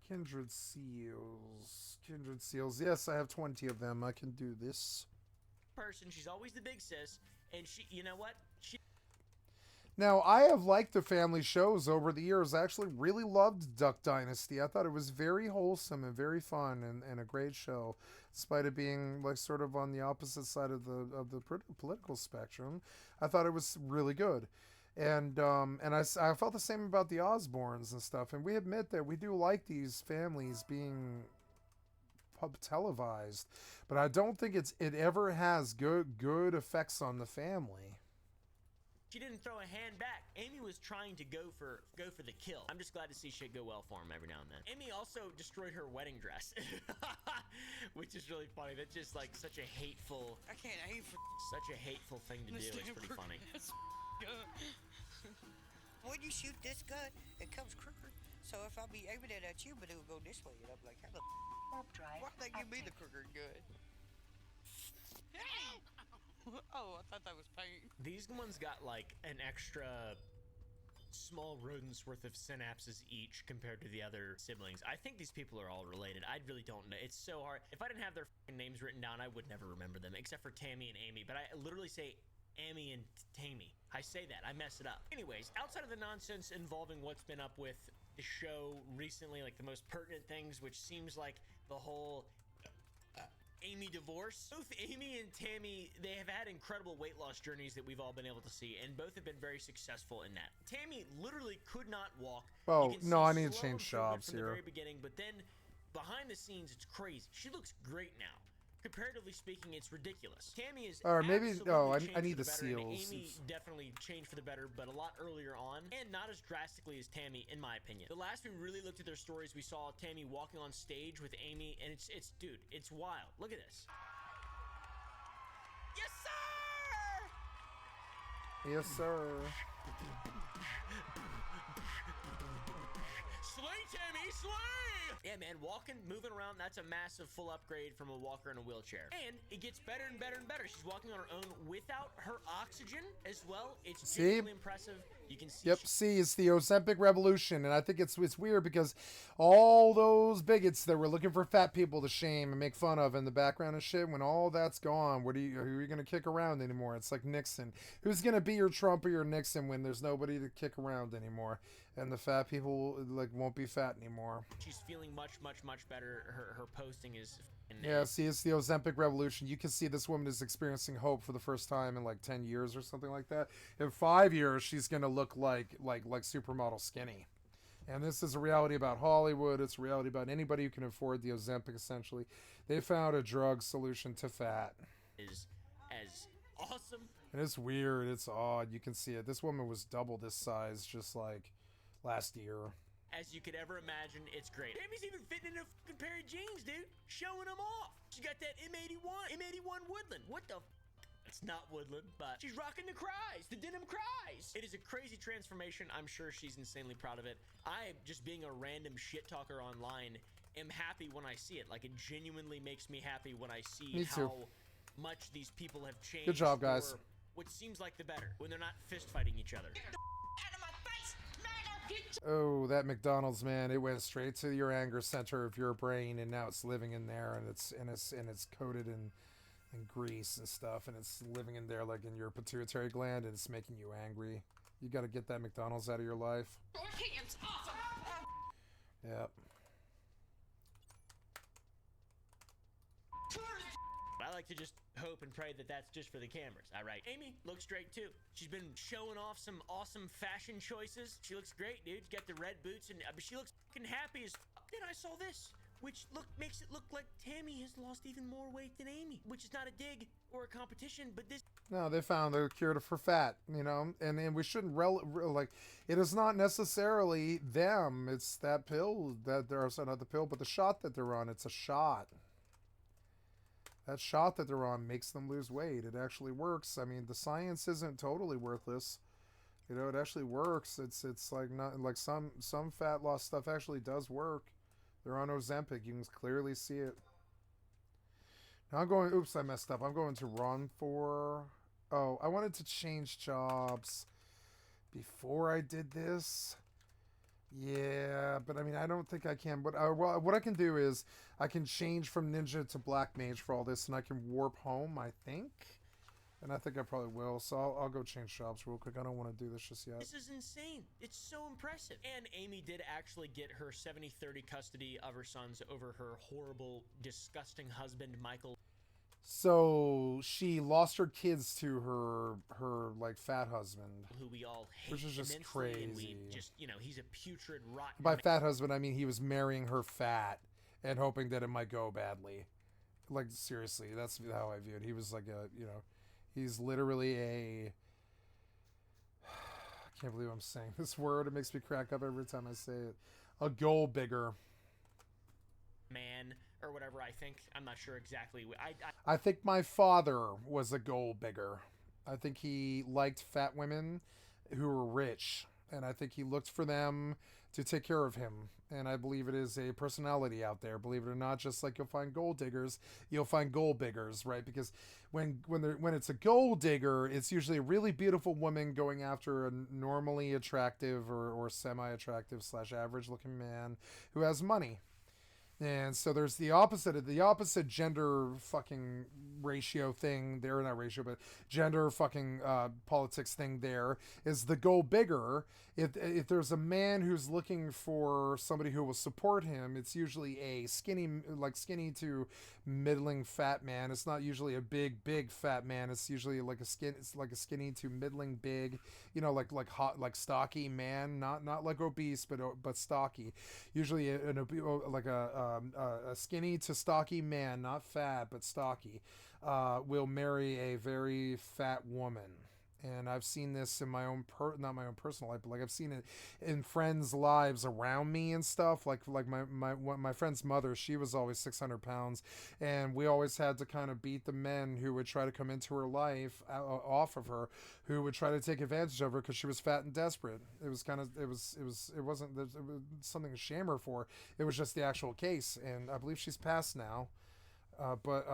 Kindred seals. Kindred seals. Yes, I have 20 of them. I can do this. Person, she's always the big sis, and she, you know what? Now, I have liked the family shows over the years. I actually really loved Duck Dynasty. I thought it was very wholesome and very fun and a great show, despite it being like sort of on the opposite side of the political spectrum. I thought it was really good. And I felt the same about the Osbournes and stuff. And we admit that we do like these families being televised, but I don't think it ever has good effects on the family. She didn't throw a hand back. Amy was trying to go for the kill. I'm just glad to see shit go well for him every now and then. Amy also destroyed her wedding dress, which is really funny. That's just like such a hateful. I can't aim for such a hateful thing to do. It's pretty funny. When you shoot this gun, it comes crooked. So if I be aiming it at you, but it will go this way, and I'm like, how the why they give me the crooked gun? Oh, I thought that was paint. These ones got like an extra small rodent's worth of synapses each compared to the other siblings. I think these people are all related. I really don't know. It's so hard. If I didn't have their names written down, I would never remember them, except for Tammy and Amy. But I literally say Amy and Tammy. I say that. I mess it up. Anyways, outside of the nonsense involving what's been up with the show recently, like the most pertinent things, which seems like the whole Amy divorce. Both Amy and Tammy, they have had incredible weight loss journeys that we've all been able to see, and both have been very successful in that. Tammy literally could not walk. Oh, no, I need to change jobs from here. The very beginning, but then behind the scenes, it's crazy. She looks great now. Comparatively speaking, it's ridiculous. Tammy is or maybe I need the seals. seals. Amy definitely changed for the better, but a lot earlier on, and not as drastically as Tammy, in my opinion. The last we really looked at their stories, we saw Tammy walking on stage with Amy, and it's dude, it's wild. Look at this. Yes, sir. Yes, sir. Slay, Tammy, slay! Yeah, man, walking, moving around, that's a massive full upgrade from a walker in a wheelchair. And it gets better and better and better. She's walking on her own without her oxygen as well. It's genuinely impressive. You can see. Yep, see, it's the Ozempic revolution, and I think it's weird because all those bigots that were looking for fat people to shame and make fun of in the background and shit, when all that's gone, who are you gonna kick around anymore? It's like Nixon. Who's gonna be your Trump or your Nixon when there's nobody to kick around anymore, and the fat people like won't be fat anymore? She's feeling much better. Her posting is. Yeah, see, it's the Ozempic revolution. You can see this woman is experiencing hope for the first time in like 10 years or something like that. In 5 years, she's gonna look like supermodel skinny. And this is a reality about Hollywood. It's a reality about anybody who can afford the Ozempic. Essentially, they found a drug solution to fat. Is as awesome. And it's weird. It's odd. You can see it. This woman was double this size just like last year. As you could ever imagine, it's great. Tammy's even fitting in a fucking pair of jeans, dude. Showing them off. She got that M81 Woodland. What the It's not Woodland, but she's rocking the cries, the denim cries. It is a crazy transformation. I'm sure she's insanely proud of it. I, just being a random shit talker online, am happy when I see it. Like, it genuinely makes me happy when I see how much these people have changed. Good job, guys. What seems like the better, when they're not fist fighting each other. Oh, that McDonald's, man, it went straight to your anger center of your brain, and now it's living in there, and it's coated in grease and stuff, and it's living in there like in your pituitary gland, and it's making you angry. You got to get that McDonald's out of your life. Yep. I like to just hope and pray that that's just for the cameras. All right. Amy looks great too. She's been showing off some awesome fashion choices. She looks great, dude. She's got the red boots, and she looks fucking happy as fuck. Then I saw this, which makes it look like Tammy has lost even more weight than Amy, which is not a dig or a competition, but this. No, they found the cure for fat, you know, and we shouldn't like, it is not necessarily them. It's that pill that they're not the pill, but the shot that they're on. It's a shot. That shot that they're on makes them lose weight. It actually works. I mean, the science isn't totally worthless. You know, it actually works. It's like not like some fat loss stuff actually does work. They're on Ozempic. You can clearly see it. Now I'm going. Oops, I messed up. I'm going to run for. Oh, I wanted to change jobs before I did this. Yeah, but I mean, I don't think I can. But well, what I can do is I can change from ninja to black mage for all this, and I can warp home, I think. And I think I probably will. So I'll go change jobs real quick. I don't want to do this just yet. This is insane. It's so impressive. And Amy did actually get her 70-30 custody of her sons over her horrible, disgusting husband, Michael. So she lost her kids to her like fat husband, who we all hate, which is just immensely, crazy. And we just, you know, he's a putrid, rotten. By fat husband, I mean he was marrying her fat and hoping that it might go badly. Like seriously, that's how I view it. He was like a, you know, he's literally a. I can't believe I'm saying this word. It makes me crack up every time I say it. A gold digger. Man. Or whatever, I think. I'm not sure exactly. I think my father was a gold digger. I think he liked fat women who were rich. And I think he looked for them to take care of him. And I believe it is a personality out there. Believe it or not, just like you'll find gold diggers, you'll find gold biggers, right? Because when it's a gold digger, it's usually a really beautiful woman going after a normally attractive or semi-attractive / average looking man who has money. And so there's the opposite gender fucking ratio thing there, not ratio, but gender fucking politics thing there is the gold bigger. If there's a man who's looking for somebody who will support him, it's usually a skinny to middling fat man. It's not usually a big fat man. It's usually like a skinny to middling big, you know, like hot, like stocky man, not like obese, but stocky. Usually a skinny to stocky man, not fat but stocky, will marry a very fat woman. And I've seen this in my own not my own personal life, but like I've seen it in friends' lives around me and stuff. Like my friend's mother, she was always 600 pounds, and we always had to kind of beat the men who would try to come into her life off of her, who would try to take advantage of her because she was fat and desperate. It wasn't something to shame her for. It was just the actual case, and I believe she's passed now, but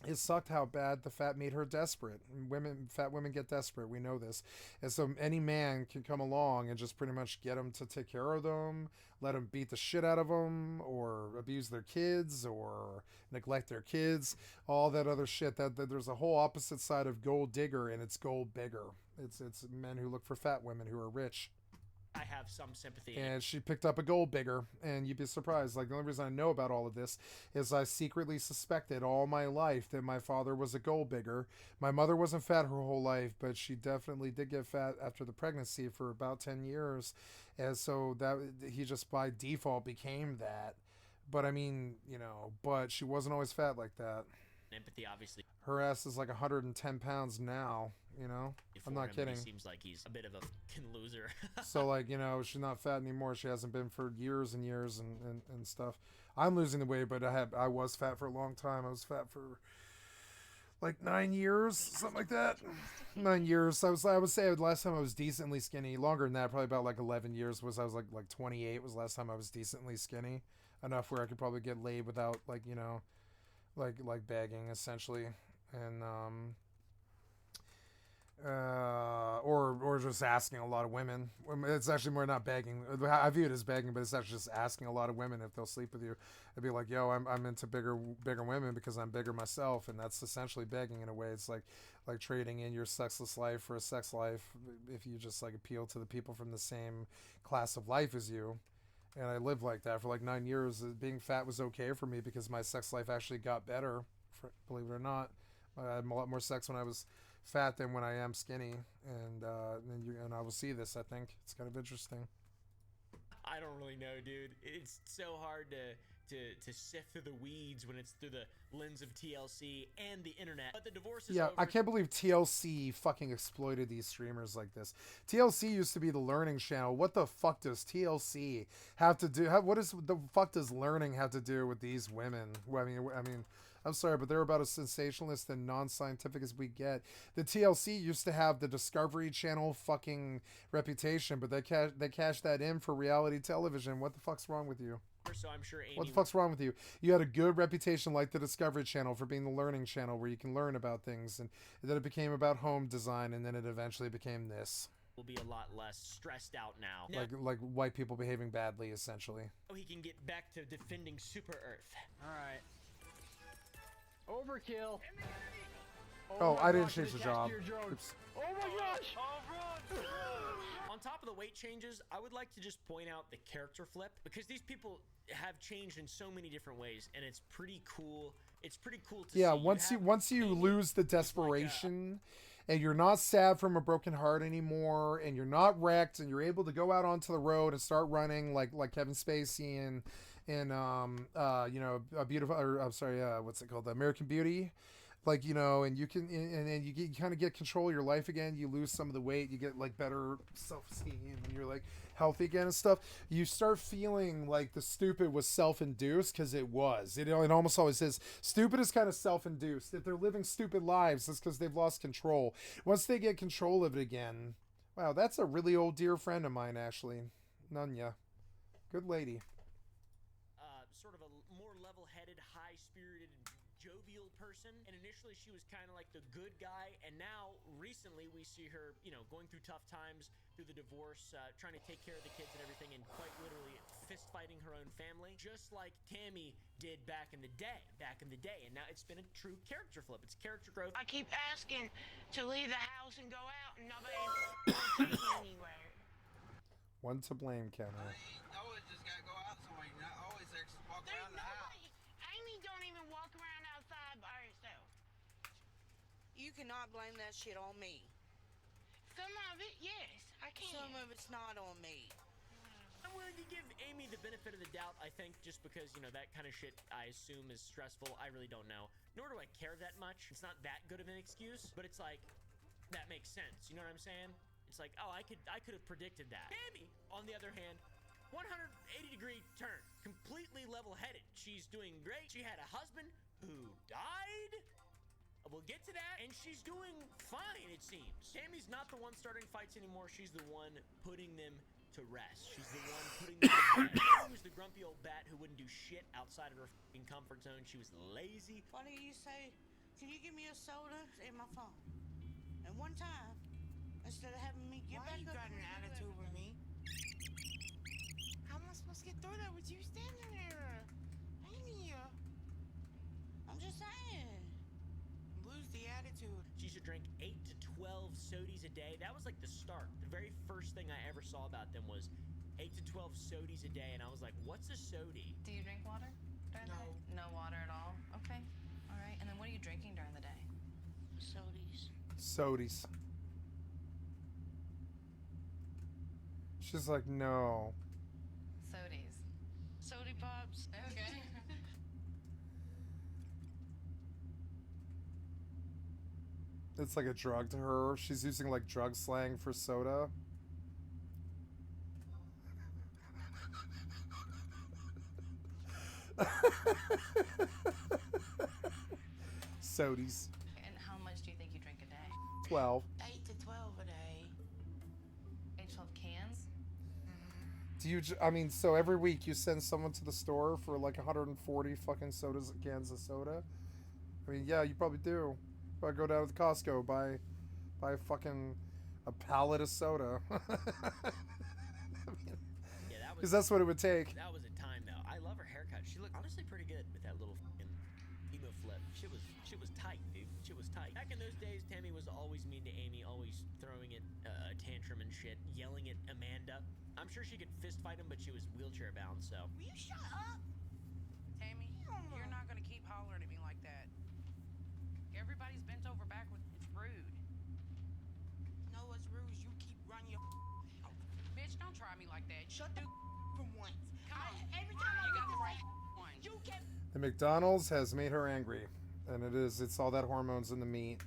it sucked how bad the fat made her desperate. Fat women get desperate. We know this. And so any man can come along and just pretty much get them to take care of them, let them beat the shit out of them, or abuse their kids, or neglect their kids, all that other shit. That there's a whole opposite side of gold digger, and it's gold bigger. It's men who look for fat women who are rich. I have some sympathy. And she picked up a gold bigger, and you'd be surprised. Like, the only reason I know about all of this is I secretly suspected all my life that my father was a gold bigger. My mother wasn't fat her whole life, but she definitely did get fat after the pregnancy for about 10 years. And so that he just by default became that. But I mean, you know, but she wasn't always fat like that. Empathy, obviously. Her ass is like 110 pounds now, you know? I'm not kidding. He seems like he's a bit of a fucking loser. So, like, you know, she's not fat anymore. She hasn't been for years and years and stuff. I'm losing the weight, but I was fat for a long time. I was fat for like 9 years, something like that. 9 years. I would say last time I was decently skinny. Longer than that, probably about like 11 years. I was like 28 was the last time I was decently skinny. Enough where I could probably get laid without, like, you know, like begging essentially, and or just asking a lot of women. It's actually more not begging. I view it as begging, but it's actually just asking a lot of women if they'll sleep with you. I'd be like, yo, I'm into bigger women because I'm bigger myself, and that's essentially begging in a way. It's like trading in your sexless life for a sex life if you just like appeal to the people from the same class of life as you. And I lived like that for like 9 years. Being fat was okay for me because my sex life actually got better, believe it or not. I had a lot more sex when I was fat than when I am skinny. And I will see this, I think. It's kind of interesting. I don't really know, dude. It's so hard to sift through the weeds when it's through the lens of TLC and the internet. But the divorce is over. I can't believe TLC fucking exploited these streamers like this. TLC used to be the learning channel. What the fuck does TLC have to do? What the fuck does learning have to do with these women? I mean, I'm sorry, but they're about as sensationalist and non-scientific as we get. The TLC used to have the Discovery Channel fucking reputation, but they cashed that in for reality television. What the fuck's wrong with you? So I'm sure Amy. What the fuck's wrong with you? You had a good reputation like the Discovery Channel for being the learning channel where you can learn about things, and then it became about home design, and then it eventually became this. Will be a lot less stressed out now. Like white people behaving badly, essentially. He can get back to defending Super Earth. All right. Overkill. Oh, my I didn't gosh, change they the attached job. your drone. Oops. Oh my gosh! On top of the weight changes, I would like to just point out the character flip, because these people have changed in so many different ways, and it's pretty cool. It's pretty cool to see. Yeah, once you lose the desperation, and you're not sad from a broken heart anymore, and you're not wrecked, and you're able to go out onto the road and start running like Kevin Spacey and you know, a beautiful, or I'm sorry, what's it called, American Beauty. Like, you know, and you can, and you kind of get control of your life again. You lose some of the weight, you get like better self-esteem, and you're like healthy again and stuff. You start feeling like the stupid was self-induced, because it was. It almost always is. Stupid is kind of self-induced. If they're living stupid lives, it's because they've lost control. Once they get control of it again, wow, that's a really old dear friend of mine, actually. Nunya. Good lady. Sort of a more level-headed, high-spirited, jovial person, and initially she was kind of like the good guy, and now recently we see her, you know, going through tough times, through the divorce, trying to take care of the kids and everything, and quite literally fist fighting her own family, just like Tammy did back in the day, and now it's been a true character flip. It's character growth. I keep asking to leave the house and go out, and nobody takes me anywhere. One to blame, Kenny. I always just gotta go out somewhere. You know, I always walk around the house. Amy don't even walk around outside by herself. You cannot blame that shit on me. Some of it, yes, I can. Some of it's not on me. I'm willing to give Amy the benefit of the doubt, I think, just because, you know, that kind of shit I assume is stressful. I really don't know. Nor do I care that much. It's not that good of an excuse, but it's like, that makes sense. You know what I'm saying? It's like, oh, I could have predicted that. Tammy, on the other hand, 180-degree turn, completely level-headed. She's doing great. She had a husband who died. We'll get to that, and she's doing fine, it seems. Tammy's not the one starting fights anymore. She's the one putting them to rest. She's the one putting them to bed. She was the grumpy old bat who wouldn't do shit outside of her fucking comfort zone. She was lazy. Why do you say, can you give me a soda in my phone? And one time, instead of having me get back up. Why you got an attitude with me? How am I supposed to get through that with you standing there? Amy, I'm just saying. Lose the attitude. She used to drink 8 to 12 sodies a day. That was like the start. The very first thing I ever saw about them was 8 to 12 sodies a day, and I was like, what's a sody? Do you drink water during the day? No water at all? Okay. All right. And then what are you drinking during the day? Sodies. Sodies. She's like, no. Sodies. Sody pops. Okay. It's like a drug to her. She's using like drug slang for soda. Sodies. And how much do you think you drink a day? 12. 8 to 12 a day. 8 to 12 cans? Do you, I mean, so every week you send someone to the store for like 140 fucking sodas, cans of soda? I mean, yeah, you probably do. Probably go down to Costco, buy fucking a pallet of soda. I mean, yeah, that was. Because that's what it would take. That was a time, though. I love her haircut. She looked honestly pretty good with that little fucking emo flip. She was tight, dude. She was tight. Back in those days, Tammy was always mean to Amy, always throwing it a tantrum and shit, yelling at Amanda. I'm sure she could fist fight him, but she was wheelchair bound, so. Will you shut up? Tammy, you're not gonna keep hollering at me like that. Everybody's bent over backwards. It's rude. No, what's rude is you keep running your mouth. Bitch, don't try me like that. Shut the from once. Come on. Every time You I got get the to right say, one. you kept. The McDonald's has made her angry, and it's all that hormones in the meat.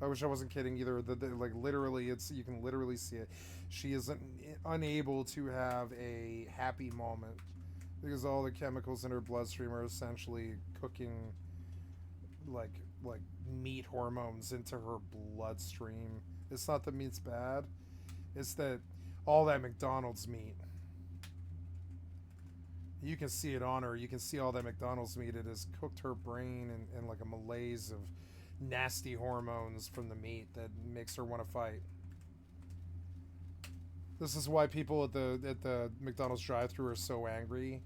I wish I wasn't kidding either. Like literally, you can literally see it. She is unable to have a happy moment because all the chemicals in her bloodstream are essentially cooking like meat hormones into her bloodstream. It's not that meat's bad. It's that all that McDonald's meat. You can see it on her. You can see all that McDonald's meat. It has cooked her brain in like a malaise of nasty hormones from the meat that makes her want to fight. This is why people at the McDonald's drive-thru are so angry.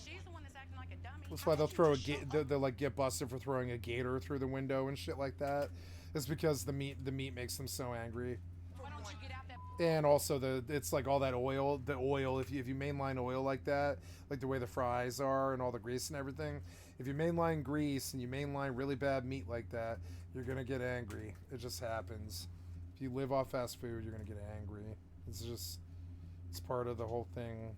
She's the one that's acting like a dummy. That's why they'll throw they'll like get busted for throwing a gator through the window and shit like that. It's because the meat makes them so angry. Why don't you get out that? And also it's like all that oil, the oil. If you mainline oil like that, like the way the fries are and all the grease and everything, if you mainline grease and you mainline really bad meat like that, you're gonna get angry. It just happens. If you live off fast food, you're gonna get angry. It's part of the whole thing.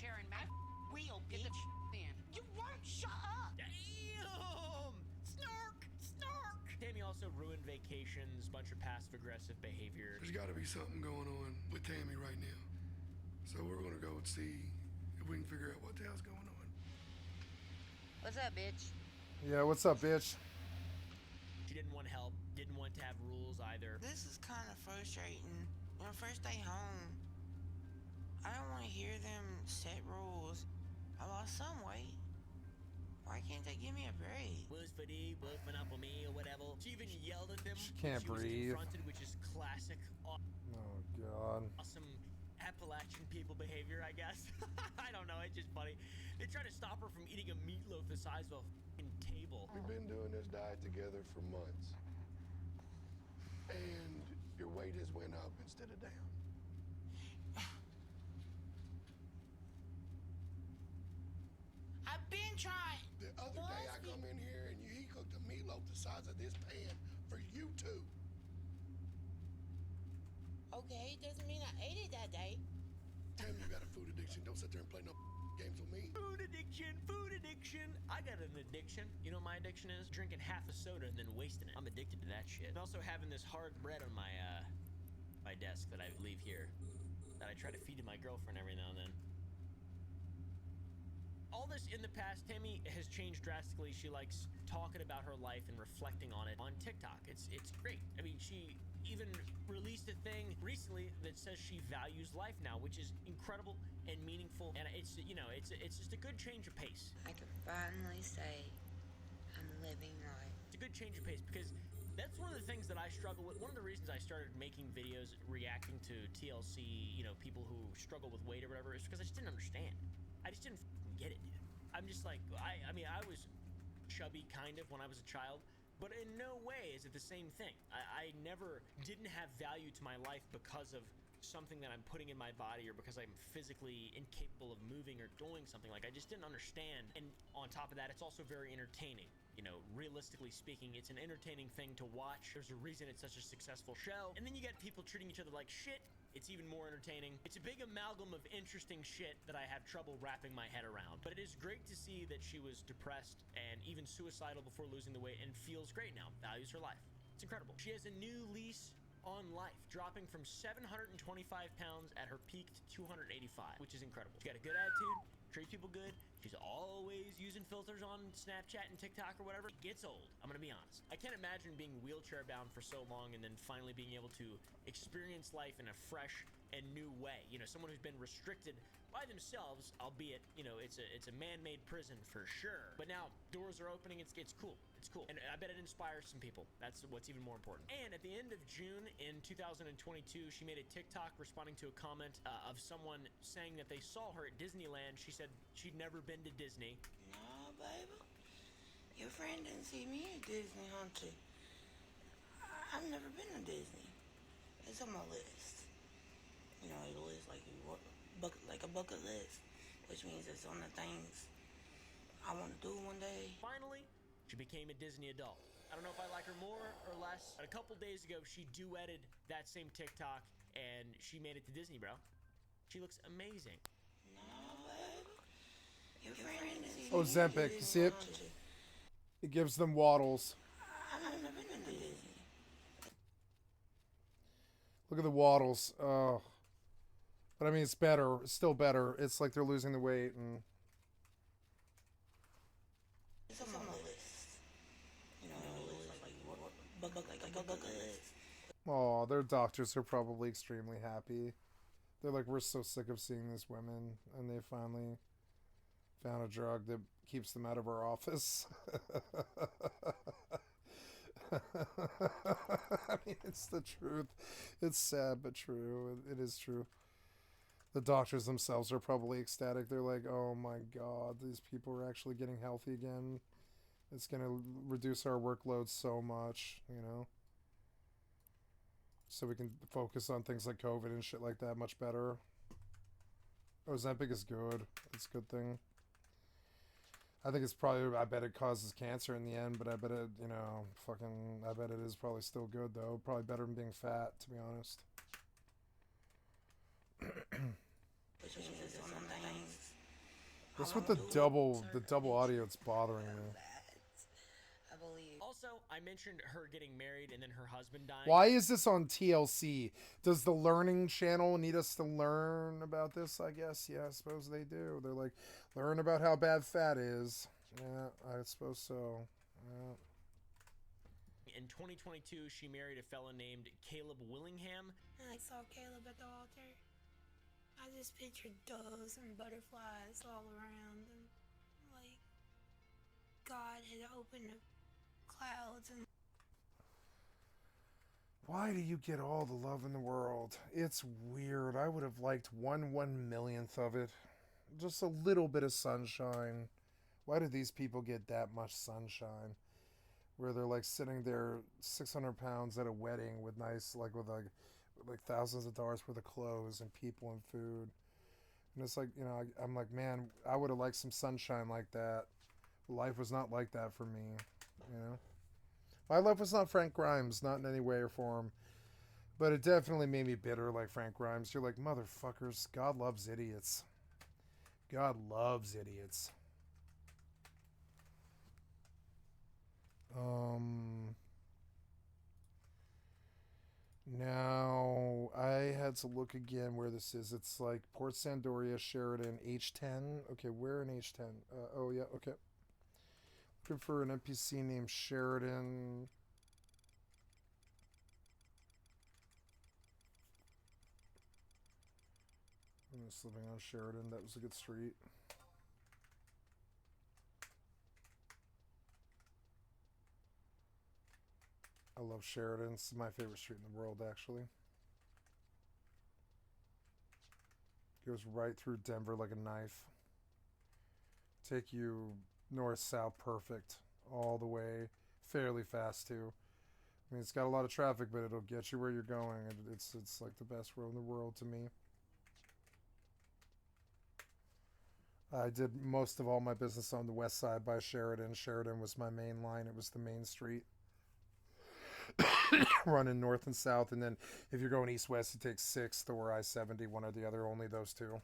Sharon, Matt, wheel, get the in. You won't shut up. Damn! Snark! Tammy also ruined vacations, bunch of passive-aggressive behavior. There's got to be something going on with Tammy right now. So we're going to go and see if we can figure out what the hell's going on. What's up, bitch? Yeah, what's up, bitch? She didn't want help, didn't want to have rules either. This is kind of frustrating. When I first day home, I don't want to hear them set rules. I lost some weight. Why can't they give me a break? Was fatigue, woken up on me or whatever. She even yelled at them. She can't Was breathe. confronted, which is classic. Oh god. Awesome Appalachian people behavior, I guess. I don't know, it's just funny. They try to stop her from eating a meatloaf the size of a fucking table. We've been doing this diet together for months. And your weight has went up instead of down. I've been trying. The other day I come in here and he cooked a meatloaf the size of this pan for you two. Okay, doesn't mean I ate it that day. Damn, you got a food addiction. Don't sit there and play no games with me. Food addiction. I got an addiction. You know what my addiction is? Drinking half a soda and then wasting it. I'm addicted to that shit. And also having this hard bread on my my desk that I leave here, that I try to feed to my girlfriend every now and then. All this in the past, Tammy has changed drastically. She likes talking about her life and reflecting on it on TikTok. It's great. I mean, she even released a thing recently that says she values life now, which is incredible and meaningful. And it's, you know, it's just a good change of pace. I can finally say I'm living right. It's a good change of pace because that's one of the things that I struggle with. One of the reasons I started making videos reacting to TLC, you know, people who struggle with weight or whatever, is because I just didn't understand. I just didn't get it, dude. I'm just like, I mean, I was chubby kind of when I was a child, but in no way is it the same thing. I never didn't have value to my life because of something that I'm putting in my body or because I'm physically incapable of moving or doing something. Like, I just didn't understand. And on top of that, it's also very entertaining. You know, realistically speaking, it's an entertaining thing to watch. There's a reason it's such a successful show. And then you get people treating each other like shit. It's even more entertaining. It's a big amalgam of interesting shit that I have trouble wrapping my head around. But it is great to see that she was depressed and even suicidal before losing the weight and feels great now. Values her life. It's incredible. She has a new lease on life, dropping from 725 pounds at her peak to 285, which is incredible. She's got a good attitude, treats people good. She's always using filters on Snapchat and TikTok or whatever. It gets old, I'm gonna be honest. I can't imagine being wheelchair bound for so long and then finally being able to experience life in a fresh and new way. You know, someone who's been restricted by themselves, albeit, you know, it's a man-made prison for sure. But now doors are opening. It's cool. It's cool. And I bet it inspires some people. That's what's even more important. And at the end of June in 2022, she made a TikTok responding to a comment of someone saying that they saw her at Disneyland. She said she'd never been to Disney. No, baby. Your friend didn't see me at Disney, hunty. I've never been to Disney. It's on my list. You know, a list like a bucket list, which means it's on the things I want to do one day. Finally, she became a Disney adult. I don't know if I like her more or less, but a couple days ago, she duetted that same TikTok, and she made it to Disney, bro. She looks amazing. No, baby. Your friend didn't see me Ozempic, you see it? It gives them waddles. I've never been to Disney. Look at the waddles. Oh. But I mean, it's better. It's still better. It's like they're losing the weight and... Oh, their doctors are probably extremely happy. They're like, we're so sick of seeing these women, and they finally found a drug that keeps them out of our office. I mean, it's the truth. It's sad but true. It is true. The doctors themselves are probably ecstatic. They're like, oh my god, these people are actually getting healthy again. It's going to reduce our workload so much, you know? So we can focus on things like COVID and shit like that much better. Ozempic is good. It's a good thing. I think it's probably, I bet it causes cancer in the end, but I bet it, you know, I bet it is probably still good though. Probably better than being fat, to be honest. What's with the double audio? It's bothering me. Also, I mentioned her getting married and then her husband dying. Why is this on TLC? Does the Learning Channel need us to learn about this, I guess? Yeah, I suppose they do. They're like, learn about how bad fat is. Yeah, I suppose so. Yeah. In 2022, she married a fellow named Caleb Willingham. I saw Caleb at the altar. I just pictured doves and butterflies all around, and like God had opened the clouds. And Why do you get all the love in the world? It's weird. I would have liked 1/1,000,000th of it. Just a little bit of sunshine. Why do these people get that much sunshine? Where they're like sitting there 600 pounds at a wedding with nice, like thousands of dollars worth of clothes and people and food. And it's like, you know, I'm like, man, I would have liked some sunshine like that. Life was not like that for me, you know? My life was not Frank Grimes, not in any way or form. But it definitely made me bitter like Frank Grimes. You're like, motherfuckers, God loves idiots. God loves idiots. Now, I had to look again where this is. It's like Port Sandoria, Sheridan, H10. Okay, where in H10? Oh, yeah, okay. Looking for an NPC named Sheridan. I'm just living on Sheridan. That was a good street. I love Sheridan. It's my favorite street in the world, actually. Goes right through Denver like a knife. Take you north-south perfect all the way. Fairly fast, too. I mean, it's got a lot of traffic, but it'll get you where you're going. It's like the best road in the world to me. I did most of all my business on the west side by Sheridan. Sheridan was my main line. It was the main street. Running north and south, and then if you're going east-west, you take 6th or I-70, one or the other, only those two.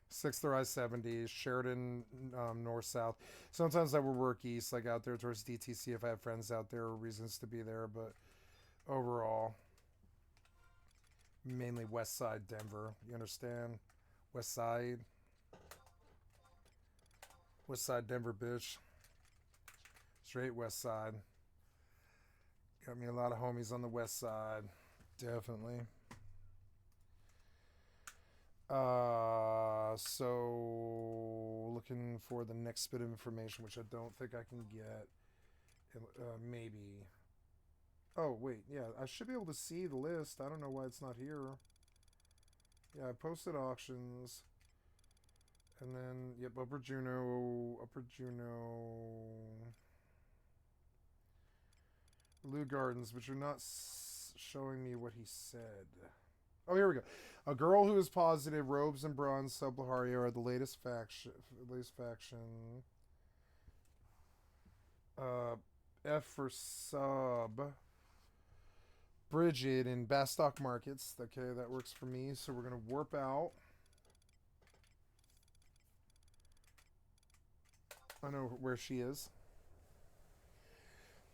6th or I-70, Sheridan, north-south. Sometimes I would work east, like out there towards DTC if I have friends out there or reasons to be there, but overall, mainly west side Denver, you understand? West side. West side Denver, bitch. Straight west side. Got me a lot of homies on the west side. Definitely. So looking for the next bit of information, which I don't think I can get. Maybe. Oh, wait. Yeah, I should be able to see the list. I don't know why it's not here. Yeah, I posted auctions. And then, yep, Upper Juneau. Lou Gardens, but you're not showing me what he said. Oh, here we go. A girl who is positive. Robes and bronze Sub-Laharia are the latest faction. F for sub. Bridget in Bastock Markets. Okay, that works for me. So we're going to warp out. I know where she is.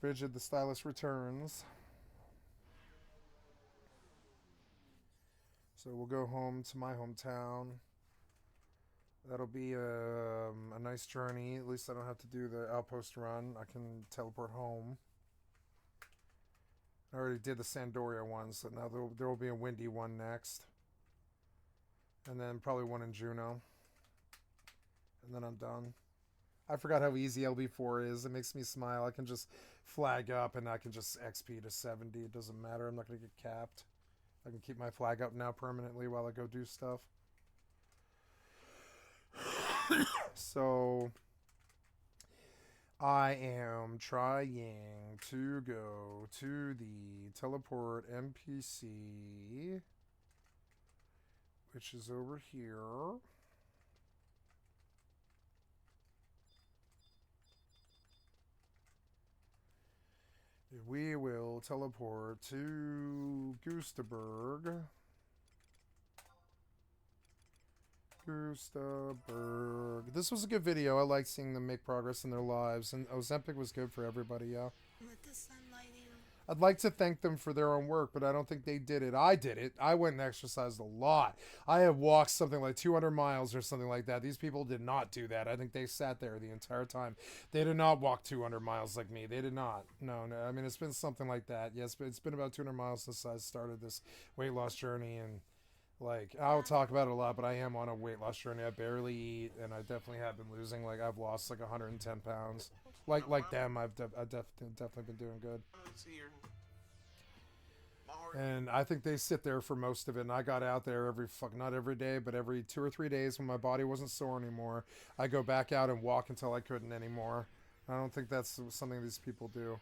Bridget the Stylist returns. So we'll go home to my hometown. That'll be a nice journey. At least I don't have to do the outpost run. I can teleport home. I already did the Sandoria one, so now there will be a windy one next. And then probably one in Juneau. And then I'm done. I forgot how easy LB4 is. It makes me smile. I can just flag up and I can just XP to 70. It doesn't matter. I'm not going to get capped. I can keep my flag up now permanently while I go do stuff. So I am trying to go to the teleport NPC, which is over here. We will teleport to Gustaberg. Gustaberg. This was a good video. I like seeing them make progress in their lives, and Ozempic was good for everybody, yeah. Let the sunlight in. I'd like to thank them for their own work, but I don't think they did it. I did it. I went and exercised a lot. I have walked something like 200 miles or something like that. These people did not do that. I think they sat there the entire time. They did not walk 200 miles like me. They did not. No. I mean, it's been something like that. Yes, but it's been about 200 miles since I started this weight loss journey, and like, I'll talk about it a lot, but I am on a weight loss journey. I barely eat, and I definitely have been losing. Like, I've lost like 110 pounds. Like them, I've definitely been doing good. And I think they sit there for most of it. And I got out there not every day, but every 2 or 3 days when my body wasn't sore anymore. I go back out and walk until I couldn't anymore. I don't think that's something these people do.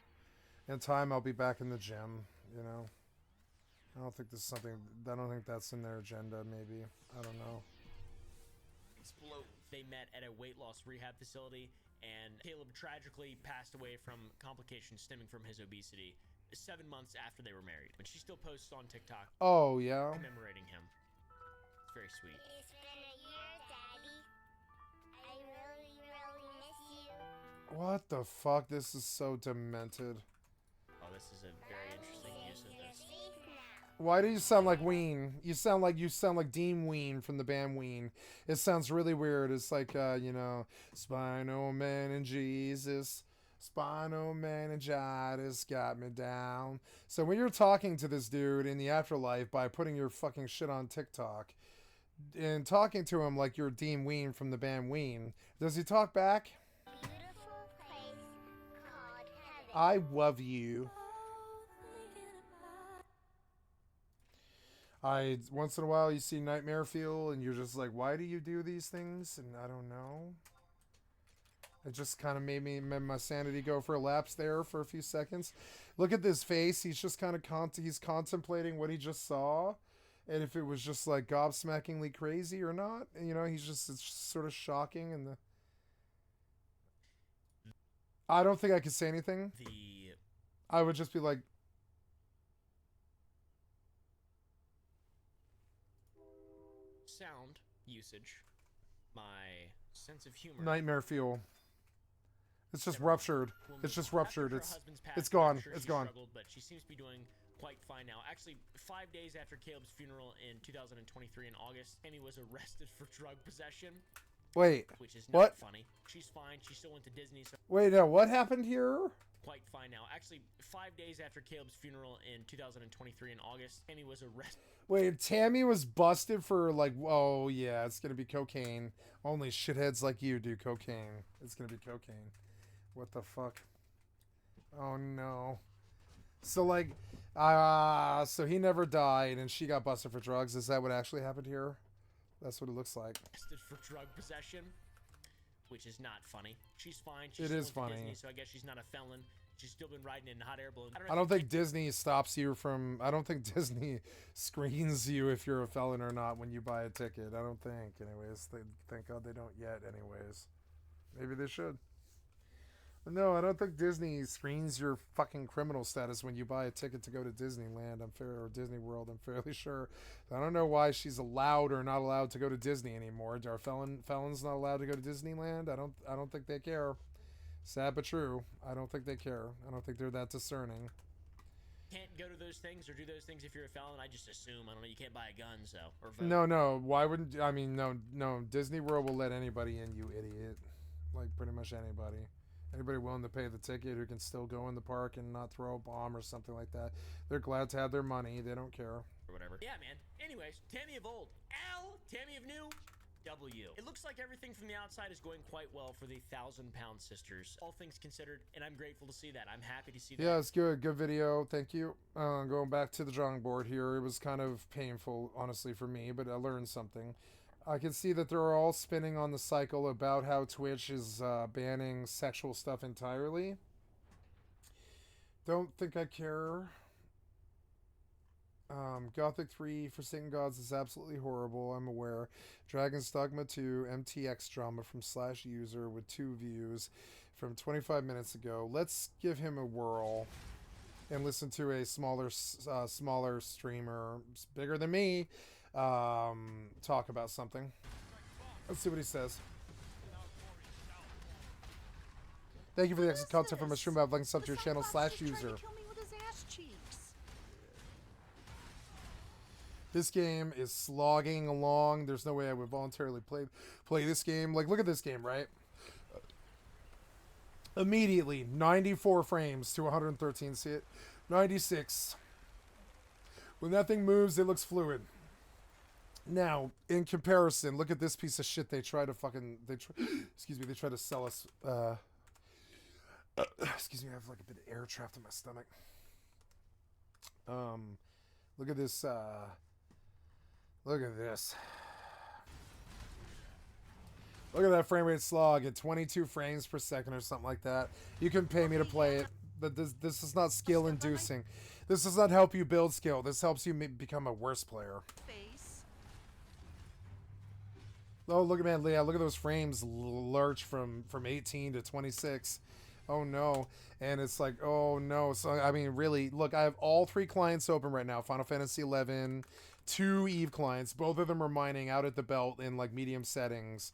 In time, I'll be back in the gym, you know. I don't think this is something, I don't think that's in their agenda, maybe. I don't know. Explode. They met at a weight loss rehab facility, and Caleb tragically passed away from complications stemming from his obesity 7 months after they were married. But she still posts on TikTok. Oh, yeah? Commemorating him. It's very sweet. It's been a year, Daddy. I really, really miss you. What the fuck? This is so demented. Oh, this is a very interesting use of this. Why do you sound like Ween? You sound like Dean Ween from the band Ween. It sounds really weird. It's like, you know, spinal meningitis, spinal meningitis got me down. So when you're talking to this dude in the afterlife by putting your fucking shit on TikTok and talking to him like you're Dean Ween from the band Ween, does he talk back? I love you. Once in a while you see Nightmare Fuel and you're just like, why do you do these things? And I don't know. It just kind of made my sanity go for a lapse there for a few seconds. Look at this face. He's just kind of he's contemplating what he just saw, and if it was just like gobsmackingly crazy or not. And, you know, it's just sort of shocking. And I don't think I could say anything. I would just be like, sound usage, my sense of humor. Nightmare Fuel. It's just ruptured. It's just ruptured. It's gone. It's gone. Struggled, but she seems to be doing quite fine now. Actually, 5 days after Caleb's funeral in 2023 in August, Amy was arrested for drug possession. Wait. Which is what? Not funny. She's fine. She still went to Disney. So wait, no. What happened here? Quite fine now. Actually, 5 days after Caleb's funeral in 2023 in August, Amy was arrested. Wait, Tammy was busted for like, oh yeah, it's gonna be cocaine. Only shitheads like you do cocaine. It's gonna be cocaine. What the fuck? Oh no. So like, so he never died and she got busted for drugs. Is that what actually happened here? That's what it looks like. Arrested for drug possession, which is not funny. She's fine. It is funny. Disney, so I guess she's not a felon. She's still been riding in hot air balloons. I don't think Disney stops you from. I don't think Disney screens you if you're a felon or not when you buy a ticket. I don't think. Anyways, thank God they don't yet. Anyways, maybe they should. But no, I don't think Disney screens your fucking criminal status when you buy a ticket to go to Disneyland. Or Disney World. I'm fairly sure. I don't know why she's allowed or not allowed to go to Disney anymore. Are felons not allowed to go to Disneyland? I don't think they care. Sad but true. I don't think they care. I don't think they're that discerning. Can't go to those things or do those things if you're a felon. I just assume. I don't know. You can't buy a gun, so or vote. No. Why wouldn't? I mean, no. Disney World will let anybody in, you idiot. Like pretty much anybody. Anybody willing to pay the ticket who can still go in the park and not throw a bomb or something like that. They're glad to have their money. They don't care. Or whatever. Yeah, man. Anyways, Tammy of old. Al, Tammy of new. W. It looks like everything from the outside is going quite well for the 1,000-pound sisters. All things considered, and I'm grateful to see that. I'm happy to see that. Yeah, it's good. Good video. Thank you. Going back to the drawing board here, it was kind of painful, honestly, for me, but I learned something. I can see that they're all spinning on the cycle about how Twitch is banning sexual stuff entirely. Don't think I care. Gothic 3 Forsaken Gods is absolutely horrible, I'm aware. Dragon's Dogma 2 MTX drama from /user with 2 views from 25 minutes ago. Let's give him a whirl and listen to a smaller streamer, bigger than me, talk about something. Let's see what he says. Thank you for the extra content from a stream. I've linked sub to your channel /user. This game is slogging along. There's no way I would voluntarily play this game. Like, look at this game, right? Immediately, 94 frames to 113. See it? 96. When that thing moves, it looks fluid. Now, in comparison, look at this piece of shit. They try to fucking... excuse me. They try to sell us... excuse me. I have like a bit of air trapped in my stomach. Look at this... look at this. Look at that frame rate slog at 22 frames per second or something like that. You can pay me to play it, but this is not skill inducing. This does not help you build skill. This helps you become a worse player. Oh, look at man, yeah, look at those frames lurch from 18 to 26. Oh no. And it's like, oh no. So I mean, really, look, I have all 3 clients open right now. Final Fantasy 11, 2 EvE clients. Both of them are mining out at the belt in like medium settings.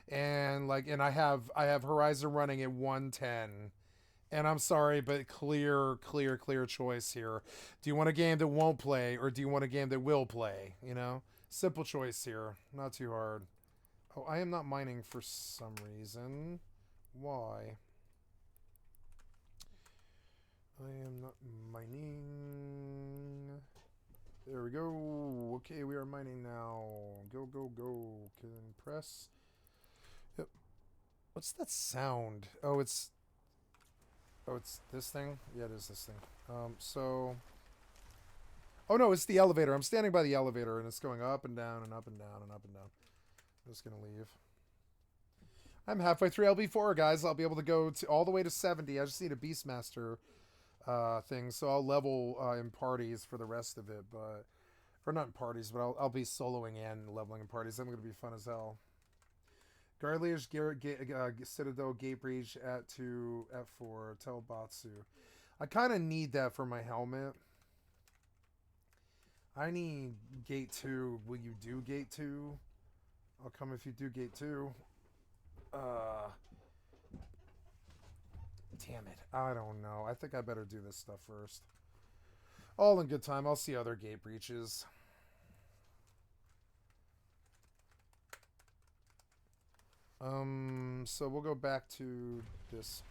And like, and I have Horizon running at 110. And I'm sorry, but clear choice here. Do you want a game that won't play, or do you want a game that will play? You know, simple choice here. Not too hard. Oh, I am not mining for some reason. Why? I am not mining. There we go. Okay, we are mining now. Go, go, go. Can press. Yep. What's that sound? Oh, it's this thing? Yeah, it is this thing. So... Oh, no, it's the elevator. I'm standing by the elevator, and it's going up and down and up and down and up and down. I'm just going to leave. I'm halfway through LB4, guys. I'll be able to go all the way to 70. I just need a Beastmaster thing, so I'll level in parties for the rest of it. But... Or not in parties, but I'll be soloing and leveling in parties. I'm going to be fun as hell. Garlish, Citadel, Gate Breach, at 2, F4, Telbatsu. I kind of need that for my helmet. I need Gate 2. Will you do Gate 2? I'll come if you do Gate 2. Damn it. I don't know. I think I better do this stuff first. All in good time. I'll see other Gate Breaches. So we'll go back to this.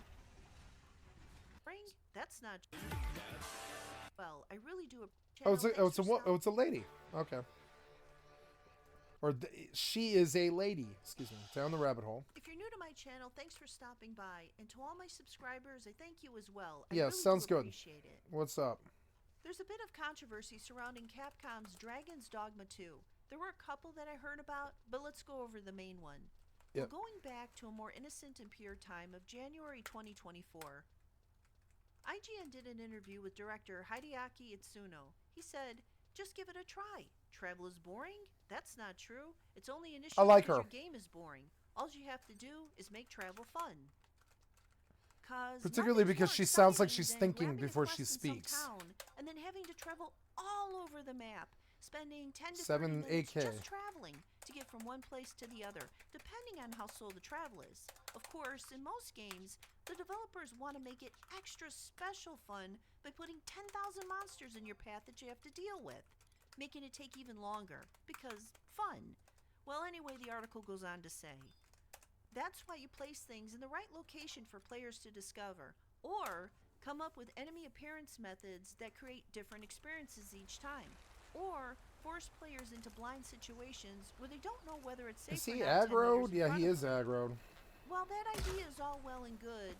That's not. Well, I really do. It's a lady. Okay. Or she is a lady. Excuse me. Down the rabbit hole. If you're new to my channel, thanks for stopping by, and to all my subscribers, I thank you as well. Yeah, really sounds good. Appreciate it. What's up? There's a bit of controversy surrounding Capcom's Dragon's Dogma 2. There were a couple that I heard about, but let's go over the main one. Yep. Well, going back to a more innocent and pure time of January 2024, IGN did an interview with director Hideaki Itsuno. He said, just give it a try. Travel is boring? That's not true. It's only an issue because your game is boring. All you have to do is make travel fun. Particularly because she sounds like she's thinking before she speaks. And then having to travel all over the map, spending 10 to 7 30 minutes 8K. just traveling to get from one place to the other, depending on how slow the travel is. Of course, in most games, the developers want to make it extra special fun by putting 10,000 monsters in your path that you have to deal with, making it take even longer, because fun. Well, anyway, the article goes on to say, That's why you place things in the right location for players to discover, or come up with enemy appearance methods that create different experiences each time, or force players into blind situations where they don't know whether it's safe Is or he not 10 meters aggroed? in Yeah, front he of is them. aggroed. While that idea is all well and good,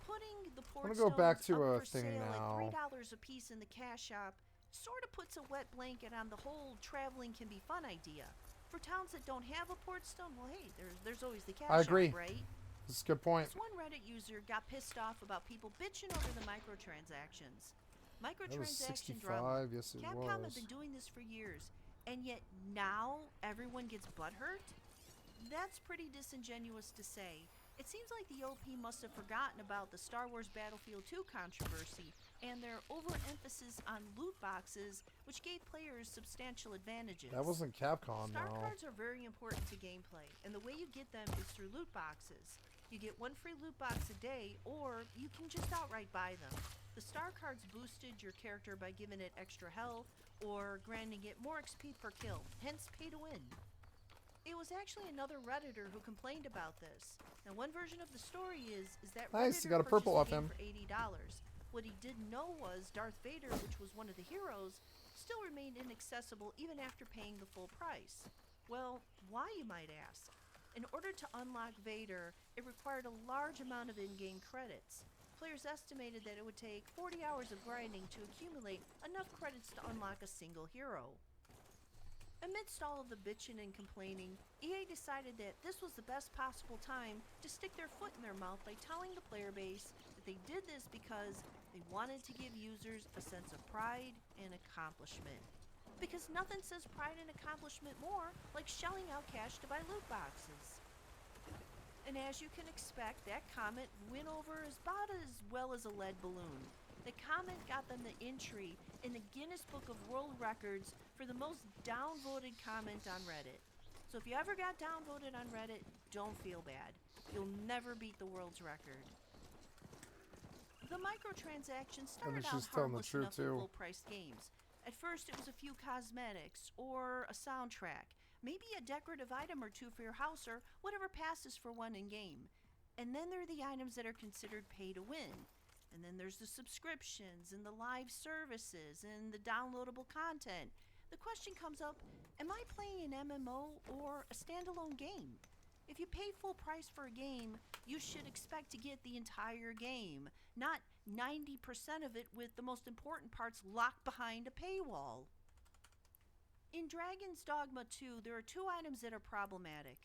putting the I'm port gonna go back stones to up a for thing sale now. at $3 a piece in the cash shop sort of puts a wet blanket on the whole traveling can be fun idea. For towns that don't have a port stone, well, hey, there's always the cash I agree. shop, right? That's a good point. This one Reddit user got pissed off about people bitching over the microtransactions. Microtransaction drama. 65, yes it Capcom was. have been doing this for years, and yet now everyone gets butthurt? That's pretty disingenuous to say. It seems like the OP must have forgotten about the Star Wars Battlefield 2 controversy and their overemphasis on loot boxes, which gave players substantial advantages. That wasn't Capcom, Star no. cards are very important to gameplay, and the way you get them is through loot boxes. You get one free loot box a day, or you can just outright buy them. The star cards boosted your character by giving it extra health, or granting it more XP per kill, hence pay to win. It was actually another Redditor who complained about this. Now, one version of the story is that Nice, Redditor you got a purple off purchased the him. game for $80. What he didn't know was Darth Vader, which was one of the heroes, still remained inaccessible even after paying the full price. Well, why, you might ask? In order to unlock Vader, it required a large amount of in-game credits. Players estimated that it would take 40 hours of grinding to accumulate enough credits to unlock a single hero. Amidst all of the bitching and complaining, EA decided that this was the best possible time to stick their foot in their mouth by telling the player base that they did this because they wanted to give users a sense of pride and accomplishment. Because nothing says pride and accomplishment more like shelling out cash to buy loot boxes. And as you can expect, that comment went over about as well as a lead balloon. The comment got them the entry in the Guinness Book of World Records for the most downvoted comment on Reddit. So if you ever got downvoted on Reddit, don't feel bad. You'll never beat the world's record. The microtransactions started out she's telling the harmless truth, enough in too. full-priced games. At first, it was a few cosmetics, or a soundtrack, maybe a decorative item or two for your house, or whatever passes for one in-game. And then there are the items that are considered pay to win. And then there's the subscriptions, and the live services, and the downloadable content. The question comes up, am I playing an MMO or a standalone game? If you pay full price for a game, you should expect to get the entire game, not 90% of it with the most important parts locked behind a paywall. In Dragon's Dogma 2, there are two items that are problematic.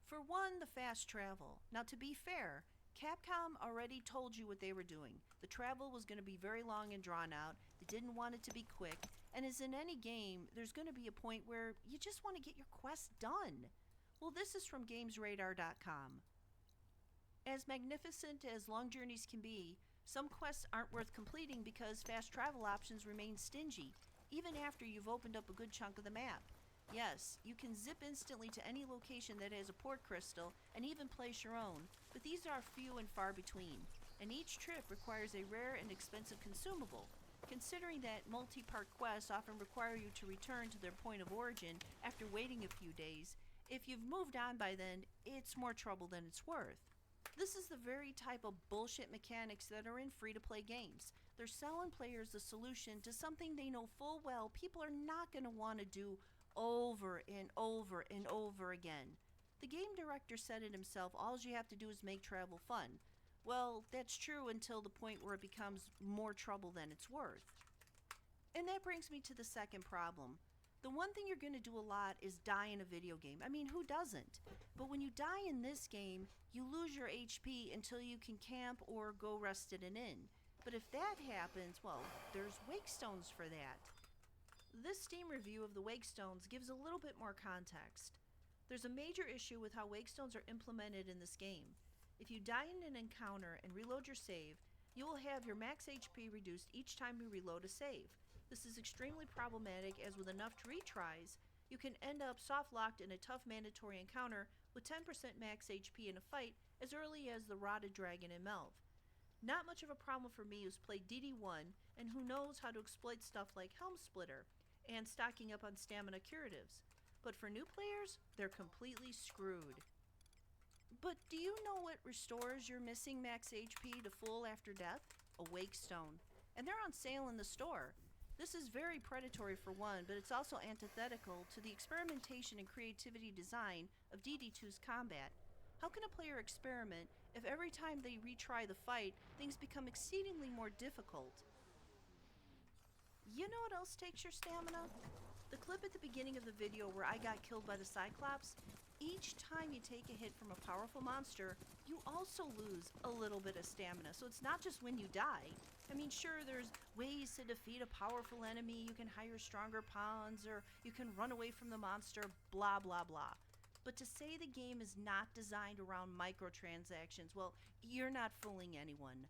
For one, the fast travel. Now, to be fair, Capcom already told you what they were doing. The travel was going to be very long and drawn out. They didn't want it to be quick. And as in any game, there's going to be a point where you just want to get your quest done. Well, this is from GamesRadar.com. As magnificent as long journeys can be, some quests aren't worth completing because fast travel options remain stingy, even after you've opened up a good chunk of the map. Yes, you can zip instantly to any location that has a port crystal and even place your own, but these are few and far between, and each trip requires a rare and expensive consumable. Considering that multi-part quests often require you to return to their point of origin after waiting a few days, if you've moved on by then, it's more trouble than it's worth. This is the very type of bullshit mechanics that are in free-to-play games. They're selling players the solution to something they know full well people are not going to want to do over and over and over again. The game director said it himself, all you have to do is make travel fun. Well, that's true until the point where it becomes more trouble than it's worth. And that brings me to the second problem. The one thing you're going to do a lot is die in a video game. I mean, who doesn't? But when you die in this game, you lose your HP until you can camp or go rest at an inn. But if that happens, well, there's wake stones for that. This Steam review of the wake stones gives a little bit more context. There's a major issue with how wake stones are implemented in this game. If you die in an encounter and reload your save, you will have your max HP reduced each time you reload a save. This is extremely problematic as with enough retries, you can end up soft-locked in a tough mandatory encounter with 10% max HP in a fight as early as the Rotted Dragon in MLV. Not much of a problem for me who's played DD1 and who knows how to exploit stuff like Helm Splitter and stocking up on stamina curatives. But for new players, they're completely screwed. But do you know what restores your missing max HP to full after death? A wake stone. And they're on sale in the store. This is very predatory for one, but it's also antithetical to the experimentation and creativity design of DD2's combat. How can a player experiment if every time they retry the fight, things become exceedingly more difficult? You know what else takes your stamina? The clip at the beginning of the video where I got killed by the Cyclops, each time you take a hit from a powerful monster, you also lose a little bit of stamina. So it's not just when you die. I mean, sure, there's ways to defeat a powerful enemy. You can hire stronger pawns, or you can run away from the monster, blah, blah, blah. But to say the game is not designed around microtransactions, well, you're not fooling anyone.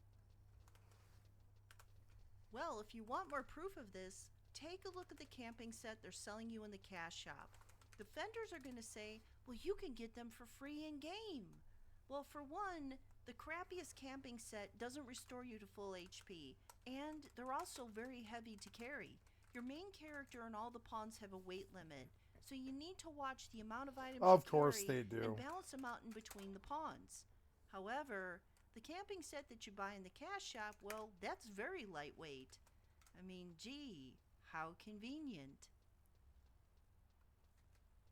Well, if you want more proof of this, take a look at the camping set they're selling you in the cash shop. The vendors are going to say, well, you can get them for free in-game. Well, for one, the crappiest camping set doesn't restore you to full HP, and they're also very heavy to carry. Your main character and all the pawns have a weight limit, so you need to watch the amount of items Of you course carry they do. and balance them out in between the pawns. However, the camping set that you buy in the cash shop, well, that's very lightweight. I mean, gee, how convenient.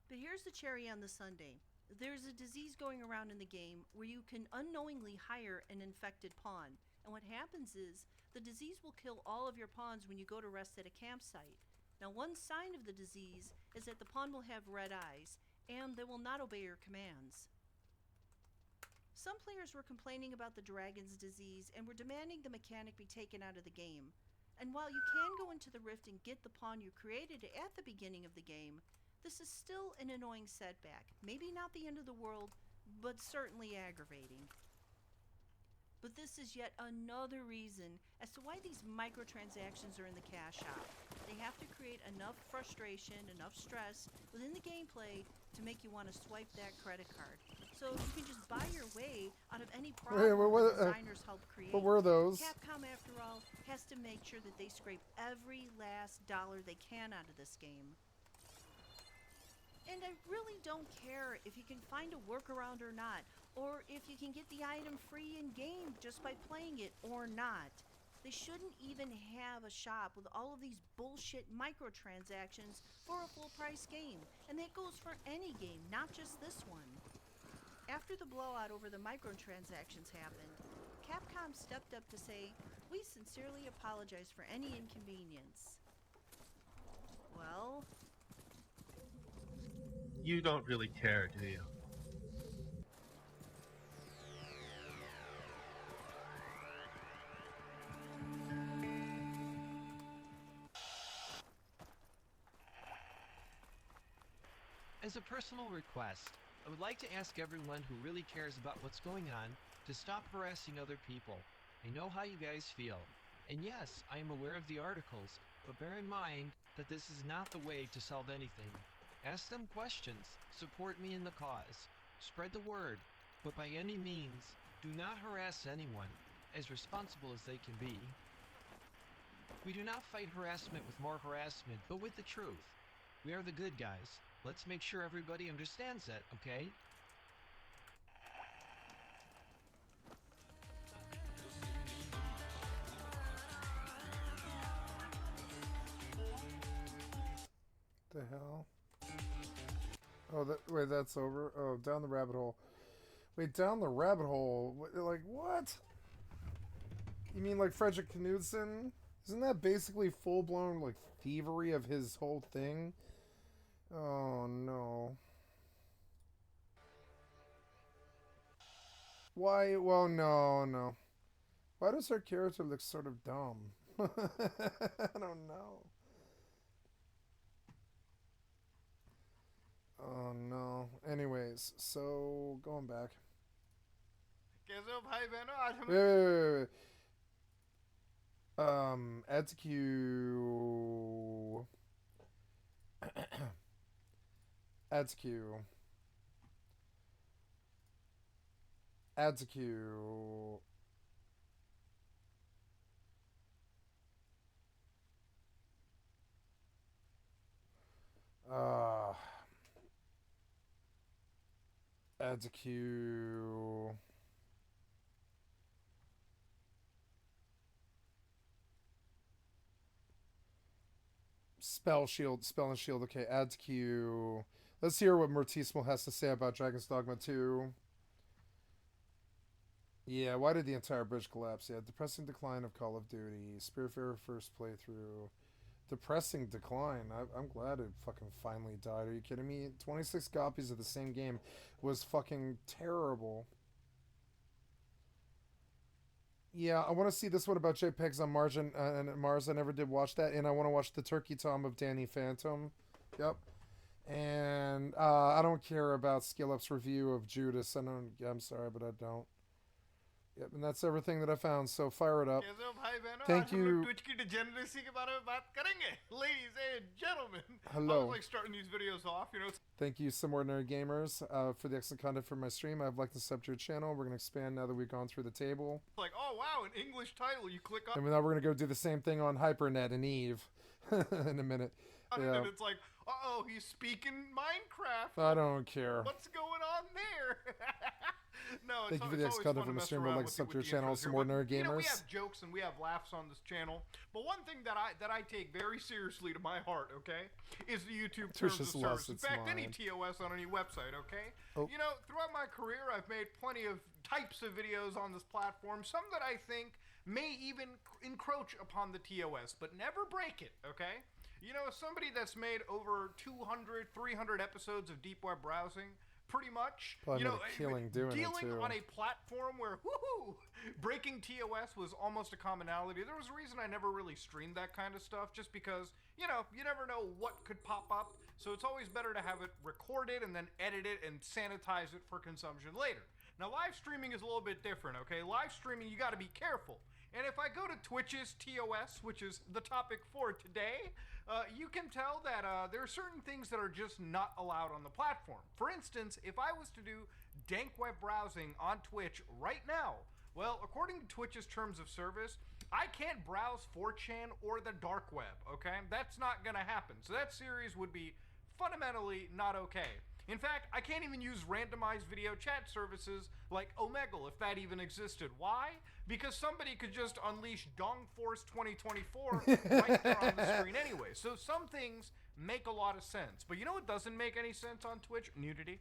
But here's the cherry on the sundae. There's a disease going around in the game where you can unknowingly hire an infected pawn. And what happens is, the disease will kill all of your pawns when you go to rest at a campsite. Now, one sign of the disease is that the pawn will have red eyes, and they will not obey your commands. Some players were complaining about the dragon's disease and were demanding the mechanic be taken out of the game. And while you can go into the rift and get the pawn you created at the beginning of the game, this is still an annoying setback. Maybe not the end of the world, but certainly aggravating. But this is yet another reason as to why these microtransactions are in the cash shop. They have to create enough frustration, enough stress within the gameplay to make you want to swipe that credit card. So you can just buy your way out of any problem the designers help create. What were those? Capcom, after all, has to make sure that they scrape every last dollar they can out of this game. And I really don't care if you can find a workaround or not, or if you can get the item free in-game just by playing it or not. They shouldn't even have a shop with all of these bullshit microtransactions for a full-price game. And that goes for any game, not just this one. After the blowout over the microtransactions happened, Capcom stepped up to say, "We sincerely apologize for any inconvenience." Well, you don't really care, do you? As a personal request, I would like to ask everyone who really cares about what's going on to stop harassing other people. I know how you guys feel. And yes, I am aware of the articles, but bear in mind that this is not the way to solve anything. Ask them questions, support me in the cause, spread the word, but by any means, do not harass anyone, as responsible as they can be. We do not fight harassment with more harassment, but with the truth. We are the good guys. Let's make sure everybody understands that, okay? The hell? Oh, wait, that's over? Oh, down the rabbit hole. Wait, down the rabbit hole? Like, what? You mean like Frederick Knudsen? Isn't that basically full-blown, like, thievery of his whole thing? Oh, no. Why? Well, no. Why does her character look sort of dumb? I don't know. Oh, no. Anyways, so, going back. Wait. Add to queue. Add to queue. Spell and shield. Okay, add to queue. Let's hear what Mortismo has to say about Dragon's Dogma 2. Yeah, why did the entire bridge collapse? Yeah, depressing decline of Call of Duty. Spiritfarer first playthrough. Depressing decline. I'm glad it fucking finally died. Are you kidding me? 26 copies of the same game was fucking terrible. Yeah, I want to see this one about JPEGs on Mars and Mars. I never did watch that, and I want to watch the Turkey Tom of Danny Phantom. Yep. And I don't care about Skill Up's review of Judas. I'm sorry, but I don't. Yep, and that's everything that I found. So fire it up. Thank you. Twitch की degeneracy के बारे में बात करेंगे, ladies and gentlemen. Hello. I was like starting these videos off, you know. Thank you, Some Ordinary Gamers, for the excellent content for my stream. I've liked and subbed to your channel. We're going to expand now that we've gone through the table. Like, oh wow, an English title. You click on And now we're going to go do the same thing on HyperNet and EvE in a minute. it, Yeah. and it's like, uh-oh, he's speaking Minecraft. I don't care. What's going on there? No, Thank you for the excellent content from the stream. I'd like to sub to your channel, Some Ordinary Gamers. You know, we have jokes and we have laughs on this channel, but one thing that I take very seriously to my heart, okay, is the YouTube terms of service. In fact, any TOS on any website, okay? Oh. You know, throughout my career, I've made plenty of types of videos on this platform, some that I think may even encroach upon the TOS, but never break it, okay? You know, somebody that's made over 200, 300 episodes of deep web browsing, pretty much, Probably you know, made a killing doing it, dealing too. on a platform where breaking TOS was almost a commonality. There was a reason I never really streamed that kind of stuff, just because, you know, you never know what could pop up. So it's always better to have it recorded and then edit it and sanitize it for consumption later. Now, live streaming is a little bit different, okay? Live streaming, you got to be careful. And if I go to Twitch's TOS, which is the topic for today, you can tell that there are certain things that are just not allowed on the platform. For instance, if I was to do dank web browsing on Twitch right now, well, according to Twitch's terms of service, I can't browse 4chan or the dark web, okay? That's not gonna happen. So that series would be fundamentally not okay. In fact, I can't even use randomized video chat services like Omegle, if that even existed. Why? Because somebody could just unleash Dong Force 2024 right there on the screen anyway. So some things make a lot of sense. But you know what doesn't make any sense on Twitch? Nudity.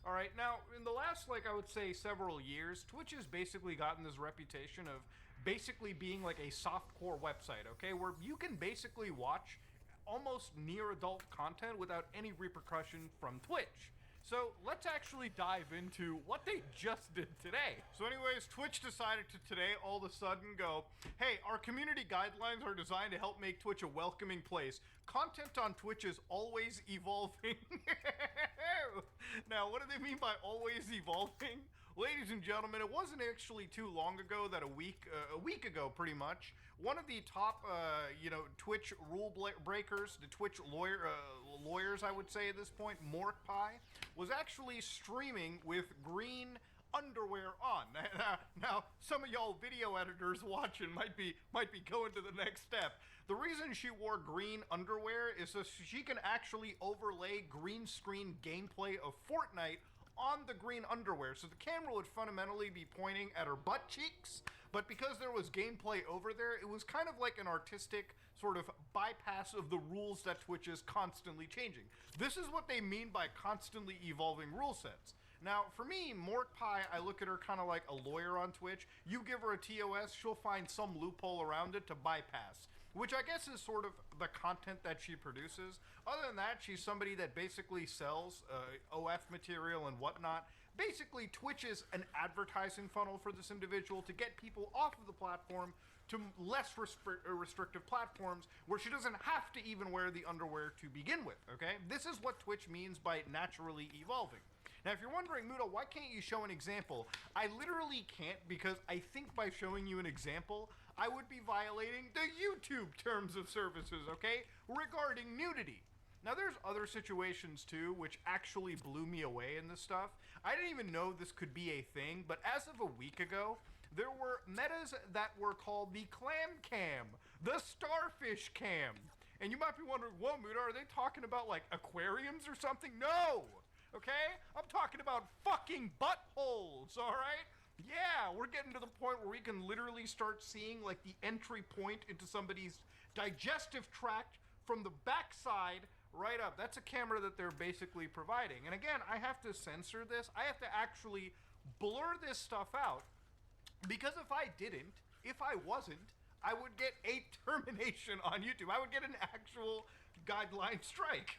All right, now, in the last, like, I would say several years, Twitch has basically gotten this reputation of basically being like a softcore website, okay? Where you can basically watch almost near adult content without any repercussion from Twitch. So let's actually dive into what they just did today. So anyways, Twitch decided to today all of a sudden go, hey, our community guidelines are designed to help make Twitch a welcoming place. Content on Twitch is always evolving. Now, what do they mean by always evolving? Ladies and gentlemen, it wasn't actually too long ago that a week ago, pretty much, one of the top, you know, Twitch rule breakers, the Twitch lawyers, I would say at this point, Morkpie, was actually streaming with green underwear on. Now, some of y'all video editors watching might be going to the next step. The reason she wore green underwear is so she can actually overlay green screen gameplay of Fortnite on the green underwear. So the camera would fundamentally be pointing at her butt cheeks, but because there was gameplay over there, it was kind of like an artistic sort of bypass of the rules that Twitch is constantly changing. This is what they mean by constantly evolving rule sets. Now, for me, Morkpie, I look at her kind of like a lawyer on Twitch. You give her a TOS, she'll find some loophole around it to bypass, which I guess is sort of the content that she produces. Other than that, she's somebody that basically sells OF material and whatnot. Basically, Twitch is an advertising funnel for this individual to get people off of the platform to less restrictive platforms where she doesn't have to even wear the underwear to begin with, okay? This is what Twitch means by naturally evolving. Now, if you're wondering, Muda, why can't you show an example? I literally can't, because I think by showing you an example, I would be violating the YouTube terms of services, okay, regarding nudity. Now, there's other situations, too, which actually blew me away in this stuff. I didn't even know this could be a thing, but as of a week ago, there were metas that were called the clam cam, the starfish cam. And you might be wondering, whoa, Muda, are they talking about, like, aquariums or something? No! Okay? I'm talking about fuck fucking buttholes, all right? Yeah, we're getting to the point where we can literally start seeing like the entry point into somebody's digestive tract from the backside right up. That's a camera that they're basically providing. And again, I have to censor this. I have to actually blur this stuff out, because if I didn't, if I wasn't, I would get a termination on YouTube. I would get an actual guideline strike.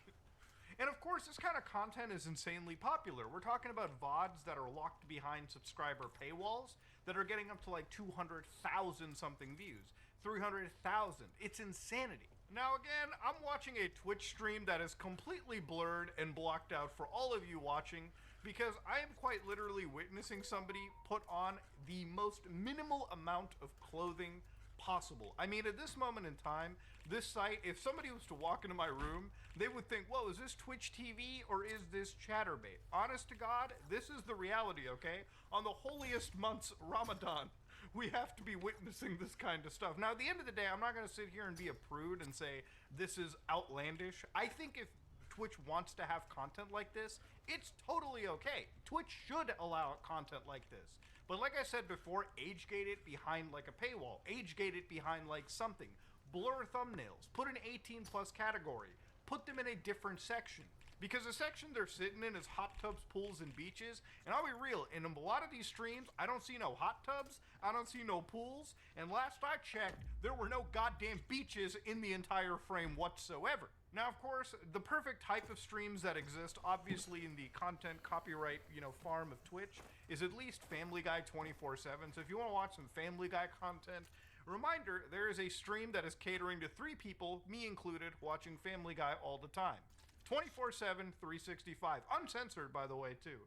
And of course, this kind of content is insanely popular. We're talking about VODs that are locked behind subscriber paywalls that are getting up to like 200,000 something views, 300,000. It's insanity. Now again, I'm watching a Twitch stream that is completely blurred and blocked out for all of you watching, because I am quite literally witnessing somebody put on the most minimal amount of clothing possible. I mean, at this moment in time, this site, if somebody was to walk into my room, they would think, whoa, is this Twitch TV or is this Chatterbait? Honest to God, this is the reality, okay? On the holiest months, Ramadan, we have to be witnessing this kind of stuff. Now, at the end of the day, I'm not going to sit here and be a prude and say this is outlandish. I think if Twitch wants to have content like this, it's totally okay. Twitch should allow content like this. But like I said before, age-gate it behind like a paywall. Age-gate it behind like something. Blur thumbnails. Put an 18+ category. Put them in a different section. Because the section they're sitting in is hot tubs, pools, and beaches. And I'll be real, in a lot of these streams, I don't see no hot tubs, I don't see no pools, and last I checked, there were no goddamn beaches in the entire frame whatsoever. Now, of course, the perfect type of streams that exist, obviously in the content copyright, farm of Twitch, is at least Family Guy 24/7. So if you want to watch some Family Guy content, reminder, there is a stream that is catering to 3 people, me included, watching Family Guy all the time. 24/7, 365. Uncensored, by the way, too.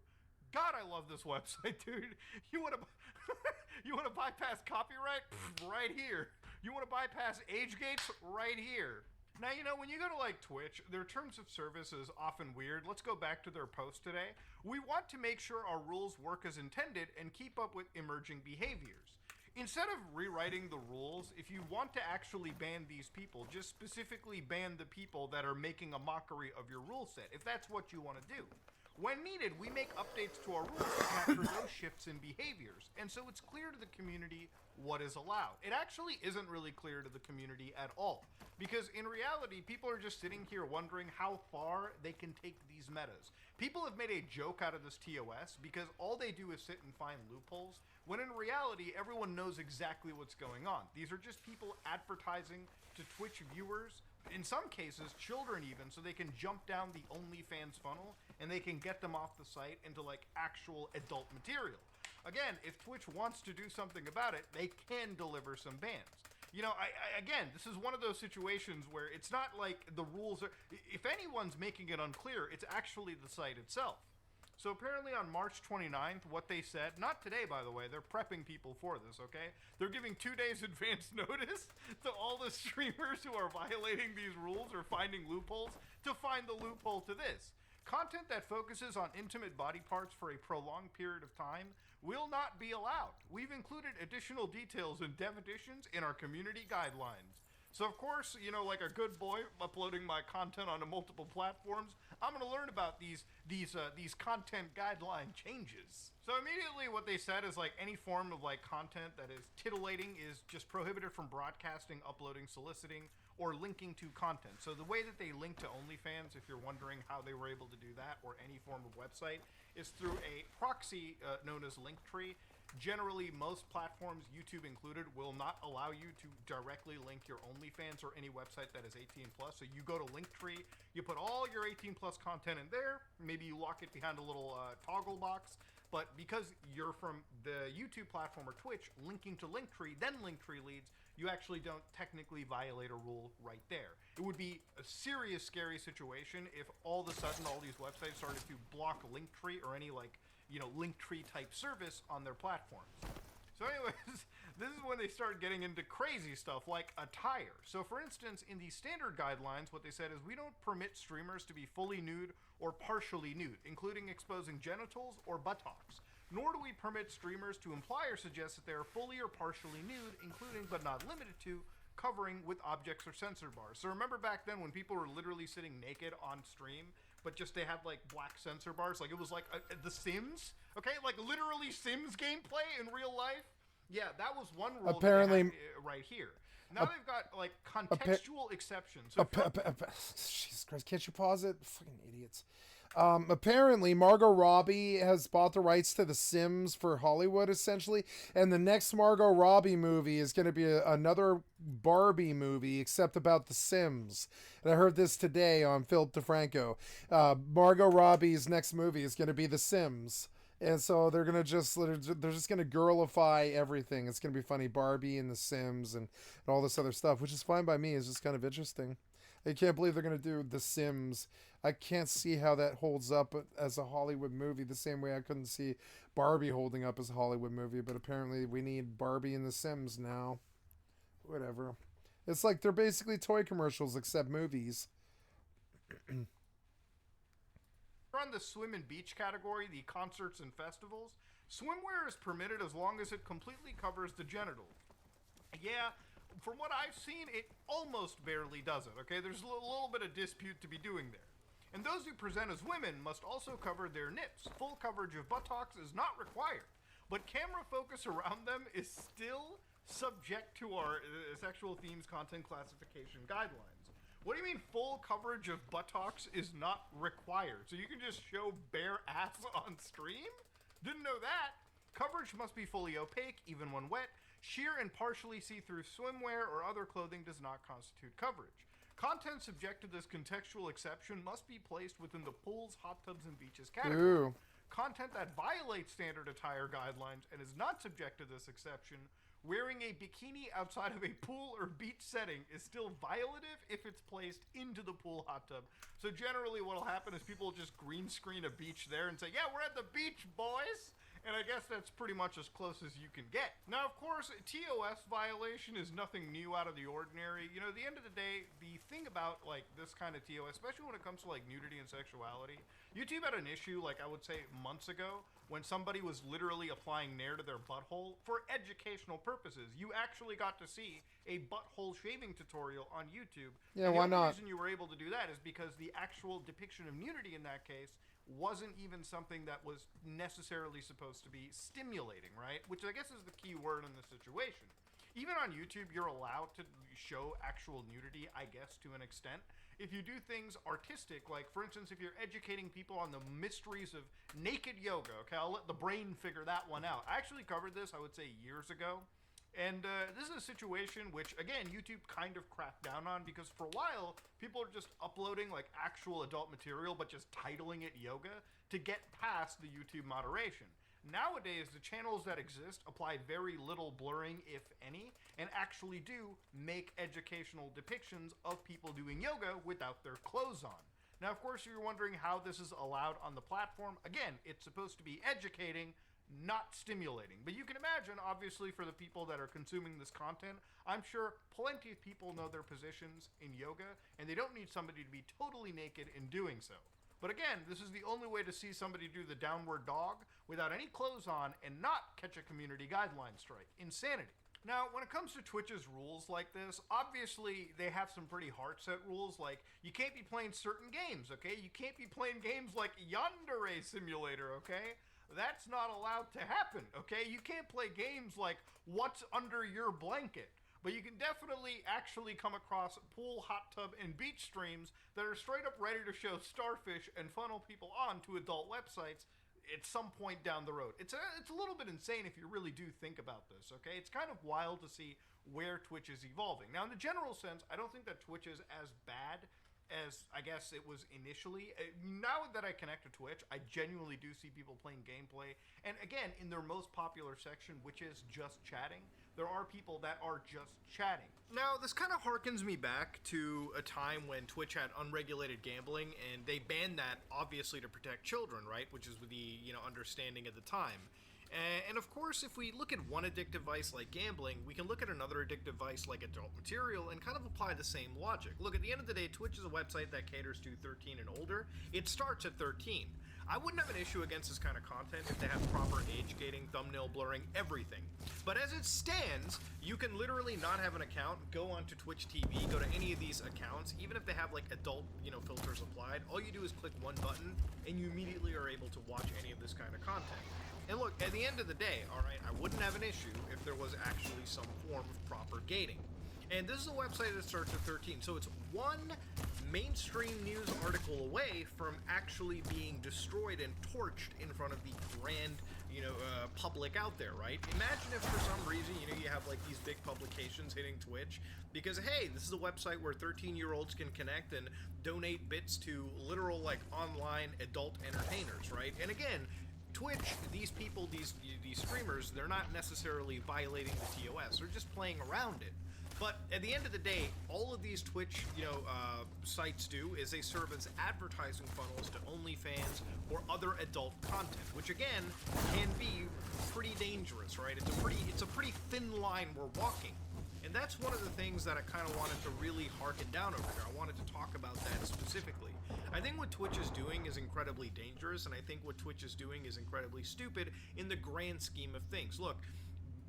God, I love this website, dude. You want to bypass copyright? Pfft, right here. You want to bypass age gates? Right here. Now, when you go to like Twitch, their terms of service is often weird. Let's go back to their post today. We want to make sure our rules work as intended and keep up with emerging behaviors. Instead of rewriting the rules, if you want to actually ban these people, just specifically ban the people that are making a mockery of your rule set, if that's what you want to do. When needed, we make updates to our rules to capture those shifts in behaviors, and so it's clear to the community what is allowed. It actually isn't really clear to the community at all, because in reality, people are just sitting here wondering how far they can take these metas. People have made a joke out of this TOS because all they do is sit and find loopholes, when in reality, everyone knows exactly what's going on. These are just people advertising to Twitch viewers, in some cases, children even, so they can jump down the OnlyFans funnel and they can get them off the site into like actual adult material. Again, if Twitch wants to do something about it, they can deliver some bans. Again, this is one of those situations where it's not like the rules are, if anyone's making it unclear, it's actually the site itself. So apparently on March 29th, what they said, not today by the way, they're prepping people for this, okay? They're giving 2 days advance notice to all the streamers who are violating these rules or finding loopholes to find the loophole to this. Content that focuses on intimate body parts for a prolonged period of time will not be allowed. We've included additional details and definitions in our community guidelines. So of course, like a good boy uploading my content onto multiple platforms, I'm going to learn about these content guideline changes. So immediately what they said is like any form of like content that is titillating is just prohibited from broadcasting, uploading, soliciting, or linking to content. So the way that they link to OnlyFans, if you're wondering how they were able to do that, or any form of website, is through a proxy known as Linktree. Generally, most platforms, YouTube included, will not allow you to directly link your OnlyFans or any website that is 18+. So you go to Linktree, you put all your 18+ content in there, maybe you lock it behind a little toggle box, but because you're from the YouTube platform or Twitch, linking to Linktree, then Linktree leads, you actually don't technically violate a rule right there. It would be a serious, scary situation if all of a sudden all these websites started to block Linktree or any Linktree type service on their platforms. So anyways, this is when they start getting into crazy stuff like attire. So for instance, in the standard guidelines, what they said is we don't permit streamers to be fully nude or partially nude, including exposing genitals or buttocks. Nor do we permit streamers to imply or suggest that they are fully or partially nude, including but not limited to covering with objects or sensor bars. So remember back then when people were literally sitting naked on stream, but just they had like black sensor bars. Like it was like The Sims, okay? Like literally Sims gameplay in real life. Yeah, that was one rule Apparently- that they had, right here. Now they've got like contextual exceptions. So Jesus Christ, can't you pause it? Fucking idiots. Apparently, Margot Robbie has bought the rights to The Sims for Hollywood, essentially, and the next Margot Robbie movie is going to be another Barbie movie, except about The Sims. And I heard this today on Phil DeFranco. Margot Robbie's next movie is going to be The Sims. And so they're just going to girlify everything. It's going to be funny. Barbie and The Sims and all this other stuff, which is fine by me. It's just kind of interesting. I can't believe they're going to do The Sims. I can't see how that holds up as a Hollywood movie the same way I couldn't see Barbie holding up as a Hollywood movie. But apparently we need Barbie and The Sims now. Whatever. It's like they're basically toy commercials except movies. on the swim and beach category, the concerts and festivals, swimwear is permitted as long as it completely covers the genitals. Yeah, from what I've seen, it almost barely does it, okay? There's a little bit of dispute to be doing there. And those who present as women must also cover their nips. Full coverage of buttocks is not required, but camera focus around them is still subject to our sexual themes content classification guidelines. What do you mean full coverage of buttocks is not required? So you can just show bare ass on stream? Didn't know that. Coverage must be fully opaque, even when wet. Sheer and partially see-through swimwear or other clothing does not constitute coverage. Content subject to this contextual exception must be placed within the pools, hot tubs, and beaches category. Ooh. Content that violates standard attire guidelines and is not subject to this exception, wearing a bikini outside of a pool or beach setting is still violative if it's placed into the pool hot tub. So generally what'll happen is people will just green screen a beach there and say, yeah, we're at the beach, boys! And I guess that's pretty much as close as you can get. Now, of course, TOS violation is nothing new out of the ordinary. You know, at the end of the day, the thing about, like, this kind of TOS, especially when it comes to, like, nudity and sexuality, YouTube had an issue, like, I would say months ago, when somebody was literally applying Nair to their butthole for educational purposes. You actually got to see a butthole shaving tutorial on YouTube. Yeah, and why the not? only reason you were able to do that is because the actual depiction of nudity in that case wasn't even something that was necessarily supposed to be stimulating, right? Which I guess is the key word in this situation. Even on YouTube, you're allowed to show actual nudity, I guess, to an extent. If you do things artistic, like, for instance, if you're educating people on the mysteries of naked yoga, okay, I'll let the brain figure that one out. I actually covered this, I would say, years ago. And this is a situation which, again, YouTube kind of cracked down on because for a while, people are just uploading like actual adult material, but just titling it yoga to get past the YouTube moderation. Nowadays, the channels that exist apply very little blurring, if any, and actually do make educational depictions of people doing yoga without their clothes on. Now, of course, you're wondering how this is allowed on the platform. Again, it's supposed to be educating, not stimulating. But you can imagine, obviously, for the people that are consuming this content, I'm sure plenty of people know their positions in yoga, and they don't need somebody to be totally naked in doing so. But again, this is the only way to see somebody do the downward dog without any clothes on and not catch a community guideline strike. Insanity. Now, when it comes to Twitch's rules like this, obviously they have some pretty hard set rules, like you can't be playing certain games, okay? You can't be playing games like Yandere Simulator, okay? That's not allowed to happen, okay? You can't play games like What's Under Your Blanket, but you can definitely actually come across pool, hot tub, and beach streams that are straight up ready to show starfish and funnel people on to adult websites at some point down the road. It's a little bit insane if you really do think about this, okay? It's kind of wild to see where Twitch is evolving. Now, in the general sense, I don't think that Twitch is as bad as I guess it was initially. Now that I connect to Twitch, I genuinely do see people playing gameplay. And again, in their most popular section, which is just chatting, there are people that are just chatting. Now, this kind of harkens me back to a time when Twitch had unregulated gambling, and they banned that obviously to protect children, right? Which is the, understanding at the time. And of course, if we look at one addictive vice like gambling, we can look at another addictive vice like adult material and kind of apply the same logic. Look, at the end of the day, Twitch is a website that caters to 13 and older. It starts at 13. I wouldn't have an issue against this kind of content if they have proper age gating, thumbnail blurring, everything. But as it stands, you can literally not have an account, go onto Twitch TV, go to any of these accounts, even if they have like adult, filters applied, all you do is click one button and you immediately are able to watch any of this kind of content. And look, at the end of the day, alright, I wouldn't have an issue if there was actually some form of proper gating. And this is a website that starts at 13, so it's one mainstream news article away from actually being destroyed and torched in front of the grand, public out there, right? Imagine if for some reason, you have like these big publications hitting Twitch because, hey, this is a website where 13-year-olds can connect and donate bits to literal, like, online adult entertainers, right? And again, Twitch, these people, these streamers, they're not necessarily violating the TOS. They're just playing around it. But at the end of the day, all of these Twitch, sites do is they serve as advertising funnels to OnlyFans or other adult content, which again can be pretty dangerous, right? It's a pretty thin line we're walking. And that's one of the things that I kind of wanted to really harken down over here. I wanted to talk about that specifically. I think what Twitch is doing is incredibly dangerous, and I think what Twitch is doing is incredibly stupid in the grand scheme of things. Look,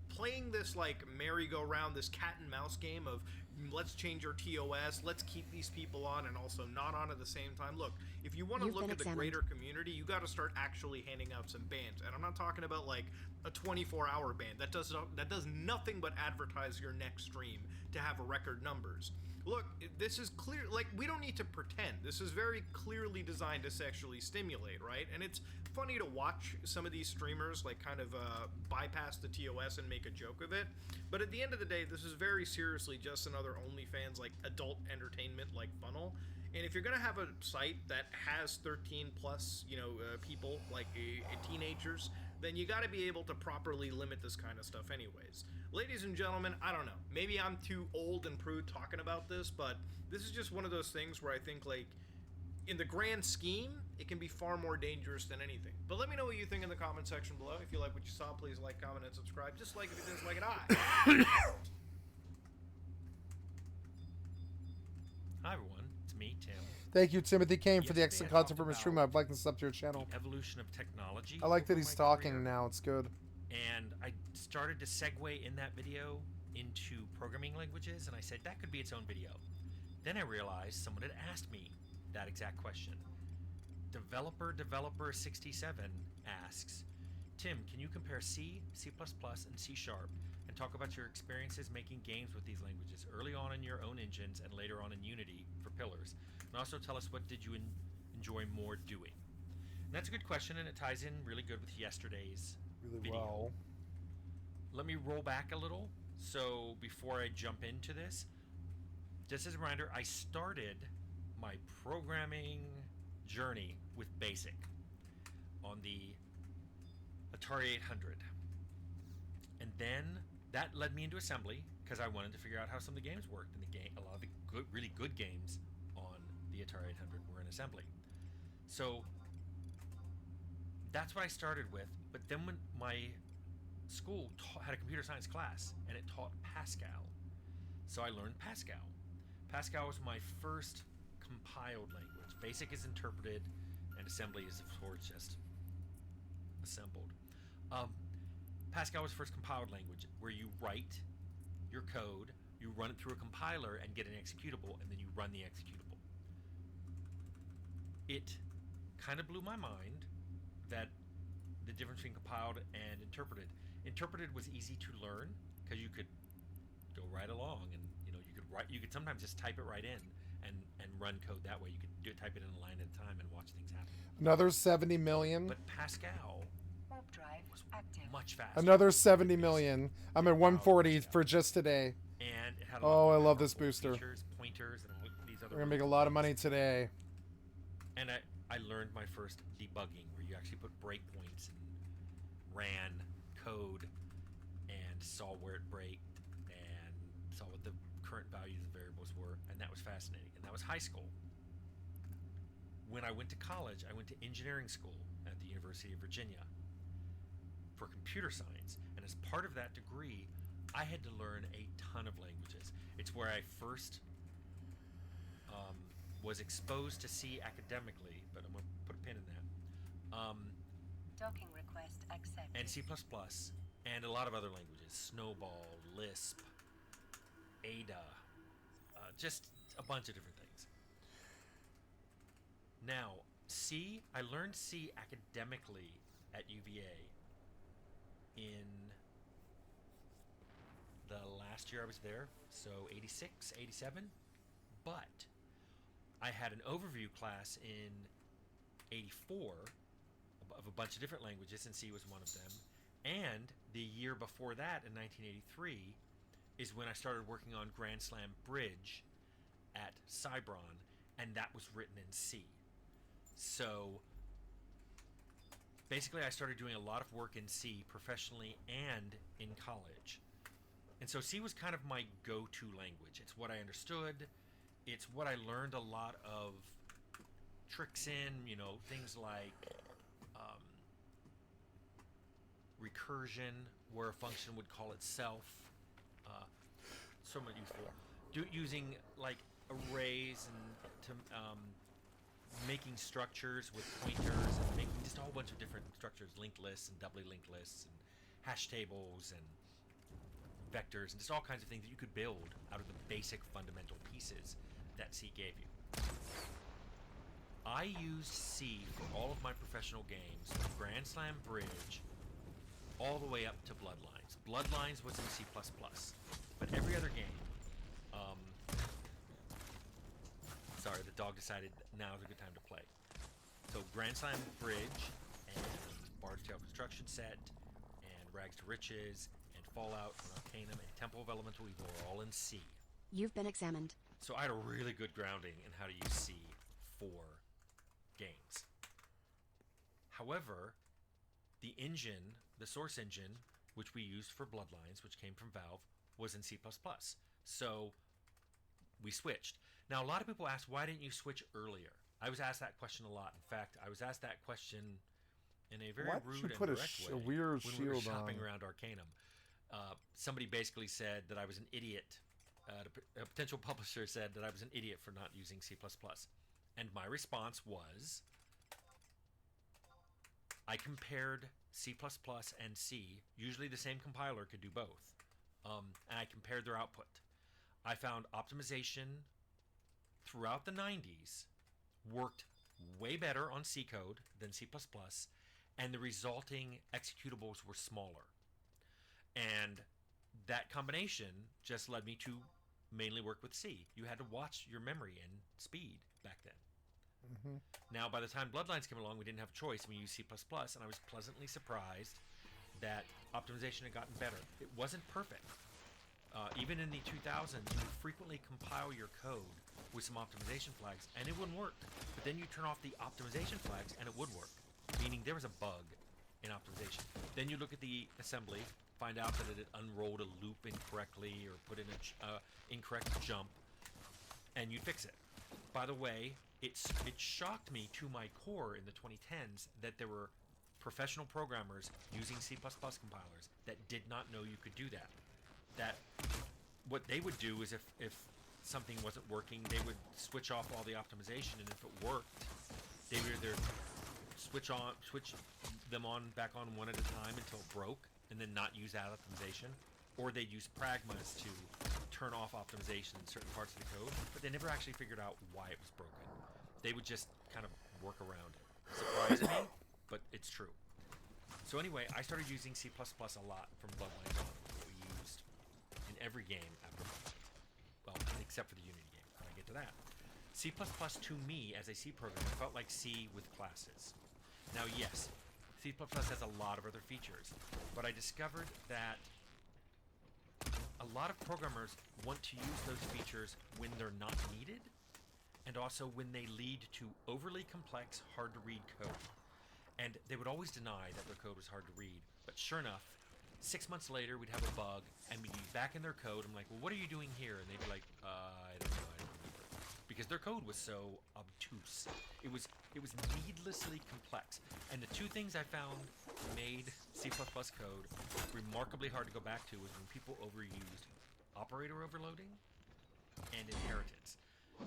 playing this like merry-go-round, this cat and mouse game of let's change your TOS, let's keep these people on and also not on at the same time. Look, if you want to look at the greater community, you got to start actually handing out some bans. And I'm not talking about like a 24-hour ban. That does nothing but advertise your next stream to have record numbers. Look, this is clear, like, we don't need to pretend. This is very clearly designed to sexually stimulate, right? And it's funny to watch some of these streamers, like, kind of bypass the TOS and make a joke of it. But at the end of the day, this is very seriously just another OnlyFans, like, adult entertainment, like, funnel. And if you're going to have a site that has 13 plus, people, like teenagers, then you got to be able to properly limit this kind of stuff anyways. Ladies and gentlemen, I don't know. Maybe I'm too old and prude talking about this, but this is just one of those things where I think, like, in the grand scheme, it can be far more dangerous than anything. But let me know what you think in the comment section below. If you like what you saw, please like, comment, and subscribe. Just like if you dislike it, Hi everyone, it's me, Tim. Thank you, Timothy Kane, for the excellent content from his stream. I'd like to sub to your channel. The evolution of technology. I like that he's talking now. It's good. And I started to segue in that video into programming languages, and I said that could be its own video. Then I realized someone had asked me that exact question. Developer67 asks, Tim, can you compare C, C++, and C# and talk about your experiences making games with these languages early on in your own engines and later on in Unity for Pillars? And also tell us, what did you enjoy more doing? And that's a good question, and it ties in really good with yesterday's video. Well. Let me roll back a little. So before I jump into this, just as a reminder, I started my programming journey with BASIC on the Atari 800. And then that led me into assembly because I wanted to figure out how some of the games worked. And a lot of the really good games on the Atari 800 were in assembly. So that's what I started with. But then when my school had a computer science class and it taught Pascal, so I learned Pascal. Pascal was my first compiled language. BASIC is interpreted, and assembly is, of course, just assembled. Pascal was first compiled language, where you write your code, you run it through a compiler and get an executable, and then you run the executable. It kind of blew my mind that the difference between compiled and interpreted. Interpreted was easy to learn because you could go right along, and you could sometimes just type it right in and run code that way. You could type it in a line at a time and watch things happen. Another 70 million. But Pascal Warp drive active. Much faster. Another 70 million. I'm at 140 for just today. And it had I love this booster. Features, pointers, and these other. We're gonna make a lot of money today. And I learned my first debugging, where you actually put breakpoints and ran code and saw where it braked and saw what the current values of variables were, and that was fascinating. And that was high school. When I went to college, I went to engineering school at the University of Virginia for computer science, and as part of that degree, I had to learn a ton of languages. It's where I first was exposed to C academically, but I'm going to put a pin in that. Docking request accepted. and C++, and a lot of other languages: Snowball, Lisp, Ada, just a bunch of different things. Now, C, I learned C academically at UVA in the last year I was there, so 86, 87. But I had an overview class in 84 of a bunch of different languages, and C was one of them. And the year before that, in 1983, is when I started working on Grand Slam Bridge at Cybron, and that was written in C. So basically I started doing a lot of work in C professionally and in college. And so C was kind of my go-to language. It's what I understood. It's what I learned a lot of tricks in, you know, things like recursion, where a function would call itself. Somewhat useful. Using like arrays and to making structures with pointers and making just a whole bunch of different structures, linked lists and doubly linked lists and hash tables and vectors and just all kinds of things that you could build out of the basic fundamental pieces that C gave you. I used C for all of my professional games, from Grand Slam Bridge all the way up to Bloodlines. Bloodlines was in C++, but every other game, sorry, the dog decided now is a good time to play. So Grand Slam Bridge and Bard's Tale Construction Set and Rags to Riches and Fallout and Arcanum and Temple of Elemental Evil are all in C. You've been examined. So I had a really good grounding in how to use C for games. However, the engine, the source engine, which we used for Bloodlines, which came from Valve, was in C++. So we switched. Now, a lot of people ask, why didn't you switch earlier? I was asked that question a lot. In fact, I was asked that question in a very rude and direct way weird when we were shopping around Arcanum. Somebody basically said that I was an idiot. A potential publisher said that I was an idiot for not using C++. And my response was, I compared C++ and C. Usually the same compiler could do both. And I compared their output. I found optimization throughout the 90s worked way better on C code than C++, and the resulting executables were smaller. And that combination just led me to mainly work with C. You had to watch your memory and speed back then. Mm-hmm. Now, by the time Bloodlines came along, we didn't have a choice. We used C++, and I was pleasantly surprised that optimization had gotten better. It wasn't perfect. Even in the 2000s, you would frequently compile your code with some optimization flags, and it wouldn't work. But then you turn off the optimization flags, and it would work, meaning there was a bug in optimization. Then you look at the assembly, find out that it had unrolled a loop incorrectly or put in an incorrect jump, and you fix it. By the way, it shocked me to my core in the 2010s that there were professional programmers using C++ compilers that did not know you could do that. That what they would do is if something wasn't working, they would switch off all the optimization, and if it worked, they would either switch them on back on one at a time until it broke, and then not use that optimization, or they'd use pragmas to turn off optimization in certain parts of the code, but they never actually figured out why it was broken. They would just kind of work around it. Surprised me, but it's true. So anyway, I started using C++ a lot from Bloodlines on. We used in every game after, well, except for the Unity game. When I get to that, C++ to me as a C programmer felt like C with classes. Now, yes, C++ has a lot of other features, but I discovered that a lot of programmers want to use those features when they're not needed, and also when they lead to overly complex, hard-to-read code. And they would always deny that their code was hard to read, but sure enough, 6 months later, we'd have a bug, and we'd be back in their code. I'm like, well, what are you doing here? And they'd be like, I don't know, I don't remember. Because their code was so obtuse. It was needlessly complex. And the two things I found made C++ code remarkably hard to go back to was when people overused operator overloading and inheritance.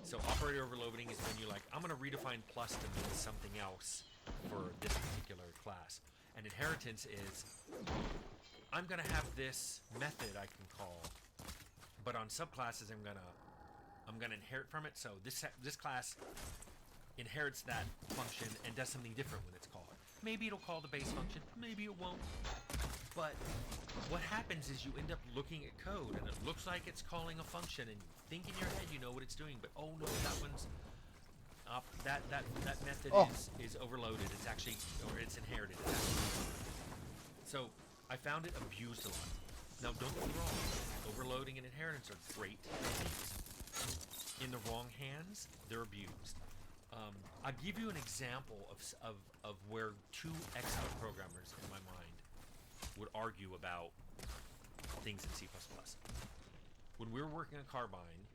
So operator overloading is when you're like, I'm going to redefine plus to mean something else, for this particular class. And inheritance is, I'm gonna have this method I can call, but on subclasses I'm gonna inherit from it. So this class inherits that function and does something different when it's called. Maybe it'll call the base function, maybe it won't. But what happens is you end up looking at code and it looks like it's calling a function and you think in your head you know what it's doing, but oh no, that one's that method is overloaded. It's actually, or it's inherited. So I found it abused a lot. Now don't get me wrong, overloading and inheritance are great things. In the wrong hands, they're abused. I'll give you an example of where two expert programmers in my mind would argue about things in C++. When we were working on Carbine,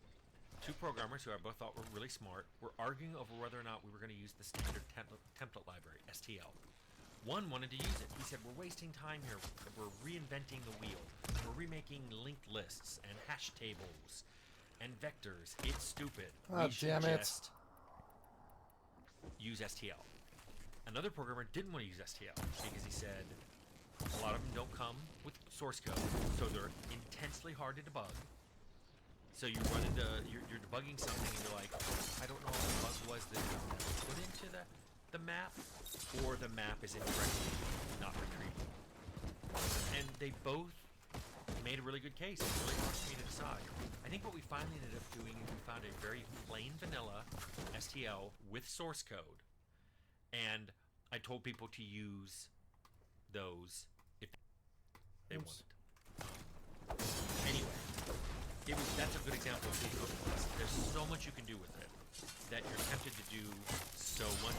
two programmers who I both thought were really smart were arguing over whether or not we were going to use the standard template library, STL. One wanted to use it. He said, we're wasting time here. We're reinventing the wheel. We're remaking linked lists and hash tables and vectors. It's stupid. Oh, we should damn it. just use STL. Another programmer didn't want to use STL because he said a lot of them don't come with source code, so they're intensely hard to debug. So you run into, you're debugging something and you're like, I don't know if the bug was that it was put into the map, or the map is incorrectly not retrievable. And they both made a really good case. It's really hard for me to decide. I think what we finally ended up doing is we found a very plain vanilla STL with source code, and I told people to use those if they wanted. Anyway, that's a good example of digital plus. There's so much you can do with it that you're tempted to do so much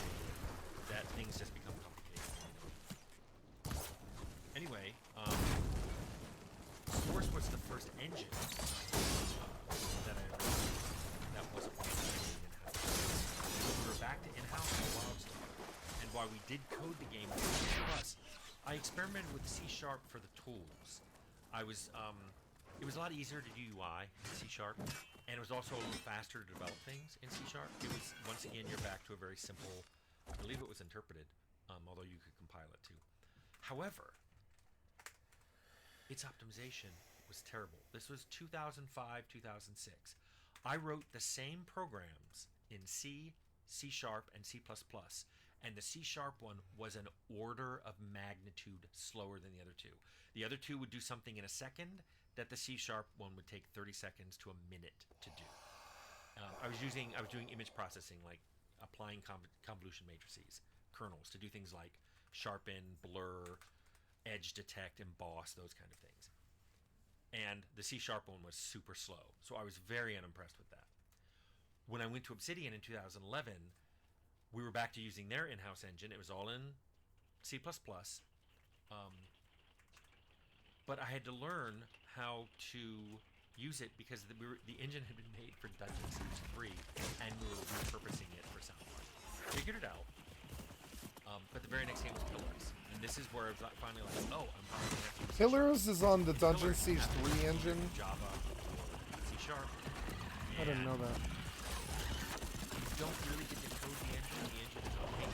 that things just become complicated. Anyway, Source was the first engine that I ever that wasn't in-house. We were back to in-house for wild stuff. And while we did code the game with C++, I experimented with C# for the tools. It was a lot easier to do UI in C#, and it was also a little faster to develop things in C#. It was, once again, you're back to a very simple, I believe it was interpreted, although you could compile it too. However, its optimization was terrible. This was 2005, 2006. I wrote the same programs in C, C#, and C++, and the C# one was an order of magnitude slower than the other two. The other two would do something in a second that the C# one would take 30 seconds to a minute to do. I was doing image processing, like applying convolution matrices, kernels, to do things like sharpen, blur, edge detect, emboss, those kind of things. And the C# one was super slow, so I was very unimpressed with that. When I went to Obsidian in 2011, we were back to using their in-house engine. It was all in C++. But I had to learn how to use it because the engine had been made for Dungeon Siege 3, and we were repurposing it for Soundfly. Figured it out. But the very next game was Pillars. And this is where I was finally like, oh, I'm probably going to have to use Pillars is on the Dungeon Siege 3 engine. Java or C#. I didn't know that. You don't really get to code the engine. The engine is okay,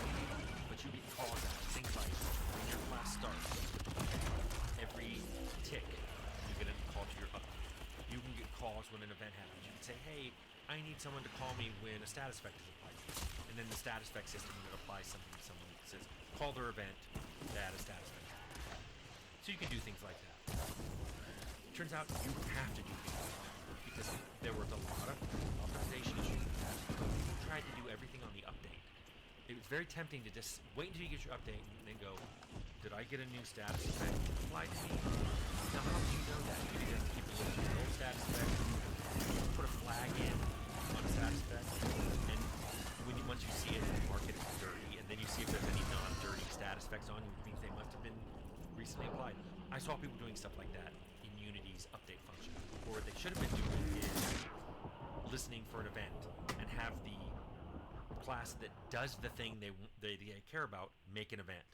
but you get calls out. Things like when your class starts, every tick, you get a call to your update. You can get calls when an event happens. You can say, hey, I need someone to call me when a status effect is applied. And then the status effect system would apply something to someone that says, call their event to add a status effect. So you can do things like that. It turns out you have to do things like that because there was a lot of optimization issues. People tried to do everything on the update. It was very tempting to just wait until you get your update and then go, did I get a new status effect applied to me? Now, how do you know that? You just keep looking at the old status effect, put a flag in on a status effect, and once you see it, mark it as dirty, and then you see if there's any non-dirty status effects on you, which means they must have been recently applied. I saw people doing stuff like that in Unity's update function. Or what they should have been doing is listening for an event and have the class that does the thing they care about make an event.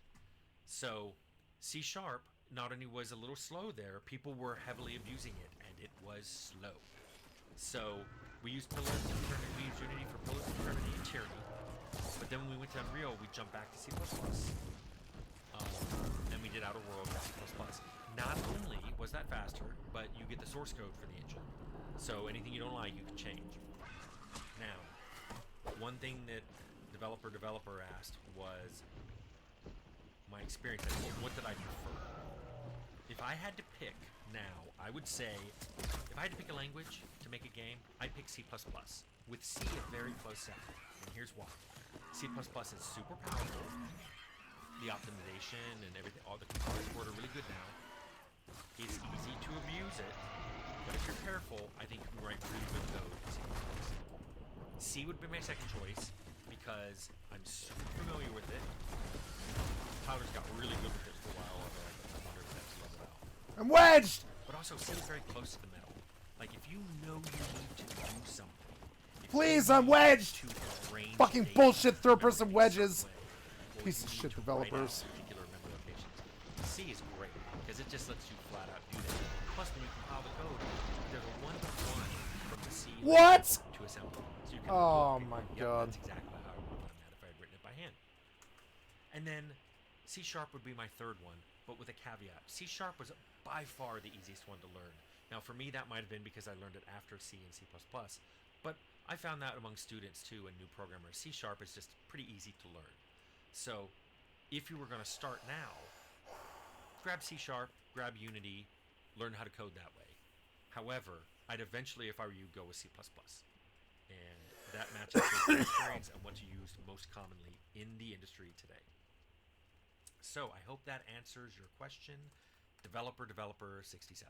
So C# not only was a little slow there, people were heavily abusing it, and it was slow. So we used Pillars, we used Unity for Pillars of Eternity and Tyranny, But then when we went to Unreal, we jumped back to C++. And we did Outer Worlds with C++. Not only was that faster, but you get the source code for the engine. So anything you don't like, you can change. Now, one thing that developer asked was my experience. What did I prefer? If I had to pick now, I would say, if I had to pick a language to make a game, I'd pick C++, with C a very close second. And here's why. C++ is super powerful. The optimization and everything, all the components for it are really good now. It's easy to abuse it, but if you're careful, I think you can write really good code in C++. C would be my second choice because I'm super familiar with it. Tyler's got really good with it for a while, although I wonder if that's leveled out. I'm wedged! But also, C is very close to the metal. Like, if you know you need to do something. Please, I'm wedged! Fucking bullshit third-person wedges. Piece of shit developers. Particular memory locations. C is great because it just lets you flat out do that. Plus, when you compile the code, there's a one-to-one from the C What? to assembly. So you can My god. That's exactly how I would have done that if I had written it by hand. And then C# would be my third one, but with a caveat. C# was by far the easiest one to learn. Now, for me, that might have been because I learned it after C and C++, but I found that among students too and new programmers. C# is just pretty easy to learn. So, if you were going to start now, grab C#, grab Unity, learn how to code that way. However, I'd eventually, if I were you, go with C++. And that matches your experience and what you use most commonly in the industry today. So, I hope that answers your question, Developer 67.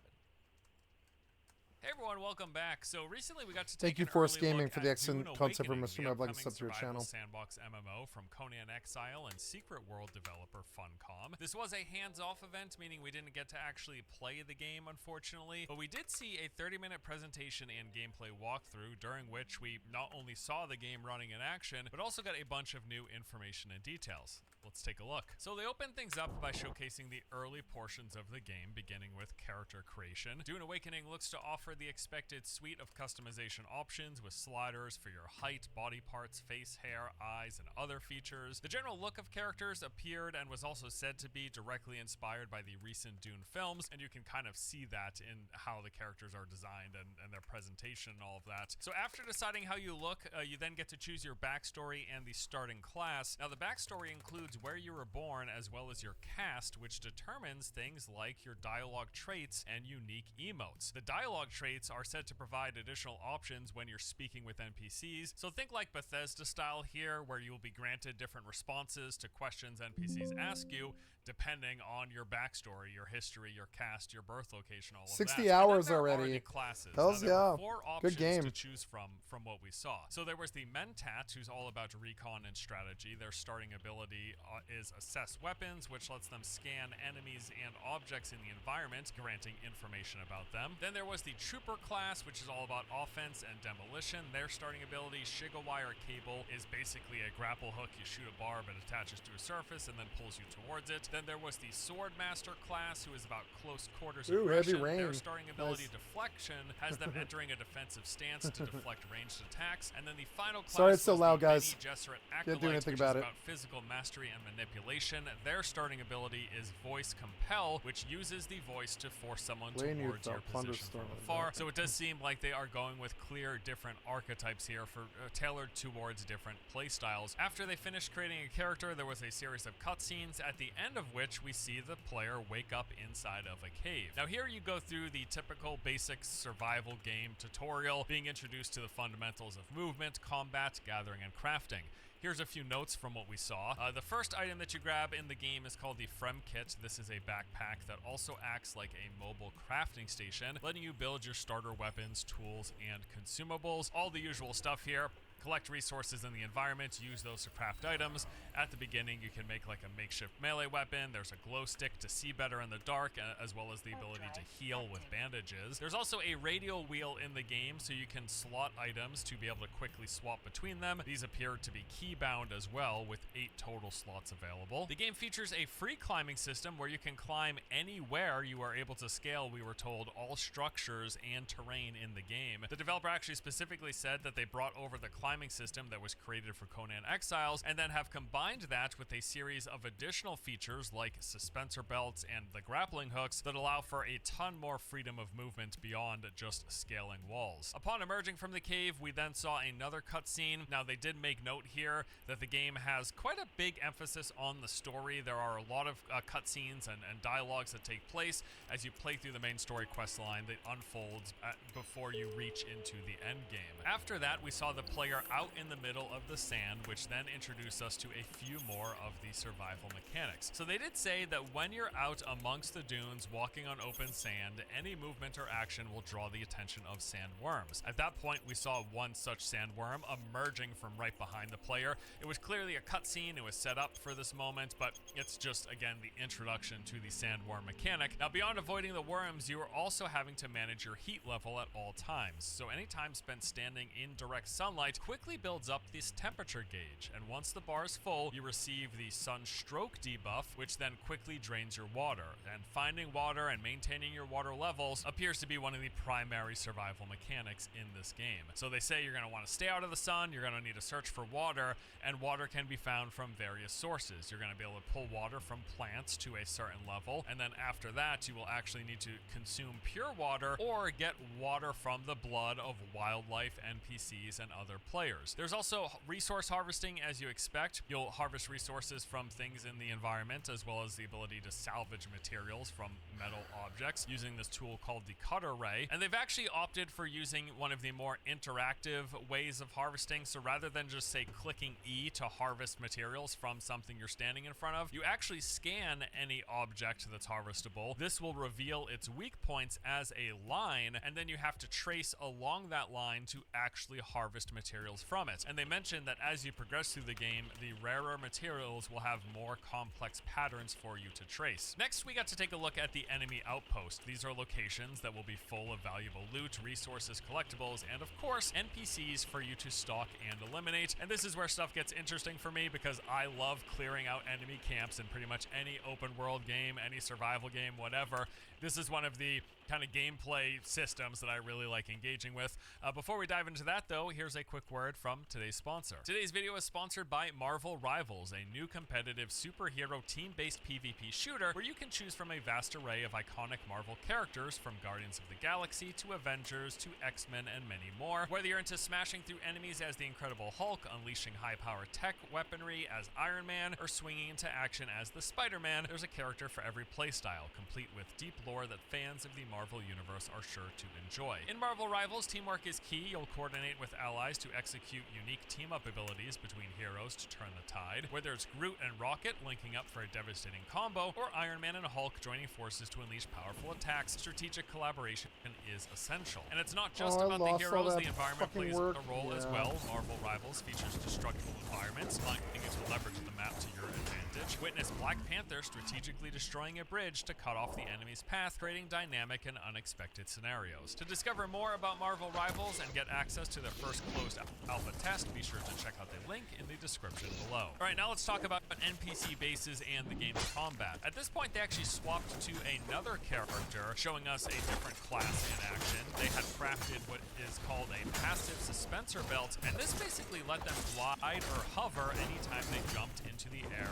Hey everyone, welcome back. So recently we got to Thank take you, an Force early Gaming, look for the at excellent Dune concept from Awakening, Mr. the I'd like to upcoming sub to your survival channel. sandbox MMO from Conan Exile and Secret World developer Funcom. This was a hands-off event, meaning we didn't get to actually play the game, unfortunately, but we did see a 30-minute presentation and gameplay walkthrough, during which we not only saw the game running in action, but also got a bunch of new information and details. Let's take a look. So they open things up by showcasing the early portions of the game, beginning with character creation. Dune Awakening looks to offer the expected suite of customization options with sliders for your height, body parts, face, hair, eyes, and other features. The general look of characters appeared and was also said to be directly inspired by the recent Dune films, and you can kind of see that in how the characters are designed and their presentation and all of that. So after deciding how you look, you then get to choose your backstory and the starting class. Now the backstory includes where you were born as well as your caste, which determines things like your dialogue traits and unique emotes. The dialogue traits are said to provide additional options when you're speaking with NPCs, so think like Bethesda style here, where you will be granted different responses to questions NPCs ask you, depending on your backstory, your history, your caste, your birth location, all of that. 60 hours And then there already. Are the classes. Hells there were yeah. 4 Good options game. to choose from what we saw. So there was the Mentat, who's all about recon and strategy. Their starting ability is assess weapons, which lets them scan enemies and objects in the environment, granting information about them. Then there was the Trooper class, which is all about offense and demolition. Their starting ability, Shigawire Cable, is basically a grapple hook. You shoot a barb, it attaches to a surface and then pulls you towards it. Then there was the Swordmaster class, who is about close quarters Heavy aggression. rain. Their starting ability, Nice. Deflection, has them entering a defensive stance to deflect ranged attacks. And then the final class Sorry it's so was loud, the guys. Bene Gesserit Can't do Acolyte, anything which about is it. about physical mastery and manipulation. Their starting ability is Voice Compel, which uses the voice to force someone Blame you towards for your Plunder position Storm from like afar. that. So it does seem like they are going with clear different archetypes here for tailored towards different playstyles. After they finished creating a character, there was a series of cutscenes, at the end of which we see the player wake up inside of a cave. Now here you go through the typical basic survival game tutorial, being introduced to the fundamentals of movement, combat, gathering, and crafting. Here's a few notes from what we saw. The first item that you grab in the game is called the Frem Kit. This is a backpack that also acts like a mobile crafting station, letting you build your starter weapons, tools, and consumables. All the usual stuff here. Collect resources in the environment, use those to craft items. At the beginning, you can make like a makeshift melee weapon. There's a glow stick to see better in the dark, as well as the ability to heal with bandages. There's also a radial wheel in the game, so you can slot items to be able to quickly swap between them. These appear to be key-bound as well, with 8 total slots available. The game features a free climbing system where you can climb anywhere you are able to scale, we were told, all structures and terrain in the game. The developer actually specifically said that they brought over the climbing climbing system that was created for Conan Exiles, and then have combined that with a series of additional features like suspensor belts and the grappling hooks that allow for a ton more freedom of movement beyond just scaling walls. Upon emerging from the cave, we then saw another cutscene. Now, they did make note here that the game has quite a big emphasis on the story. There are a lot of cutscenes and dialogues that take place as you play through the main story quest line that unfolds before you reach into the end game. After that, we saw the player out in the middle of the sand, which then introduced us to a few more of the survival mechanics. So they did say that when you're out amongst the dunes walking on open sand, any movement or action will draw the attention of sandworms. At that point, we saw one such sandworm emerging from right behind the player. It was clearly a cutscene. It was set up for this moment, but it's just, again, the introduction to the sandworm mechanic. Now, beyond avoiding the worms, you are also having to manage your heat level at all times. So any time spent standing in direct sunlight quickly builds up this temperature gauge, and once the bar is full, you receive the sunstroke debuff, which then quickly drains your water. And finding water and maintaining your water levels appears to be one of the primary survival mechanics in this game. So they say you're going to want to stay out of the sun, you're going to need to search for water, and water can be found from various sources. You're going to be able to pull water from plants to a certain level, and then after that, you will actually need to consume pure water or get water from the blood of wildlife, NPCs, and other players. There's also resource harvesting, as you expect. You'll harvest resources from things in the environment, as well as the ability to salvage materials from metal objects using this tool called the cutter ray. And they've actually opted for using one of the more interactive ways of harvesting. So rather than just say clicking E to harvest materials from something you're standing in front of, you actually scan any object that's harvestable. This will reveal its weak points as a line, and then you have to trace along that line to actually harvest materials from it. And they mentioned that as you progress through the game, the rarer materials will have more complex patterns for you to trace. Next, we got to take a look at the enemy outpost. These are locations that will be full of valuable loot, resources, collectibles, and of course, NPCs for you to stalk and eliminate. And this is where stuff gets interesting for me, because I love clearing out enemy camps in pretty much any open world game, any survival game, whatever. This is one of the kind of gameplay systems that I really like engaging with. Before we dive into that though, here's a quick word from today's sponsor. Today's video is sponsored by Marvel Rivals, a new competitive superhero team-based PvP shooter where you can choose from a vast array of iconic Marvel characters, from Guardians of the Galaxy to Avengers to X-Men and many more. Whether you're into smashing through enemies as the Incredible Hulk, unleashing high-power tech weaponry as Iron Man, or swinging into action as the Spider-Man, there's a character for every playstyle, complete with deep lore that fans of the Marvel Universe are sure to enjoy. In Marvel Rivals, teamwork is key. You'll coordinate with allies to execute unique team-up abilities between heroes to turn the tide. Whether it's Groot and Rocket linking up for a devastating combo, or Iron Man and Hulk joining forces to unleash powerful attacks, strategic collaboration is essential. And it's not just about the heroes, the environment plays a role as well. Marvel Rivals features destructible environments, allowing you to leverage the map to your advantage. Witness Black Panther strategically destroying a bridge to cut off the enemy's path, creating dynamic and unexpected scenarios. To discover more about Marvel Rivals and get access to their first closed alpha test, be sure to check out the link in the description below. Alright, now let's talk about NPC bases and the game's combat. At this point, they actually swapped to another character, showing us a different class in action. They had crafted what is called a passive suspensor belt, and this basically let them glide or hover anytime they jumped into the air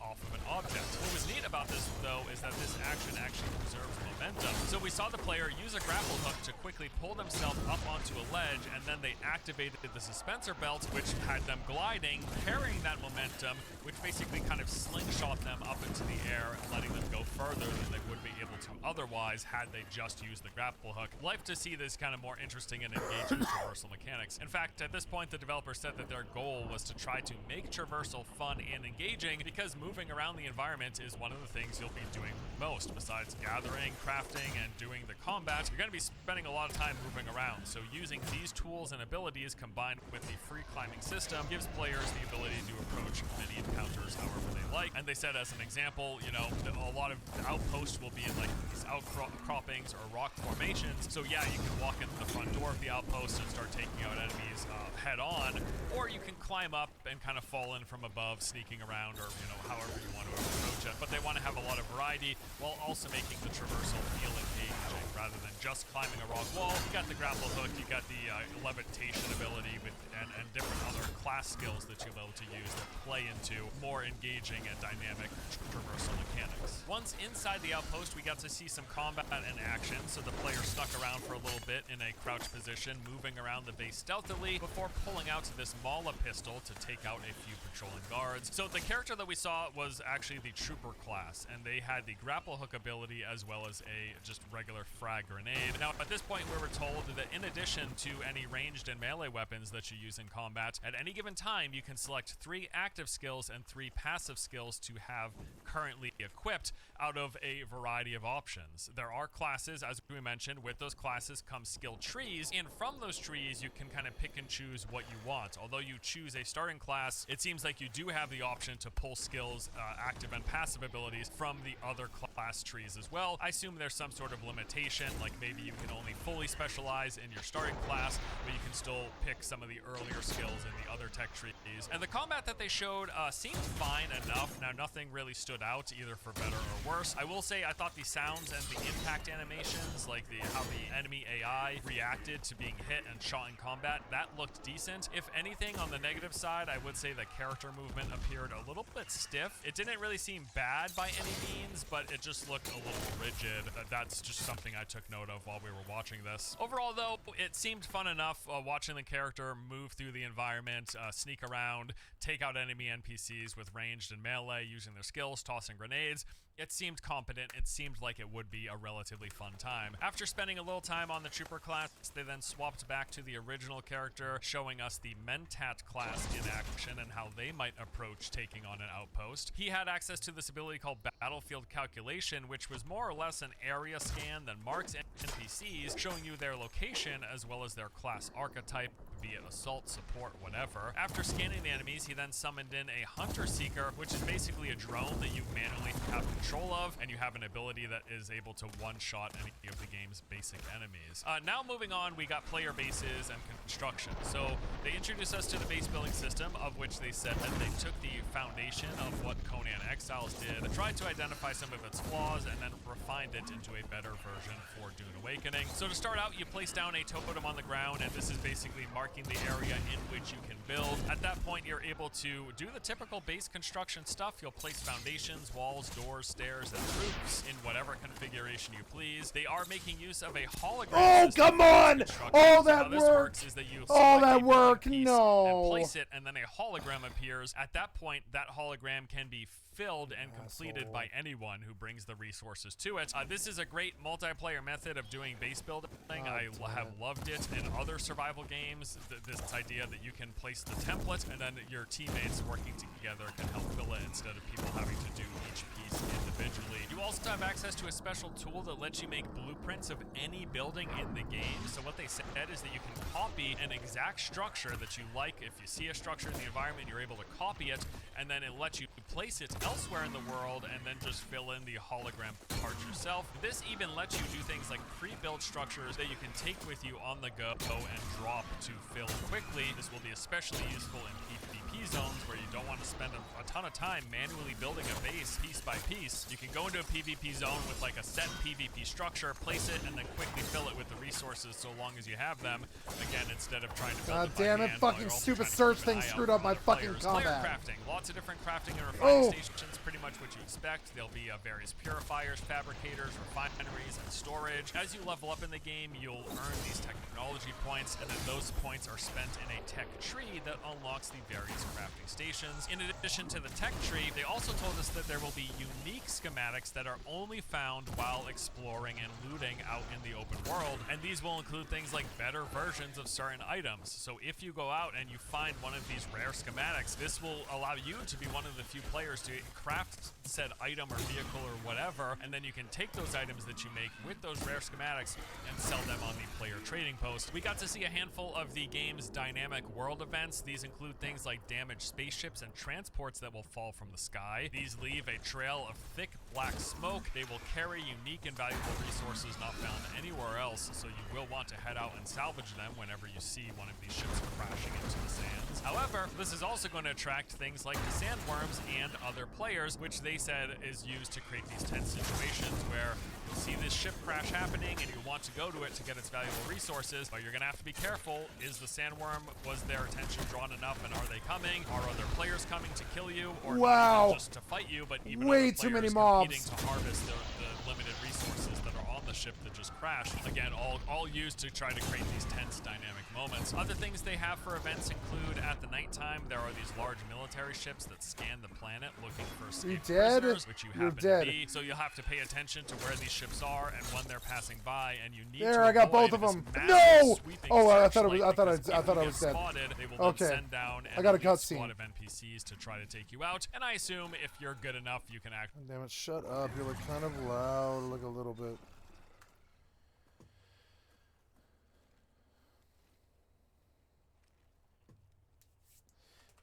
off of an object. What was neat about this, though, is that this action actually preserves momentum. So we saw the player use a grapple hook to quickly pull themselves up onto a ledge, and then they activated the suspensor belt, which had them gliding, carrying that momentum, which basically kind of slingshot them up into the air, letting them go further than they would be able to otherwise had they just used the grapple hook. Like to see this kind of more interesting and engaging traversal mechanics. In fact, at this point, the developer said that their goal was to try to make traversal fun and engaging, because moving around the environment is one of the things you'll be doing most. Besides gathering, crafting, and doing the combat, you're going to be spending a lot of time moving around. So using these tools and abilities combined with the free climbing system gives players the ability to approach many encounters however they like. And they said, as an example, you know, a lot of outposts will be in like these outcroppings or rock formations. So yeah, you can walk into the front door of the outpost and start taking out enemies head on, or you can climb up and kind of fall in from above, sneaking around, or, you know, however you want to approach it. But they want to have a lot of variety while also making the traversal feel engaging rather than just climbing a rock wall. You got the grapple hook, you got the levitation ability and different other class skills that you'll be able to use that play into more engaging and dynamic traversal mechanics. Once inside the outpost, we got to see some combat in action, so the player snuck around for a little bit in a crouch position, moving around the base stealthily before pulling out this Mala pistol to take out a few patrolling guards. So the character that we saw was actually the Trooper class, and they had the grapple hook ability as well as a just regular frag grenade. Now, at this point, we were told that in addition to any ranged and melee weapons that you use in combat, at any given time, you can select 3 active skills and 3 passive skills to have currently equipped out of a variety of options. There are classes, as we mentioned, with those classes come skill trees, and from those trees, you can kind of pick and choose what you want. Although you choose a starting class, it seems like you do have the option to pull skills, active and passive abilities from the other class trees as well. I assume there's some sort of limitation, like maybe you can only fully specialize in your starting class, but you can still pick some of the earlier skills in the other tech trees. And the combat that they showed seemed fine enough. Now, nothing really stood out, either for better or worse. I will say I thought the sounds and the impact animations, like how the enemy AI reacted to being hit and shot in combat, that looked decent. If anything, on the negative side, I would say the character movement appeared a little bit stiff. It didn't really seem bad by any means, but it just looked a little rigid. That's just something I took note of while we were watching this. Overall, though, it seemed fun enough watching the character move through the environment, sneak around, take out enemy NPCs with ranged and melee using their skills, tossing grenades. It seemed competent. It seemed like it would be a relatively fun time. After spending a little time on the Trooper class, they then swapped back to the original character, showing us the Mentat class in action and how they might approach taking on an outpost. He had access to this ability called Battlefield Calculation, which was more or less an area scan that marks NPCs, showing you their location as well as their class archetype, be it assault, support, whatever. After scanning the enemies, he then summoned in a Hunter Seeker, which is basically a drone that you manually have control of, and you have an ability that is able to one-shot any of the game's basic enemies. Now moving on, we got player bases and construction. So they introduced us to the base building system, of which they said that they took the foundation of what Conan Exiles did, tried to identify some of its flaws, and then refined it into a better version for Dune Awakening. So to start out, you place down a totem on the ground, and this is basically marking the area in which you can build. At that point, you're able to do the typical base construction stuff. You'll place foundations, walls, doors, stairs, and roofs in whatever configuration you please. They are making use of a hologram. Oh, come on! Oh, that how this worked! works is that you Oh, select that a building worked! piece No! and place it, and then a hologram appears. At that point, that hologram can be filled and completed by anyone who brings the resources to it. This is a great multiplayer method of doing base building. I have loved it in other survival games. This idea that you can place the template and then your teammates working together can help fill it instead of people having to do each piece individually. You also have access to a special tool that lets you make blueprints of any building in the game. So what they said is that you can copy an exact structure that you like. If you see a structure in the environment, you're able to copy it, and then it lets you place it elsewhere in the world and then just fill in the hologram parts yourself. This even lets you do things like pre-built structures that you can take with you on the go and drop to fill quickly. This will be especially useful in PvP zones where you don't want to spend a ton of time manually building a base piece by piece. You can go into a PvP zone with like a set PvP structure, place it, and then quickly fill it with the resources so long as you have them. Again, instead of trying to build it by damn it, hand while fucking you're also stupid trying to search keep an thing eye out screwed for up my other fucking players. combat. Player crafting. Lots of different crafting and refining stations, pretty much what you expect. There'll be various purifiers, fabricators, refineries, and storage. As you level up in the game, you'll earn these technology points, and then those points are spent in a tech tree that unlocks the various crafting stations. In addition to the tech tree, they also told us that there will be unique schematics that are only found while exploring and looting out in the open world, and these will include things like better versions of certain items. So if you go out and you find one of these rare schematics, this will allow you to be one of the few players to craft said item or vehicle or whatever, and then you can take those items that you make with those rare schematics and sell them on the player trading post. We got to see a handful of the game's dynamic world events. These include things like damaged spaceships and transports that will fall from the sky. These leave a trail of thick black smoke. They will carry unique and valuable resources not found anywhere else, so you will want to head out and salvage them whenever you see one of these ships crashing into the sands. However, this is also going to attract things like the sandworms and other players, which they said is used to create these tense situations where you'll see this ship crash happening and you want to go to it to get its valuable resources, but you're gonna have to be careful. Is the sandworm, was their attention drawn enough, and are they coming? Are other players coming to kill you, or not even just to fight you, but even way other too many players mobs competing to harvest the limited resources that are on the ship that just crashed? Again, all used to try to create these tense dynamic moments. Other things they have for events include at the nighttime, there are these large military ships that scan the planet looking for escaped prisoners, which you happen to be. So you'll have to pay attention to where these ships are and when they're passing by, and you need to I got both of them. No! Oh, I thought I was dead. Spotted, they will then send down I got a squad cutscene. of NPCs to try to take you out. And I assume if you're good enough, you can act. Damn it! Shut up. You're like kind of loud, like a little bit.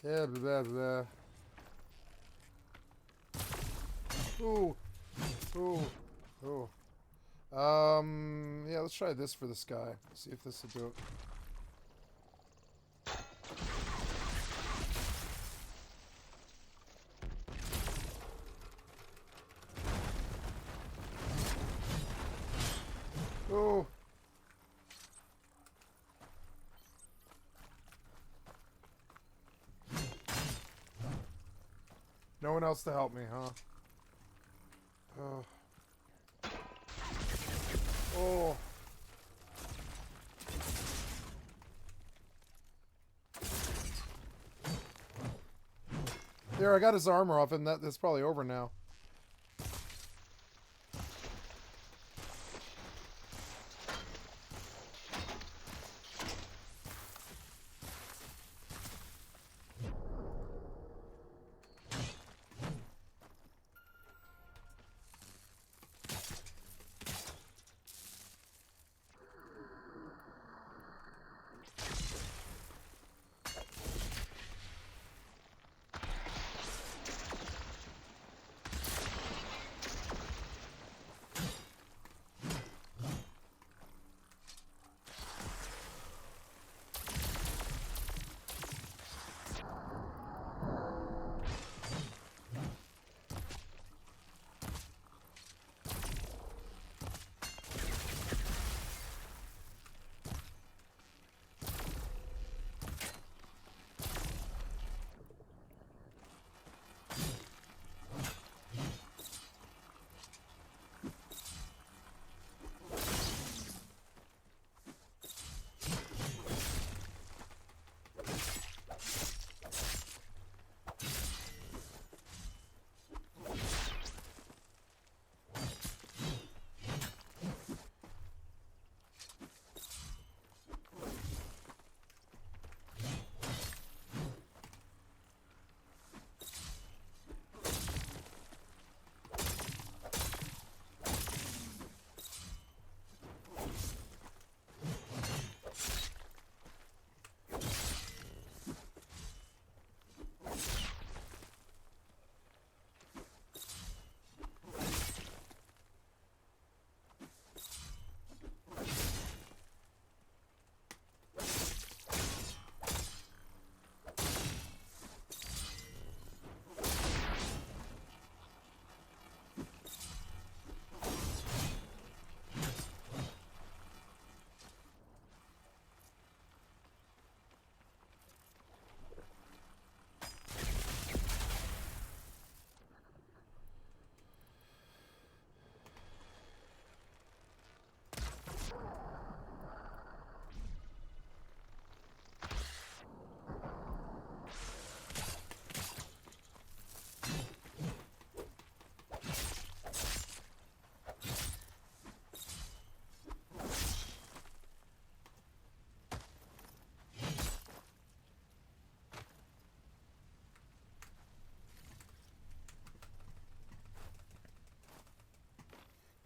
Yeah, blah, blah. Ooh. Ooh. Ooh. Yeah, let's try this for this guy. See if this will do it. Oh. No one else to help me, huh? Oh. Oh. There, I got his armor off, and that's probably over now.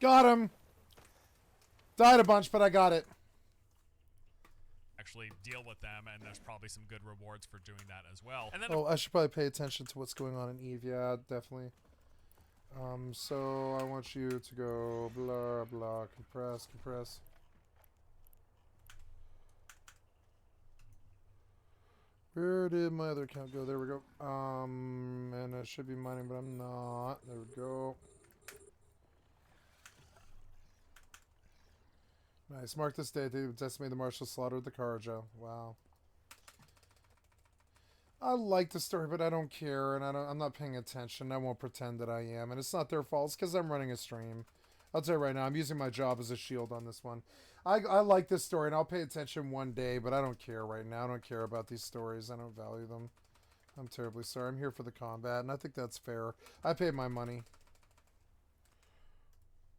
Got him. Died a bunch, but I got it. Actually deal with them, and there's probably some good rewards for doing that as well. And then I should probably pay attention to what's going on in EvE. Yeah, definitely. So I want you to go blah blah, compress. Where did my other account go? There we go. And I should be mining, but I'm not. There we go. Nice. Mark this day. They decimated the marshal, slaughtered the Karaja. Wow. I like the story, but I don't care, and I'm not paying attention. I won't pretend that I am, and it's not their fault. It's because I'm running a stream. I'll tell you right now, I'm using my job as a shield on this one. I like this story, and I'll pay attention one day, but I don't care right now. I don't care about these stories. I don't value them. I'm terribly sorry. I'm here for the combat, and I think that's fair. I paid my money.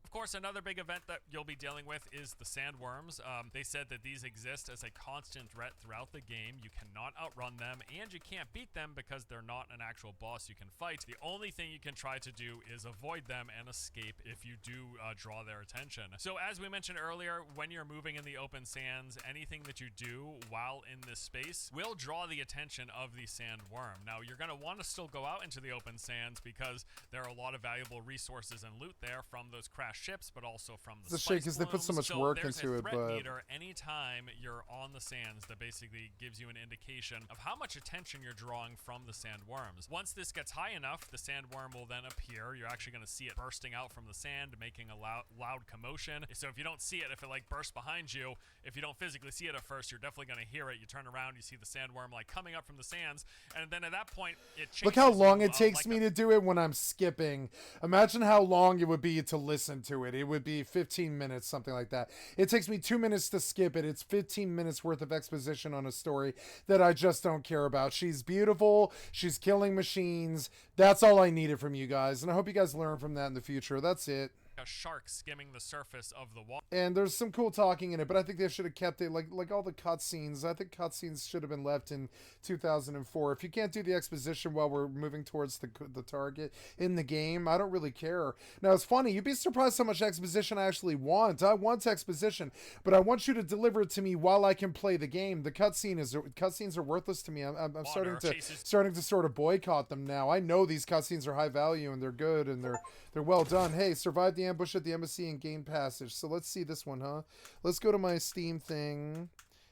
Of course, another big event that you'll be dealing with is the sandworms. They said that these exist as a constant threat throughout the game. You cannot outrun them, and you can't beat them because they're not an actual boss you can fight. The only thing you can try to do is avoid them and escape if you do draw their attention. So as we mentioned earlier, when you're moving in the open sands, anything that you do while in this space will draw the attention of the sandworm. Now, you're going to want to still go out into the open sands because there are a lot of valuable resources and loot there from those crash ships, but also from the shame because they put so much work into it, but meter anytime you're on the sands that basically gives you an indication of how much attention you're drawing from the sandworms. Once this gets high enough, the sandworm will then appear. You're actually going to see it bursting out from the sand, making a loud commotion. So if you don't see it, if it like bursts behind you, if you don't physically see it at first, you're definitely going to hear it. You turn around, you see the sandworm like coming up from the sands, and then at that point it changes. Look how long it takes me to do it when I'm skipping. Imagine how long it would be to listen to it. It would be 15 minutes, something like that. It takes me 2 minutes to skip it. It's 15 minutes worth of exposition on a story that I just don't care about. She's beautiful. She's killing machines. That's all I needed from you guys. And I hope you guys learn from that in the future. That's it. A shark skimming the surface of the water. And there's some cool talking in it, but I think they should have kept it like all the cutscenes. I think cutscenes should have been left in 2004. If you can't do the exposition while we're moving towards the target in the game, I don't really care. Now, it's funny. You'd be surprised how much exposition I actually want. I want exposition, but I want you to deliver it to me while I can play the game. The cutscenes are worthless to me. I'm starting to sort of boycott them now. I know these cutscenes are high value and they're good and they're well done. Hey, survive the ambush at the embassy and gain passage. So let's see this one, huh? Let's go to my Steam thing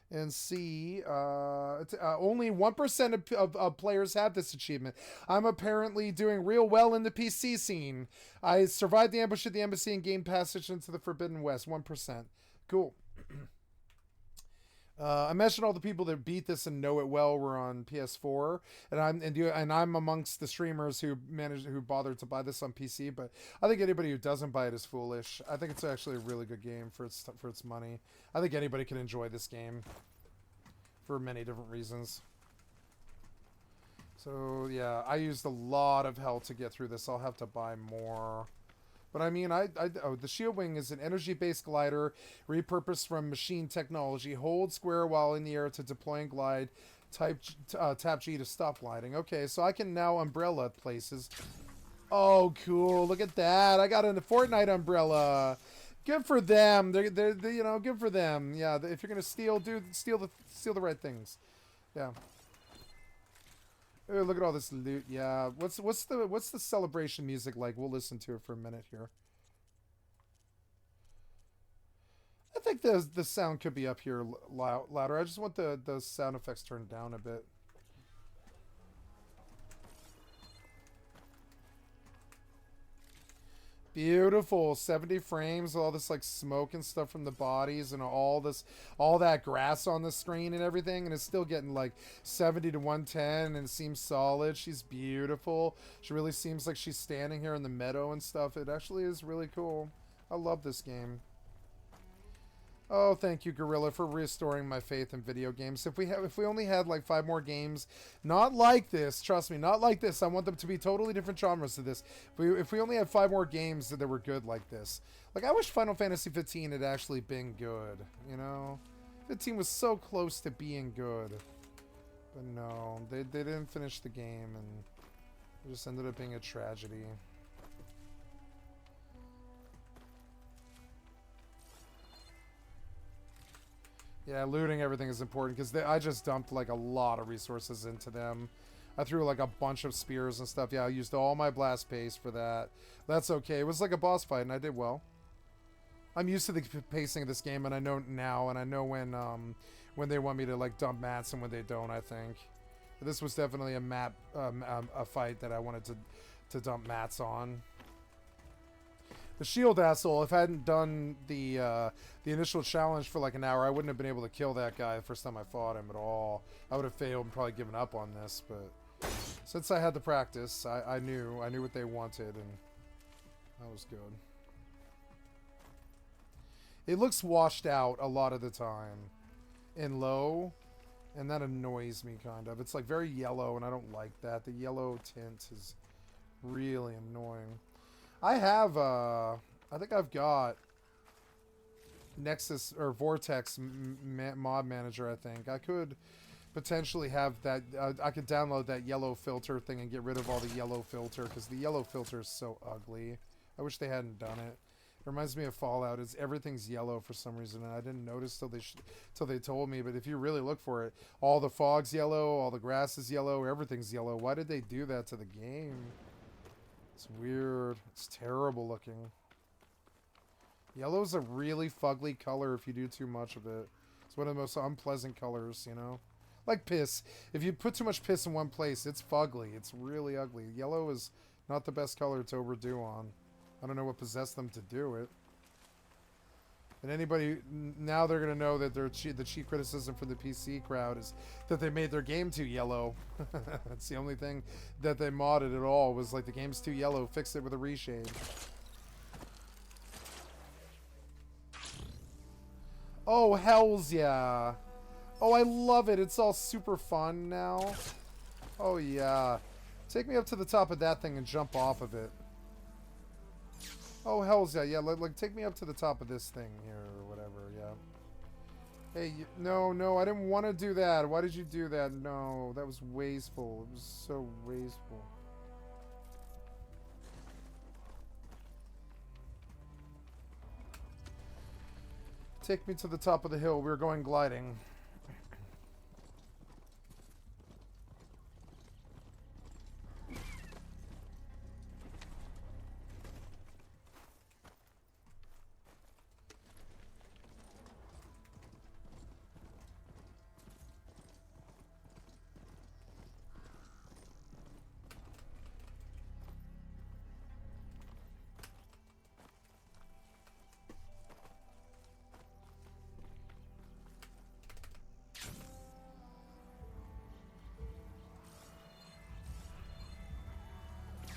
and see. Only 1% of players have this achievement. I'm apparently doing real well in the PC scene. I survived the ambush at the embassy and gained passage into the Forbidden West. 1%. Cool. I mentioned all the people that beat this and know it well were on PS4, and I'm amongst the streamers who bothered to buy this on PC. But I think anybody who doesn't buy it is foolish. I think it's actually a really good game for its money. I think anybody can enjoy this game for many different reasons. So yeah, I used a lot of hell to get through this. I'll have to buy more. But I mean, the Shield Wing is an energy-based glider repurposed from machine technology. Hold square while in the air to deploy and glide. Tap G to stop gliding. Okay, so I can now umbrella places. Oh, cool! Look at that! I got a Fortnite umbrella. Good for them. They're you know, good for them. Yeah, if you're gonna steal, steal the right things. Yeah. Oh, look at all this loot. Yeah. What's the celebration music like? We'll listen to it for a minute here. I think the sound could be up here louder. I just want the sound effects turned down a bit. Beautiful. 70 frames, all this like smoke and stuff from the bodies and all that grass on the screen and everything, and it's still getting like 70 to 110 and it seems solid. She's beautiful. She really seems like she's standing here in the meadow and stuff. It actually is really cool. I love this game. Oh, thank you, Gorilla, for restoring my faith in video games. If we only had like 5 more games, not like this, trust me, not like this. I want them to be totally different genres to this. If we only had 5 more games that were good like this, like I wish Final Fantasy 15 had actually been good. You know, 15 was so close to being good, but no, they didn't finish the game, and it just ended up being a tragedy. Yeah, looting everything is important because I just dumped like a lot of resources into them. I threw like a bunch of spears and stuff. Yeah, I used all my blast paste for that. That's okay. It was like a boss fight and I did well. I'm used to the pacing of this game, and I know now, and I know when they want me to like dump mats and when they don't, I think. This was definitely a map, a fight that I wanted to dump mats on. The shield asshole, if I hadn't done the initial challenge for like an hour, I wouldn't have been able to kill that guy the first time I fought him at all. I would have failed and probably given up on this, but since I had the practice, I knew what they wanted, and that was good. It looks washed out a lot of the time in low, and that annoys me kind of. It's like very yellow, and I don't like that. The yellow tint is really annoying. I have, I think I've got Nexus or Vortex mod manager, I think. I could potentially have that, I could download that yellow filter thing and get rid of all the yellow filter, because the yellow filter is so ugly. I wish they hadn't done it. It reminds me of Fallout. Everything's yellow for some reason, and I didn't notice till they told me, but if you really look for it, all the fog's yellow, all the grass is yellow, everything's yellow. Why did they do that to the game? It's weird. It's terrible looking. Yellow's a really fugly color if you do too much of it. It's one of the most unpleasant colors, you know? Like piss. If you put too much piss in one place, it's fugly. It's really ugly. Yellow is not the best color to overdo on. I don't know what possessed them to do it. And anybody, now they're going to know that the chief criticism for the PC crowd is that they made their game too yellow. That's the only thing that they modded at all, was like the game's too yellow, fix it with a reshade. Oh, hells yeah. Oh, I love it. It's all super fun now. Oh yeah. Take me up to the top of that thing and jump off of it. Oh, hells yeah. Yeah, like take me up to the top of this thing here or whatever, yeah. Hey, no, I didn't want to do that. Why did you do that? No, that was wasteful. It was so wasteful. Take me to the top of the hill. We're going gliding.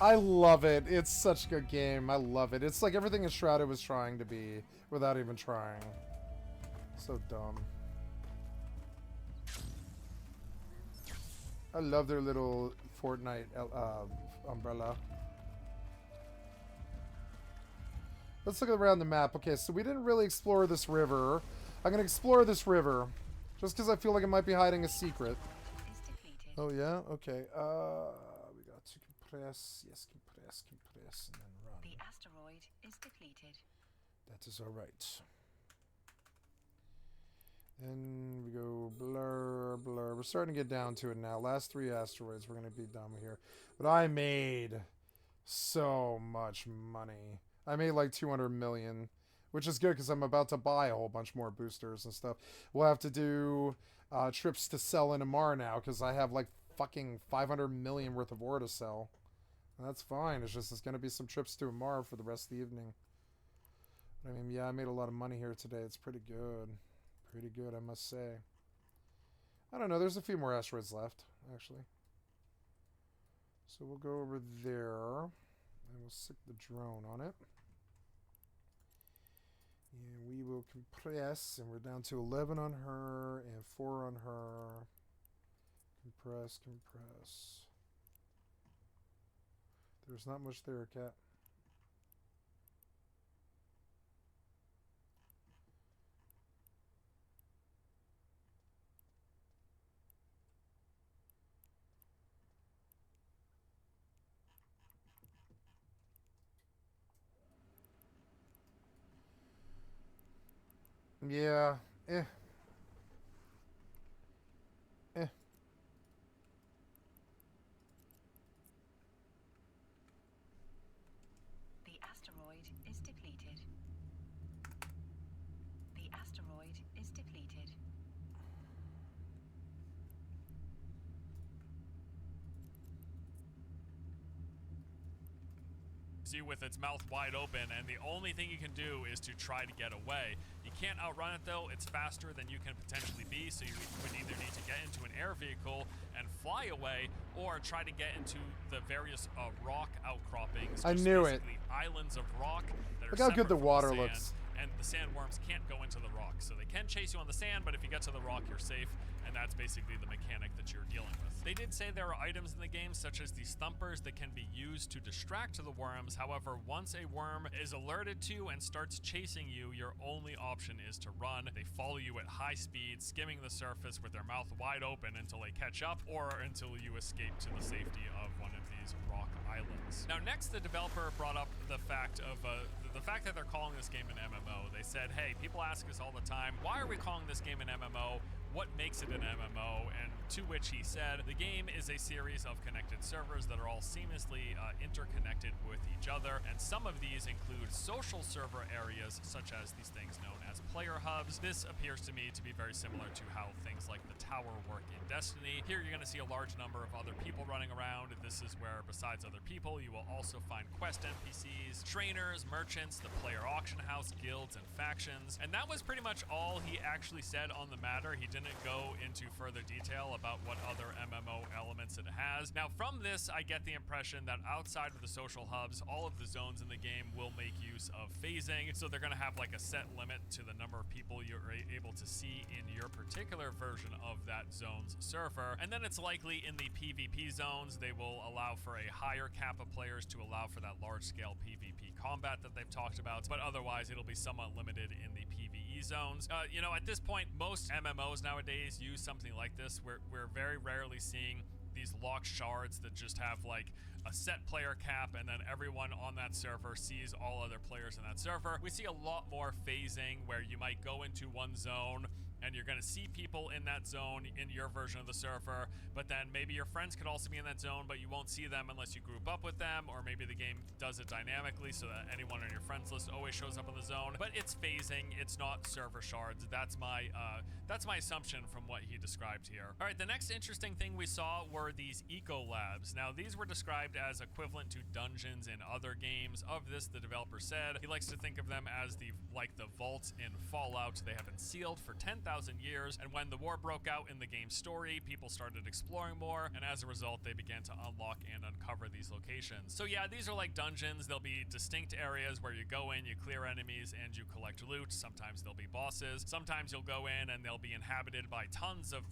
I love it. It's such a good game. I love it. It's like everything Enshrouded was trying to be without even trying. So dumb. I love their little Fortnite umbrella. Let's look around the map. Okay, so we didn't really explore this river. I'm going to explore this river just because I feel like it might be hiding a secret. Oh, yeah? Okay. We got to compress. Yes, compress, and then run. The asteroid is depleted. That is alright. Then we go blur, blur. We're starting to get down to it now. Last 3 asteroids, we're going to be done here. But I made so much money. I made like 200 million, which is good because I'm about to buy a whole bunch more boosters and stuff. We'll have to do trips to sell in Amar now because I have like fucking 500 million worth of ore to sell. And that's fine. It's just there's going to be some trips to Amar for the rest of the evening. But, I mean, yeah, I made a lot of money here today. It's pretty good. Pretty good, I must say. I don't know. There's a few more asteroids left, actually. So we'll go over there. And we'll stick the drone on it. And we will compress. And we're down to 11 on her and 4 on her. Compress, compress. There's not much there, cat. Yeah, eh. Eh. The asteroid is depleted. The asteroid is depleted. chases you with its mouth wide open, and the only thing you can do is to try to get away. You can't outrun it though, it's faster than you can potentially be, so you would either need to get into an air vehicle and fly away, or try to get into the various rock outcroppings. I knew it. Islands of rock that are Look how good the separate from water sand, looks. and the sandworms can't go into the rock. So they can chase you on the sand, but if you get to the rock, you're safe, and that's basically the mechanic that you're dealing with. They did say there are items in the game, such as these thumpers, that can be used to distract the worms. However, once a worm is alerted to and starts chasing you, your only option is to run. They follow you at high speed, skimming the surface with their mouth wide open until they catch up, or until you escape to the safety of one of these rock islands. Now, next, the developer brought up the fact of the fact that they're calling this game an MMO. They said, hey, people ask us all the time, why are we calling this game an MMO? What makes it an MMO? And to which he said, the game is a series of connected servers that are all seamlessly interconnected with each other, and some of these include social server areas, such as these things known as player hubs. This appears to me to be very similar to how things like the tower work in Destiny. Here you're going to see a large number of other people running around. This is where, besides other people, you will also find quest NPCs, trainers, merchants, the player auction house, guilds, and factions. And that was pretty much all he actually said on the matter. He didn't go into further detail about what other MMO elements it has. Now, from this, I get the impression that outside of the social hubs, all of the zones in the game will make use of phasing. So they're going to have like a set limit to the number of people you're able to see in your particular version of that zone's server. And then it's likely in the PvP zones, they will allow for a higher cap of players to allow for that large-scale PvP combat that they've talked about. But otherwise, it'll be somewhat limited in the PvE zones. You know, at this point, most MMOs nowadays use something like this. We're very rarely seeing these locked shards that just have like a set player cap, and then everyone on that server sees all other players in that server. We see a lot more phasing where you might go into one zone and you're going to see people in that zone in your version of the server, but then maybe your friends could also be in that zone, but you won't see them unless you group up with them, or maybe the game does it dynamically so that anyone on your friends list always shows up in the zone. But it's phasing, it's not server shards. That's my assumption from what he described here. All right, the next interesting thing we saw were these eco labs. Now, these were described as equivalent to dungeons in other games. Of this, the developer said he likes to think of them as the vaults in Fallout. They have been sealed for 10,000 years, and when the war broke out in the game's story, people started exploring more, and as a result, they began to unlock and uncover these locations. So yeah, these are like dungeons. There'll be distinct areas where you go in, you clear enemies, and you collect loot. Sometimes there'll be bosses. Sometimes you'll go in and they'll be inhabited by tons of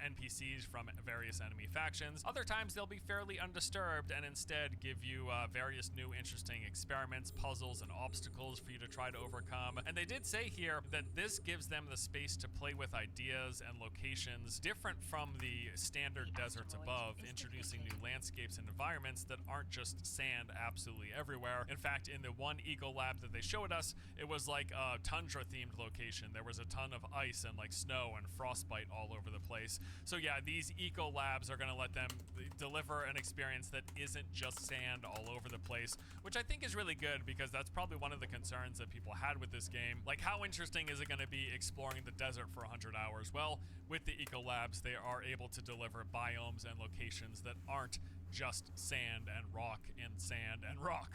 NPCs from various enemy factions. Other times they'll be fairly undisturbed and instead give you various new interesting experiments, puzzles, and obstacles for you to try to overcome. And they did say here that this gives them the space to play with ideas and locations different from the standard deserts above, introducing new landscapes and environments that aren't just sand absolutely everywhere. In fact, in the one eco lab that they showed us, it was like a tundra themed location. There was a ton of ice and like snow and frostbite all over the place. So yeah, these eco labs are going to let them deliver an experience that isn't just sand all over the place, which I think is really good, because that's probably one of the concerns that people had with this game. Like, how interesting is it going to be exploring the desert for 100 hours? Well, with the eco labs, they are able to deliver biomes and locations that aren't just sand and rock,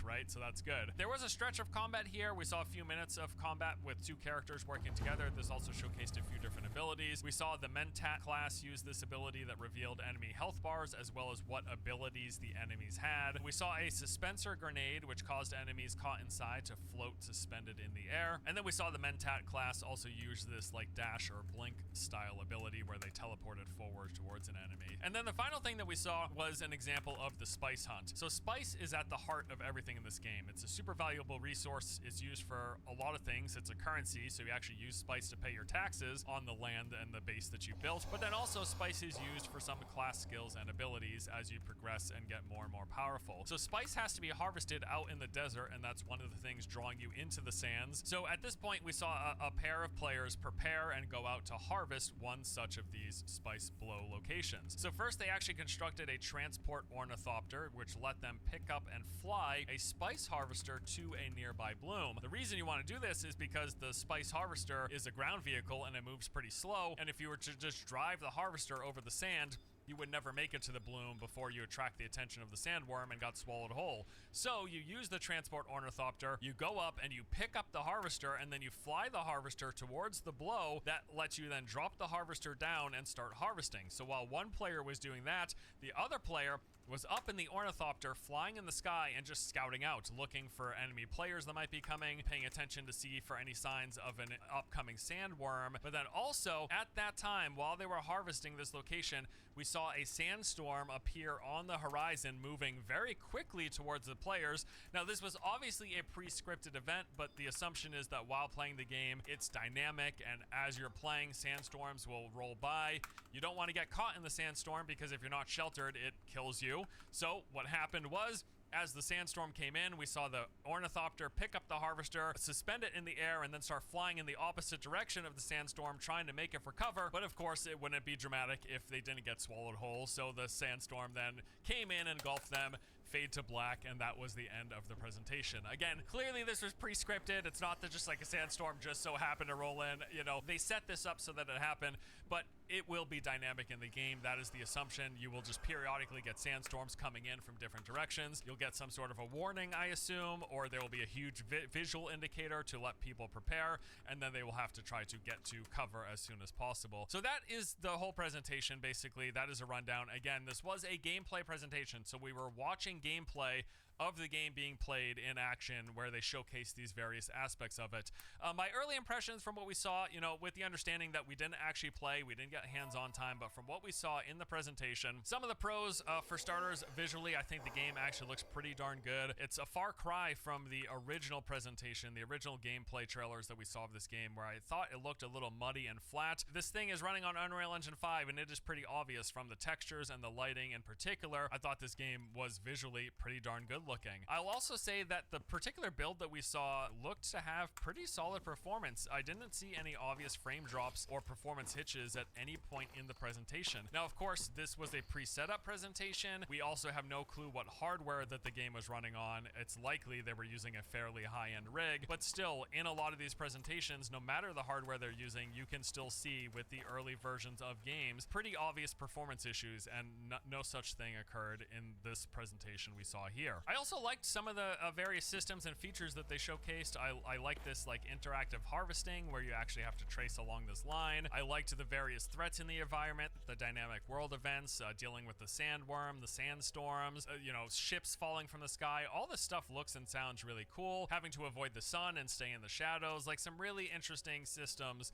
right? So that's good. There was a stretch of combat here. We saw a few minutes of combat with two characters working together. This also showcased a few different abilities. We saw the Mentat class use this ability that revealed enemy health bars, as well as what abilities the enemies had. We saw a suspensor grenade, which caused enemies caught inside to float suspended in the air. And then we saw the Mentat class also use this like dash or blink style ability where they teleported forward towards an enemy. And then the final thing that we saw was an example of the spice hunt. So spice is at the heart of everything in this game. It's a super valuable resource. It's used for a lot of things. It's a currency, so you actually use spice to pay your taxes on the land and the base that you built. But then also spice is used for some class skills and abilities as you progress and get more and more powerful. So spice has to be harvested out in the desert, and that's one of the things drawing you into the sands. So at this point, we saw a pair of players prepare and go out to harvest one such of these spice blow locations. So first, they actually constructed a transport ornithopter, which let them pick up and fly a spice harvester to a nearby bloom. The reason you want to do this is because the spice harvester is a ground vehicle and it moves pretty slow, and if you were to just drive the harvester over the sand, you would never make it to the bloom before you attract the attention of the sandworm and got swallowed whole. So you use the transport ornithopter, you go up and you pick up the harvester, and then you fly the harvester towards the blow. That lets you then drop the harvester down and start harvesting. So while one player was doing that, the other player was up in the ornithopter, flying in the sky and just scouting out, looking for enemy players that might be coming, paying attention to see for any signs of an upcoming sandworm. But then also, at that time, while they were harvesting this location, we saw a sandstorm appear on the horizon, moving very quickly towards the players. Now, this was obviously a pre-scripted event, but the assumption is that while playing the game, it's dynamic, and as you're playing, sandstorms will roll by. You don't want to get caught in the sandstorm, because if you're not sheltered, it kills you. So what happened was, as the sandstorm came in, we saw the ornithopter pick up the harvester, suspend it in the air, and then start flying in the opposite direction of the sandstorm, trying to make it for cover. But of course, it wouldn't be dramatic if they didn't get swallowed whole. So the sandstorm then came in, engulfed them, fade to black, and that was the end of the presentation. Again, clearly this was pre-scripted. It's not that just like a sandstorm just so happened to roll in. You know, they set this up so that it happened, but it will be dynamic in the game. That is the assumption. You will just periodically get sandstorms coming in from different directions. You'll get some sort of a warning, I assume, or there will be a huge visual indicator to let people prepare, and then they will have to try to get to cover as soon as possible. So that is the whole presentation, basically. That is a rundown. Again, this was a gameplay presentation, so we were watching gameplay of the game being played in action, where they showcase these various aspects of it. My early impressions from what we saw, you know, with the understanding that we didn't actually play, we didn't get hands-on time, but from what we saw in the presentation, some of the pros, for starters, visually, I think the game actually looks pretty darn good. It's a far cry from the original presentation, the original gameplay trailers that we saw of this game, where I thought it looked a little muddy and flat. This thing is running on Unreal Engine 5, and it is pretty obvious from the textures and the lighting in particular. I thought this game was visually pretty darn good looking. I'll also say that the particular build that we saw looked to have pretty solid performance. I didn't see any obvious frame drops or performance hitches at any point in the presentation. Now, of course, this was a pre-setup presentation. We also have no clue what hardware that the game was running on. It's likely they were using a fairly high-end rig, but still, in a lot of these presentations, no matter the hardware they're using, you can still see with the early versions of games pretty obvious performance issues, and no such thing occurred in this presentation we saw here. I also liked some of the various systems and features that they showcased. I like this like interactive harvesting where you actually have to trace along this line. I liked the various threats in the environment, the dynamic world events, dealing with the sandworm, the sandstorms, you know, ships falling from the sky. All this stuff looks and sounds really cool. Having to avoid the sun and stay in the shadows, like some really interesting systems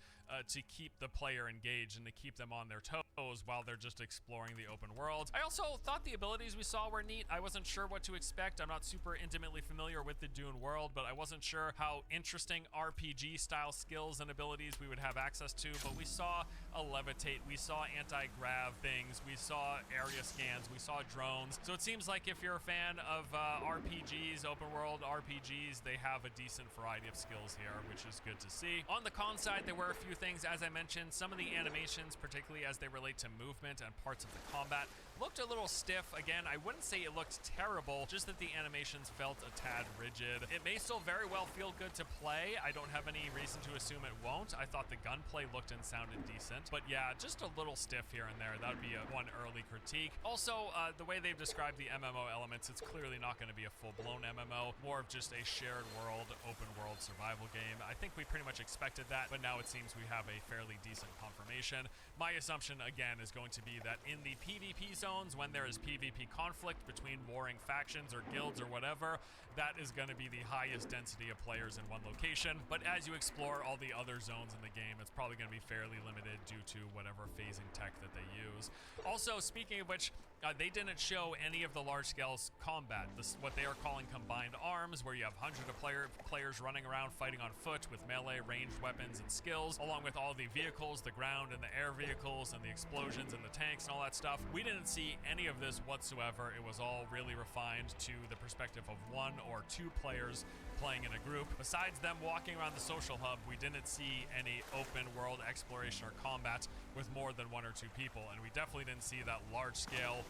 to keep the player engaged and to keep them on their toes while they're just exploring the open world. I also thought the abilities we saw were neat. I wasn't sure what to expect. I'm not super intimately familiar with the Dune world, but I wasn't sure how interesting RPG style skills and abilities we would have access to. But we saw a levitate, we saw anti-grav things, we saw area scans, we saw drones. So it seems like if you're a fan of RPGs, open world RPGs, they have a decent variety of skills here, which is good to see. On the con side, there were a few things, as I mentioned. Some of the animations, particularly as they relate to movement and parts of the combat, looked a little stiff. Again, I wouldn't say it looked terrible, just that the animations felt a tad rigid. It may still very well feel good to play. I don't have any reason to assume it won't. I thought the gunplay looked and sounded decent, but yeah, just a little stiff here and there. That would be one early critique. Also, the way they've described the MMO elements, it's clearly not going to be a full-blown MMO, more of just a shared world, open world survival game. I think we pretty much expected that, but now it seems we have a fairly decent confirmation. My assumption, again, is going to be that in the PvP zones, when there is PvP conflict between warring factions or guilds or whatever, that is going to be the highest density of players in one location. But as you explore all the other zones in the game, it's probably going to be fairly limited due to whatever phasing tech that they use. Also, speaking of which, they didn't show any of the large-scale combat, what they are calling combined arms, where you have hundreds of players running around fighting on foot with melee, ranged weapons, and skills, along with all the vehicles, the ground and the air vehicles, and the explosions and the tanks and all that stuff. We didn't see any of this whatsoever. It was all really refined to the perspective of one or two players playing in a group. Besides them walking around the social hub, we didn't see any open world exploration or combat with more than 1 or 2 people, and we definitely didn't see that large-scale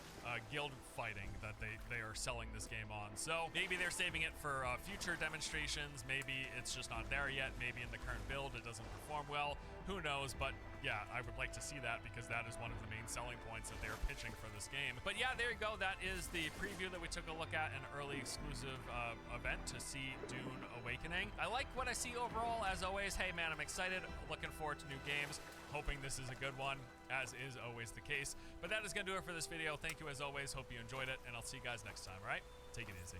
guild fighting that they are selling this game on. So maybe they're saving it for future demonstrations. Maybe it's just not there yet. Maybe in the current build it doesn't perform well. Who knows? But yeah, I would like to see that because that is one of the main selling points that they're pitching for this game. But yeah, there you go. That is the preview that we took a look at, an early exclusive event to see Dune Awakening. I like what I see overall. As always, hey man, I'm excited. Looking forward to new games. Hoping this is a good one, as is always the case. But that is going to do it for this video. Thank you as always. Hope you enjoyed it, and I'll see you guys next time, all right? Take it easy.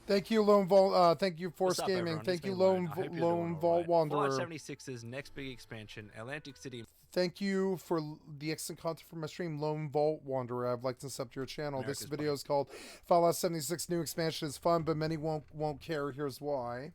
Thank you, Lone Vault. Thank you, Force What's up, Gaming. everyone? Thank It's you, me, Lone I hope you're Lone doing all Vault right. Wanderer. Fallout 76's next big expansion, Atlantic City. Thank you for the excellent content from my stream, Lone Vault Wanderer. I've liked and subbed to your channel. America's This video is called Fallout 76 New Expansion is fun, but many won't care. Here's why.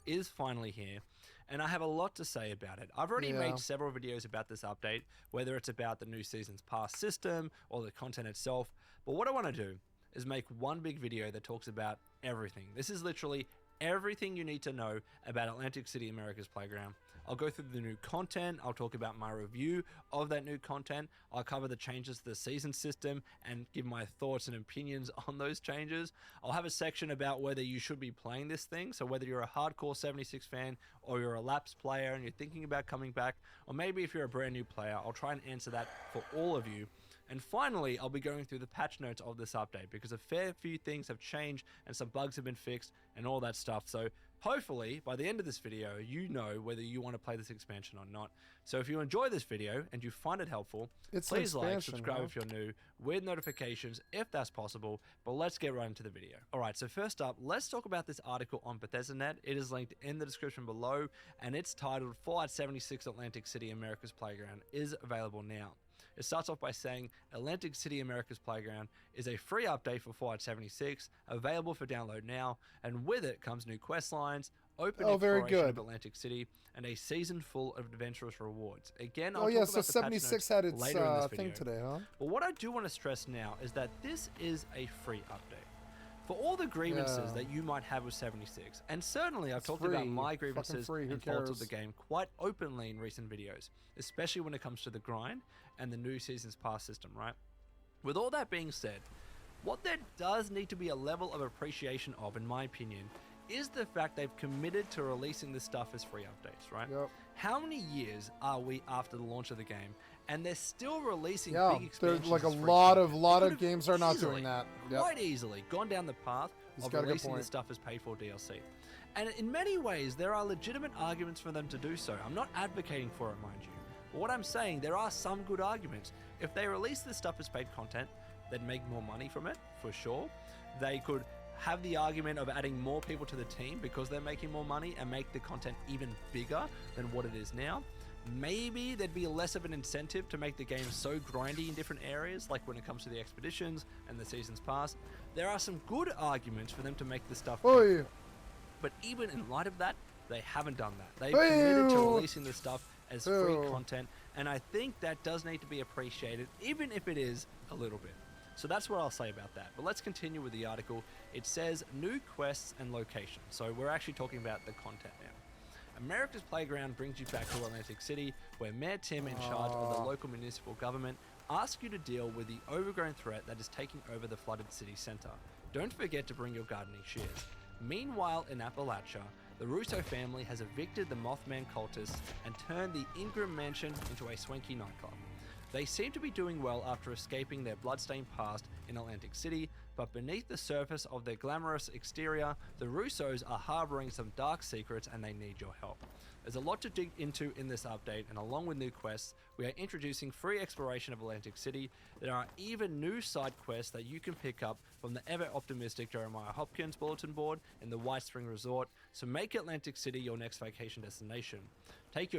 Is finally here, and I have a lot to say about it. I've already made several videos about this update, whether it's about the new Season's Pass system or the content itself, but what I want to do is make one big video that talks about everything. This is literally everything you need to know about Atlantic City America's Playground. I'll go through the new content, I'll talk about my review of that new content, I'll cover the changes to the season system and give my thoughts and opinions on those changes. I'll have a section about whether you should be playing this thing, so whether you're a hardcore 76 fan or you're a lapsed player and you're thinking about coming back, or maybe if you're a brand new player, I'll try and answer that for all of you. And finally, I'll be going through the patch notes of this update because a fair few things have changed and some bugs have been fixed and all that stuff. So hopefully by the end of this video, you know whether you want to play this expansion or not. So if you enjoy this video and you find it helpful, please like, subscribe if you're new, with notifications if that's possible, but let's get right into the video. Alright, so first up, let's talk about this article on Bethesda.net. It is linked in the description below and it's titled Fallout 76 Atlantic City America's Playground is available now. It starts off by saying Atlantic City America's Playground is a free update for Fallout 76, available for download now, and with it comes new quest lines, open exploration of Atlantic City, and a season full of adventurous rewards. Again, I'll talk about so the 76 patch had notes its later in this thing video. today, huh? But what I do want to stress now is that this is a free update. For all the grievances that you might have with 76, and certainly I've talked about my grievances and faults of the game quite openly in recent videos, especially when it comes to the grind and the new Season's Pass system, right? With all that being said, what there does need to be a level of appreciation of, in my opinion, is the fact they've committed to releasing this stuff as free updates, right? How many years are we after the launch of the game, and they're still releasing big expansions? There's like a as free lot content? of games are not doing that. Quite easily gone down the path of releasing this stuff as paid for DLC. And in many ways, there are legitimate arguments for them to do so. I'm not advocating for it, mind you. But what I'm saying, there are some good arguments. If they release this stuff as paid content, they'd make more money from it, for sure. They could have the argument of adding more people to the team because they're making more money and make the content even bigger than what it is now. Maybe there'd be less of an incentive to make the game so grindy in different areas, like when it comes to the expeditions and the Season's Pass. There are some good arguments for them to make this stuff bigger. But even in light of that, they haven't done that. They've committed to releasing this stuff as free content, and I think that does need to be appreciated, even if it is a little bit. So that's what I'll say about that. But let's continue with the article. It says new quests and locations. So we're actually talking about the content now. America's Playground brings you back to Atlantic City, where Mayor Tim, in charge of the local municipal government, asks you to deal with the overgrown threat that is taking over the flooded city center. Don't forget to bring your gardening shears. Meanwhile, in Appalachia, the Russo family has evicted the Mothman cultists and turned the Ingram mansion into a swanky nightclub. They seem to be doing well after escaping their bloodstained past in Atlantic City, but beneath the surface of their glamorous exterior, the Russos are harboring some dark secrets and they need your help. There's a lot to dig into in this update, and along with new quests, we are introducing free exploration of Atlantic City. There are even new side quests that you can pick up from the ever-optimistic Jeremiah Hopkins bulletin board in the White Spring Resort, so make Atlantic City your next vacation destination. Take your